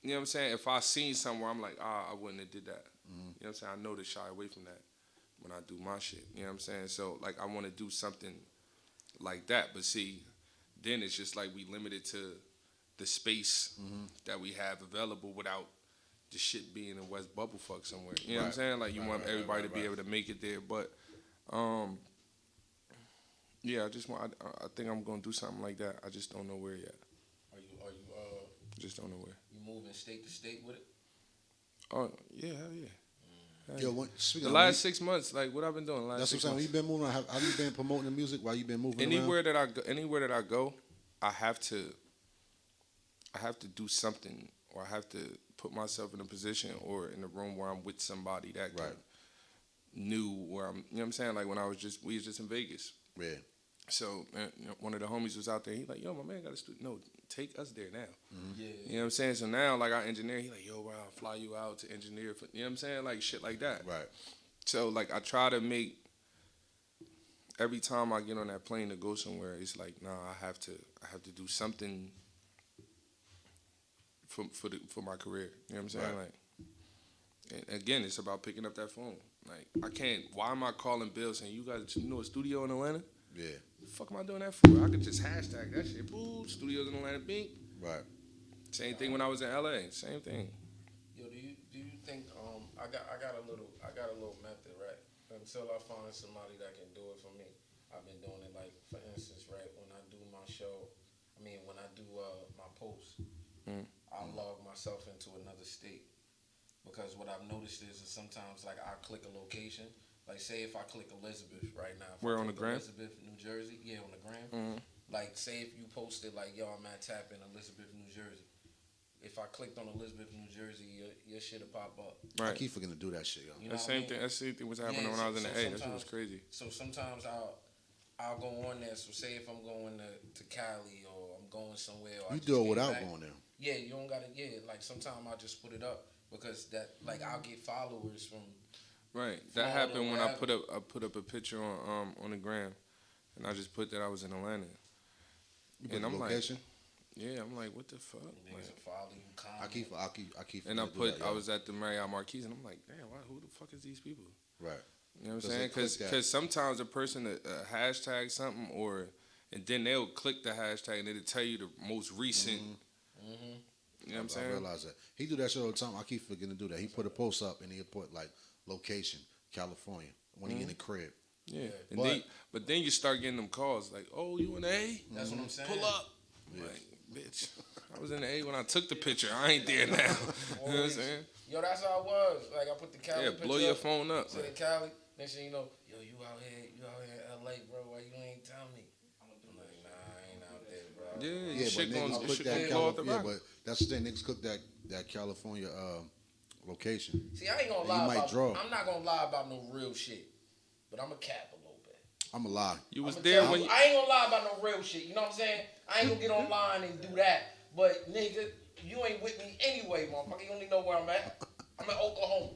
you know what I'm saying? If I seen somewhere, I'm like, I wouldn't have did that. You know what I'm saying? I know to shy away from that when I do my shit. You know what I'm saying? So like, I want to do something like that. But see, then it's just like we limited to the space that we have available without the shit being in West Bubblefuck somewhere. You know what I'm saying? Like, you want everybody to be able to make it there. But, yeah, I think I'm going to do something like that. I just don't know where yet. Are you Just don't know where. you moving state to state with it? Oh, yeah, hell yeah. Yo, The last 6 months, like, what I've been doing. That's what I'm saying. When you been moving, have you been promoting the music while you been moving Anywhere around? that I go, I have to do something, or I have to put myself in a position or in a room where I'm with somebody that knew where I'm. You know what I'm saying? Like when we was just in Vegas. Yeah. So one of the homies was out there. He like, yo, my man got a studio. No, take us there now. Yeah. You know what I'm saying? So now, like, our engineer, he like, yo, bro, I'll fly you out to engineer. For, you know what I'm saying? Like, shit like that. Right. So, like, I try to make, every time I get on that plane to go somewhere, it's like, nah, I have to do something for my career. You know what I'm saying? Right. Like, and again, it's about picking up that phone. Like, I can't, why am I calling Bill saying, you guys, you know a studio in Atlanta? Yeah. The fuck am I doing that for? I could just hashtag that shit. Boo, studios in Atlanta, bing. Right. Same thing when I was in LA. Same thing. Yo, do you think I got a little method, right? Until I find somebody that can do it for me. I've been doing it, like, for instance, right, when I do my show, when I do my post, I'll log myself into another state. Because what I've noticed is that sometimes, like, I click a location. Like, say if I click Elizabeth right now. Where, on the gram? Elizabeth, New Jersey. Yeah, on the gram. Like, say if you posted, like, yo, I'm at Tap in Elizabeth, New Jersey. If I clicked on Elizabeth, New Jersey, your shit'll pop up. Right. I keep forgetting to do that shit, yo. You know That same thing was happening when I was in the A. That shit was crazy. So sometimes I'll go on there. So say if I'm going to Cali or I'm going somewhere. Or You do it without going there. Yeah, you don't gotta. Yeah, like sometimes I just put it up because that, like, I'll get followers from. Right. That happened when I put up a picture on the gram, and I just put that I was in Atlanta. You put And the I'm location? like, yeah, I'm like, what the fuck? Niggas will follow you. I keep. And I forgetting to do that, I yo. was at the Marriott Marquis, and I'm like, damn, who the fuck is these people? Right. You know what I'm Does saying? it click that? Because sometimes a person hashtag something, and then they'll click the hashtag and it'll tell you the most recent. You know what I'm saying? I realize that. He do that shit all the time. I keep forgetting to do that. He put a post up and he'll put like location, California, when he in the crib. Yeah. But then you start getting them calls like, oh, you in the A? That's what I'm saying. Pull up. Yeah. Like, bitch, I was in the A when I took the picture. I ain't there now. You know what I'm saying? Yo, that's how it was. Like, I put the Cali picture blow your up, phone up. To the Cali. Next thing you know, yo, you out here in LA, bro. Why you ain't tell me? I'm like, nah, I ain't out there, bro. Yeah, Yeah, shit but niggas gonna click that blow out the California. rock. But that's the thing. Niggas click that California location. See, I ain't gonna And lie you might about. draw. I'm not gonna lie about no real shit, but I'm a cap a little bit. I'm a lie. You was I'ma there tell when you, you, I ain't gonna lie about no real shit. You know what I'm saying? I ain't gonna get online and do that. But nigga, you ain't with me anyway, motherfucker. You only know where I'm at. I'm in Oklahoma.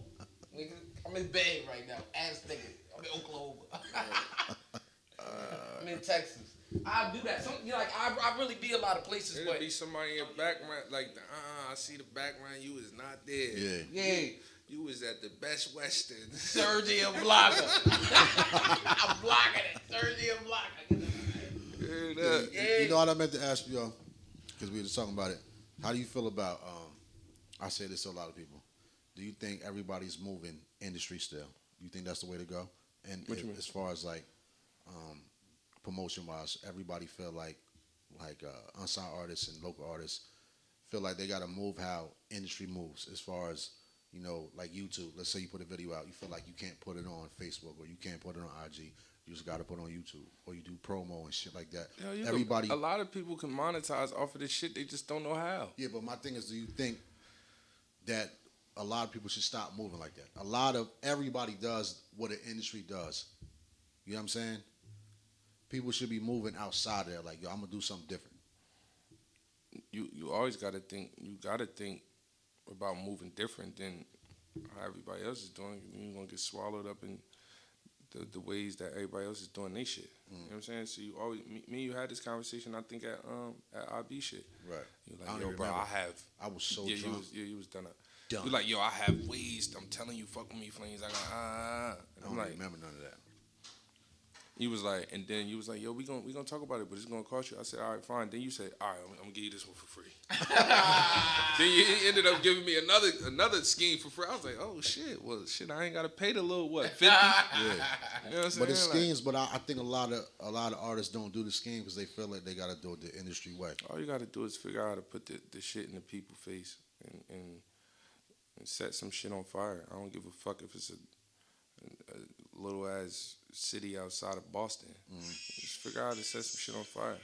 Nigga, I'm in Bay right now. Ass nigga. I'm in Oklahoma. I'm in Texas. I'll do that. I really be a lot of places, it'll but be somebody in your background, like, I see the background, you was not there. Yeah. yeah. You was at the Best Western. Sergio Blocker. I'm blocking it. Sergio Blocker. Yeah. You know what I meant to ask you, yo, because we were just talking about it. How do you feel about? I say this to a lot of people. Do you think everybody's moving industry still? Do you think that's the way to go? And as far as like promotion wise, everybody feel like unsigned artists and local artists feel like they got to move how industry moves. As far as, you know, like YouTube. Let's say you put a video out, you feel like you can't put it on Facebook or you can't put it on IG. You just got to put it on YouTube, or you do promo and shit like that. A lot of people can monetize off of this shit. They just don't know how. Yeah, but my thing is, do you think that a lot of people should stop moving like that? Everybody does what an industry does. You know what I'm saying? people should be moving outside of there? Like, yo, I'm gonna do something different. You always gotta think. You gotta think about moving different than how everybody else is doing. You're gonna get swallowed up in the ways that everybody else is doing their shit. You know what I'm saying? So you always me and you had this conversation. I think at IB shit. Right. You're I like, don't yo, bro, remember. I was so drunk. drunk. You was done. Done. You're like, yo, I have ways. I'm telling you, fuck with me, flames. I got I And don't I'm like, remember none of that. you was like, and then you was like, yo, we gonna talk about it, but it's gonna cost you. I said, all right, fine. Then you said, all right, I'm gonna give you this one for free. Then you ended up giving me another scheme for free. I was like, oh shit, well shit, I ain't gotta pay the little what, 50? Yeah. You know what I'm saying? But it's Like, schemes. But I think a lot of artists don't do the scheme because they feel like they gotta do it the industry way. all you gotta do is figure out how to put the shit in the people's face and set some shit on fire. I don't give a fuck if it's a little ass city outside of Boston. Just figure out how to set some shit on fire.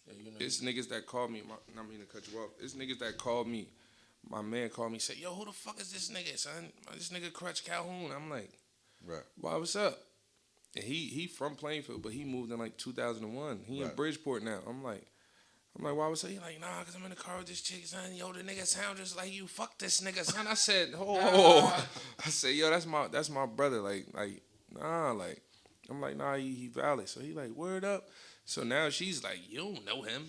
Yeah, you know, It's niggas that called me. Not mean to cut you off. It's niggas that called me. My man called me. Said, "Yo, who the fuck is this nigga, son? This nigga Crutch Calhoun." I'm like, Right. "Why? What's up?" And he from Plainfield, but he moved in like 2001. He in Right. Bridgeport now. I'm like, why was he like, nah, cause I'm in the car with this chick, son. Yo, the nigga sound just like you. Fuck this nigga, son. I said, oh, I said, yo, that's my brother. Like, nah, like, I'm like, nah, he valid. So he like, word up. So now she's like, you don't know him.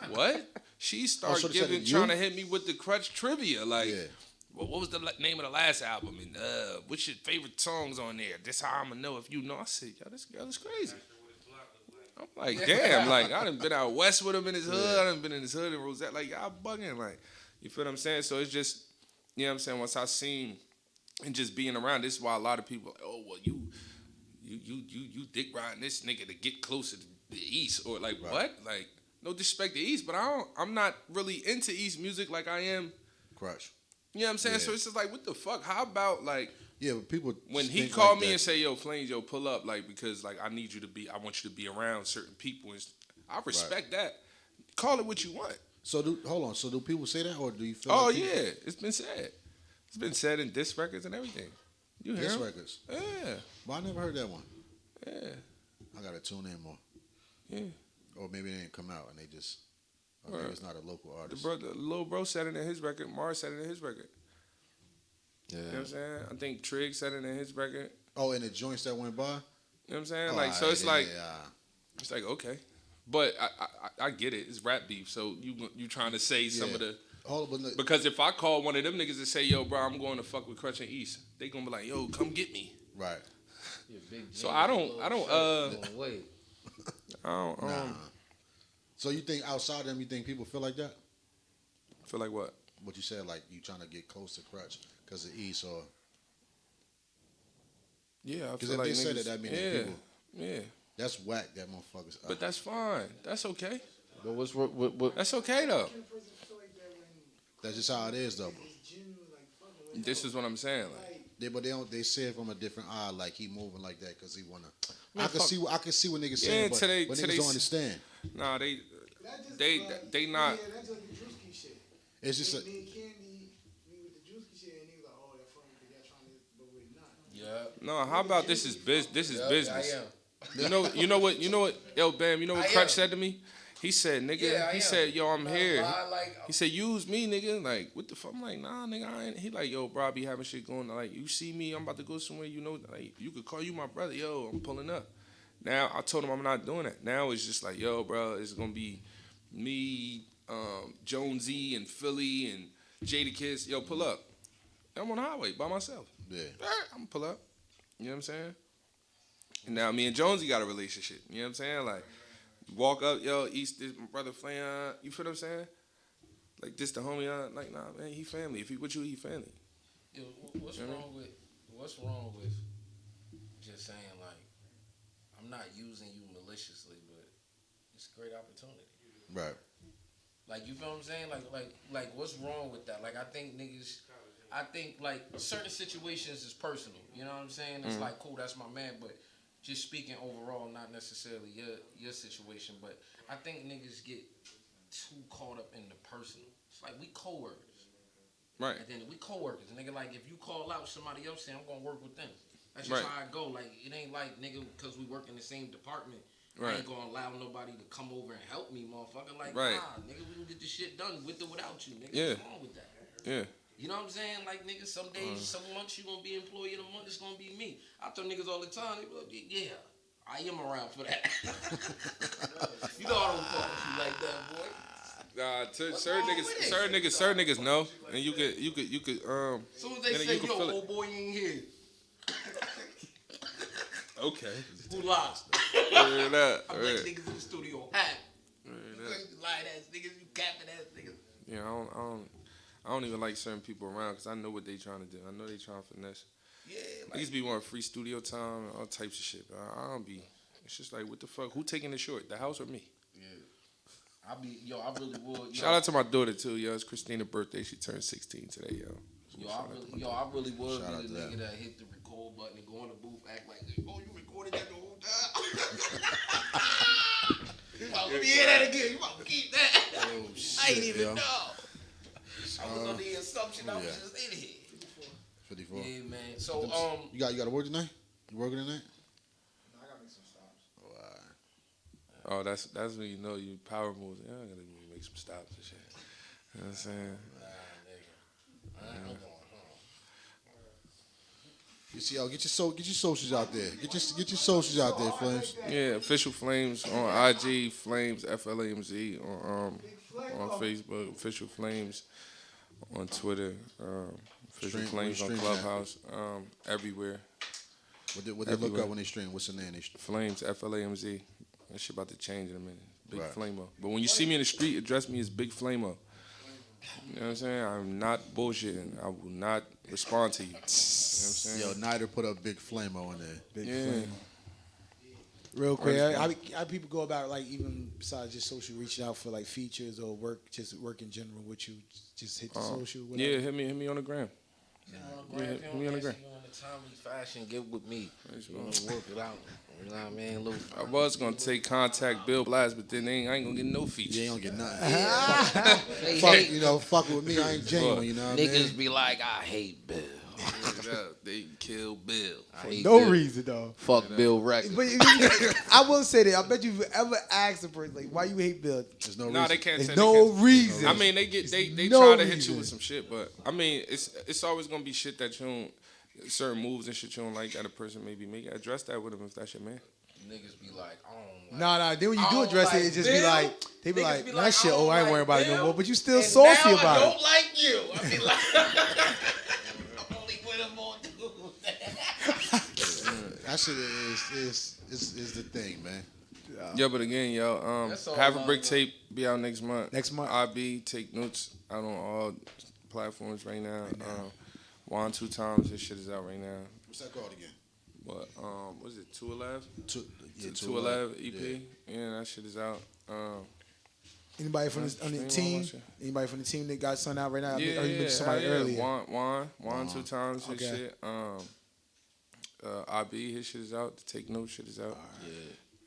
What? She started so they said trying you? to hit me with the Crutch trivia. Like, Yeah. well, what was the name of the last album? And what's your favorite songs on there? This how I'm gonna know if you know. I said, yo, this girl is crazy. I'm like, damn, like, I done been out west with him in his hood. I done been in his hood in Rosette. Like, y'all bugging. Like, you feel what I'm saying? So it's just, you know what I'm saying? Once I seen and just being around, this is why a lot of people, like, oh, well, you dick riding this nigga to get closer to the East. Or, like, Right. what? Like, no disrespect to East, but I'm not really into East music like I am. Crutch. You know what I'm saying? Yeah. So it's just like, what the fuck? How about, like, Yeah, but people when he think called like me that. and say, yo, Flames, yo, pull up, like, because, like, I want you to be around certain people. And I respect that. Call it what you want. So hold on. So do people say that, or do you feel? Oh, like people, yeah. It's been said. It's been said in disc records and everything. You hear Disc 'em? records. Yeah. But I never heard that one. Yeah. I gotta tune in more. Yeah. Or maybe they didn't come out and they just. Or maybe it's not a local The artist. little bro said it in his record. Mars said it in his record. Yeah. You know what I'm saying? I think Trig said it in his record. Oh, and the joints that went by. You know what I'm saying? Oh, Like, so it's like, yeah. it's like, okay. But I get it. It's rap beef. So you trying to say some Yeah. of the. Hold on, but Because if I call one of them niggas and say, yo, bro, I'm going to fuck with Crutch and East, they gonna be like, yo, come get me. right. So I don't, wait. Nah. So you think outside them, you think people feel like that? Feel like what? What you said, like you trying to get close to Crutch because of East, or Yeah, I because feel if like they say niggas- that means yeah, people. yeah. That's whack. That motherfuckers. But that's fine. That's okay. But what That's okay though. That's just how it is, though. This is what I'm saying. Like, But they don't. They say it from a different eye, like he moving like that because he wanna. Man, I can fuck. see. I can see what niggas Yeah, saying, but today- niggas today's- don't understand. nah, they not. Yeah, that's just the Drewski shit. It's just a, Me and Candy, me with the Drewski shit, and he was like, oh, that's funny because y'all trying to, but we're not. Yeah. No, how about this is business? This is Yeah, business. I am. You know what? Yo, Bam. You know what I Crutch am. said to me? He said, nigga. Yeah, I he am. said, yo, I'm No, here. but I like- He said, use me, nigga. Like, what the fuck? I'm like, nah, nigga. I ain't. He like, yo, bro, I be having shit going. Like, you see me? I'm about to go somewhere. You know, like, you could call you my brother. Yo, I'm pulling up. Now I told him I'm not doing that. Now it's just like, yo, bro, it's gonna be me, Jonesy, and Philly, and Jadakiss. Yo, pull up. I'm on the highway by myself. yeah. I'm gonna pull up. You know what I'm saying? And now me and Jonesy got a relationship. You know what I'm saying? Like, walk up, yo, East, this my brother Flayon. You feel what I'm saying? Like, this the homie. Like, nah, man, he family. If he with you, he family. Yo, what's You know what wrong with just saying like I'm not using you maliciously, but it's a great opportunity. Right. Like, you feel what I'm saying? Like what's wrong with that? Like, I think like certain situations is personal. You know what I'm saying? It's like, cool, that's my man, but just speaking overall, not necessarily your situation, but I think niggas get too caught up in the personal. It's like we coworkers. Right. And then we coworkers. Nigga, like, if you call out somebody else saying I'm gonna work with them. That's just Right. how I go. Like, it ain't like, nigga, because we work in the same department, I Right. ain't gonna allow nobody to come over and help me, motherfucker. Like, Right. nah, nigga, we can get this shit done with or without you, nigga. Yeah. What's wrong with that? Yeah. You know what I'm saying? Like, nigga, some days, some months you gonna be employee of the month, it's gonna be me. I tell niggas all the time, they be like, yeah, I am around for that. You know I don't fuck with you like that, boy. Nah, What's certain wrong niggas, with it? certain niggas know, and you could. As soon as they and say, you can yo, feel it. old boy, you ain't here. Okay. Who lost? Word up, I'm word. like niggas in the studio happy. Word You up. ain't lying ass niggas, you capping ass niggas. Yeah, I don't even like certain people around because I know what they trying to do. I know they trying to finesse. Yeah, Niggas be wanting free studio time and all types of shit. But I don't be. It's just like, what the fuck? Who taking the short? The house or me? Yeah. I really would. Shout out to my daughter too, yo. It's Christina's birthday. She turned 16 today, yo. I really would Shout out be to the nigga that. that hit the record button and go in the booth, act like, oh, you recorded that the whole time. Let me hear that again. You about to keep that? Oh, I ain't shit, even yo. know. I was under the assumption I was just in here. 54. Yeah, man. So You got to work tonight? You working tonight? Oh, that's when you know you power moves. Yeah, I gotta make some stops and shit. You know what I'm saying? You see, get your socials out there. Get your socials out there, Flames. Yeah, official Flames on IG, Flames FLAMZ on Facebook, official Flames on Twitter, official Stream- Flames on stream Clubhouse, everywhere. What they look Everywhere. up when they stream? What's the name? Flames FLAMZ. That shit about to change in a minute. Big Right. Flamo. But when you see me in the street, address me as Big Flamo. You know what I'm saying? I'm not bullshitting. I will not respond to you. You know what I'm saying? Yo, Nider put up Big Flamo in there. Big Yeah. flame. Real quick, how people go about, like, even besides just social, reaching out for like features or work, just work in general with you? Just hit the social. Whatever. Yeah, hit me on the gram. hit me on the gram. You in a timely fashion, get with me. You know, work it out. You know what I mean? Little, I was gonna take contact Bill Blast, but then I ain't gonna get no features. You ain't gonna get nothing. They Fuck, hate- you know, fucking with me, I ain't genuine. You know what I mean? Niggas be like, I hate Bill. They kill Bill. I hate No Bill. reason though. Fuck Bill Records. But I will say that I bet you've ever asked a person, like, why you hate Bill? There's no Nah, reason. they can't. There's say no they can't. reason. I mean, they no try to hit reason. you with some shit, but I mean, it's always gonna be shit that you don't, certain moves and shit you don't like that a person maybe make. Address that with him if that's your man. Niggas be like, I don't like Nah. Then when you I do don't address like it, it just be Bill. like, they be Niggas like, be that like, shit. I don't Oh, I ain't like worried about it no Bill, more. But you still and saucy now about I it. don't like you. I be like, I'm only with him on That shit is the thing, man. Yeah, but again, yo, That's all Have a love, Brick though. Tape be out next month. Next month. IB Take Notes out on all platforms right now. Juan 2 times. This shit is out right now. What's that called again? What was it? 211. Yeah, 211 EP. Yeah, that shit is out. Anybody from on the Stream all team? that shit. Anybody from the team that got something out right now? Yeah, Or you mentioned somebody hell yeah. earlier. Juan 2 times. His Okay. shit. IB, his shit is out. The Take Notes shit is out. Yeah,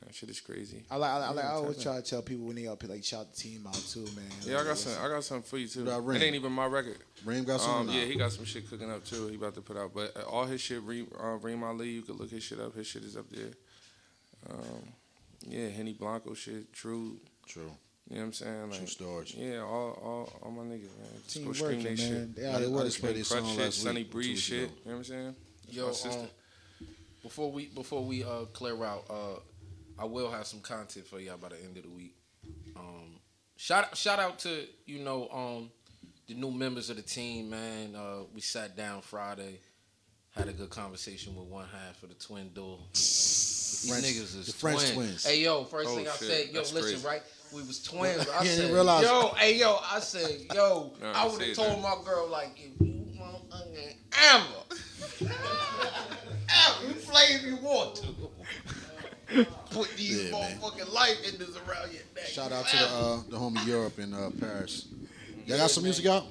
that shit is crazy. I always try to tell people when they up here, like, shout the team out too, man. Yeah, I got something for you too. What about Reem? It ain't even my record. Reem got something Yeah, out? he got some shit cooking up too. He about to put out, but all his shit, Reem Ali, you could look his shit up. His shit is up there. Yeah, Henny Blanco shit, True. You know what I'm saying? Like, True Storage. Yeah, all my niggas, man. Just Team go stream working, they man. shit. They out here I working. just played this Crutch song shit, last Sunny week. 2 Breeze weeks shit. ago. You know what I'm saying? That's Yo, my sister. before we clear out, I will have some content for y'all by the end of the week. Shout out to the new members of the team, man. We sat down Friday, had a good conversation with one half of the twin duo. These French- niggas is the French twins. twins. Hey yo, first Oh, thing I shit. said, yo, That's listen, crazy. right? We was twins. I He didn't said, realize yo, hey yo, I said, yo, No, I you would have said told my girl like, if you want Amber, Amber, you flame you want to. Put these Yeah, man. motherfucking life enders around your neck. Shout out to the homie Europe in Paris. Y'all got some music out?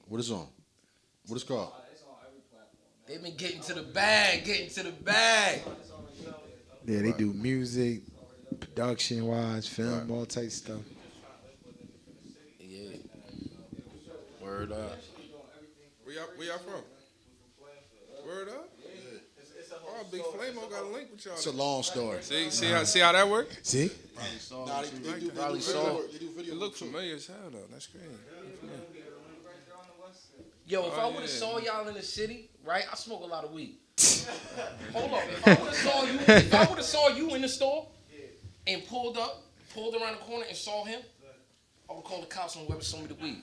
What is on? What is it called? They been getting to the bag. Yeah, they do music, production wise, film, all types of stuff. Yeah. Word up. Where y'all from? Word up? Oh, Big Flamo got a link with y'all. It's a long story. See how that work? See? Probably saw. It look familiar as hell though. That's crazy. Yo, if I would have saw y'all in the city, right? I smoke a lot of weed. Hold up. If I would have saw you in the store and pulled around the corner and saw him, I would call the cops on whoever sold me the weed.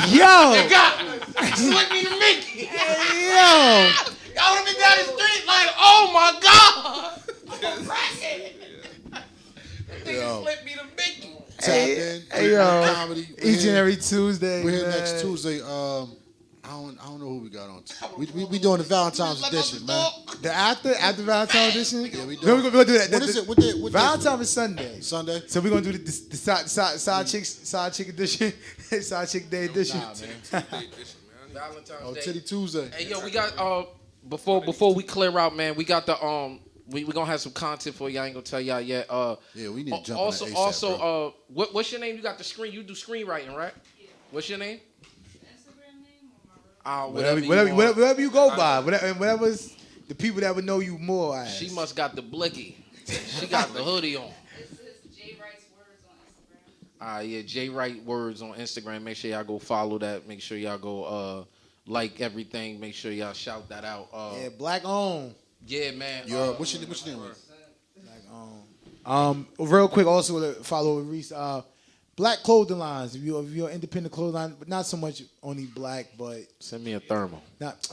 Yo! They got me. Slick me to Mickey. Yo! Y'all would have been down the street like, oh my God. I'm cracking. Nigga slipped me to Mickey. Hey, Hey, yo. comedy. Each and every Tuesday. We're here man. next Tuesday. I don't know who we got on. We doing the Valentine's edition, man. The after Valentine's edition? Yeah, we We're doing. gonna do that. What is it? What day is it? Valentine's is Sunday. Sunday. So we're gonna do the side chick edition, side chick day edition. Valentine's Day. Titty Tuesday. Hey, yo, we got before we clear out, man, we got the we gonna have some content for y'all. I ain't gonna tell y'all yet. Yeah, we need to jump also on that ASAP, bro. what's your name? You got the screen. You do screenwriting, right? Yeah. What's your name? Instagram name or my Whatever you go by, whatever's the people that would know you more as. She must got the blicky. She got the hoodie on. It's J Wright's Words on Instagram. Yeah, J Wright Words on Instagram. Make sure y'all go follow that. Make sure y'all go like everything. Make sure y'all shout that out. Yeah, black owned. Yeah, man. What's your name? Real quick, also to follow Reese. Black clothing lines. If you're independent clothing line, but not so much only black, but Send me a thermal. not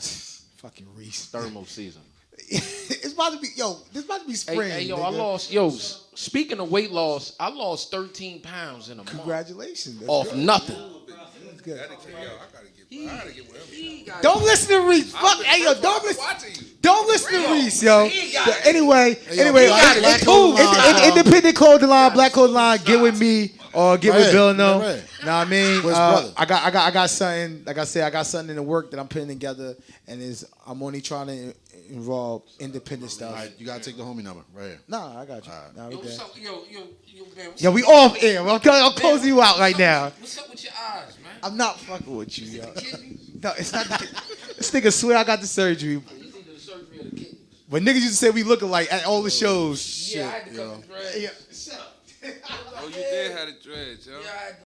fucking Reese. Thermal season. It's about to be this about to be spring. Hey, yo, nigga. I lost. Speaking of weight loss, I lost 13 pounds in a month. Congratulations. That's Off good. nothing. That's good. I gotta get with him. Don't listen to Reese. Fuck. Hey, yo, don't listen. Don't listen to Reese, yo. Anyway, Black cool. clothing line. Independent clothing line, black clothing line. Get with me or get with Right, Bill. No, right. know what I mean. Where's brother? I got something. Like I said, I got something in the work that I'm putting together, and I'm only trying to involve independent stuff. All right, you gotta take the homie number right here. Nah, I got you. Nah, we Yo, good. what's up? Yo, man. Yo, we off air. I'm closing you out right now. What's up with your eyes, man? I'm not fucking with you, yo. Kidney? No, it's not. This nigga swear I got the surgery. It's either the surgery or the kidney. But niggas used to say we looking like at all the shows. Yeah, I had to cut the dread. Yeah. Oh, you did have the dreads, yo. Yeah, I had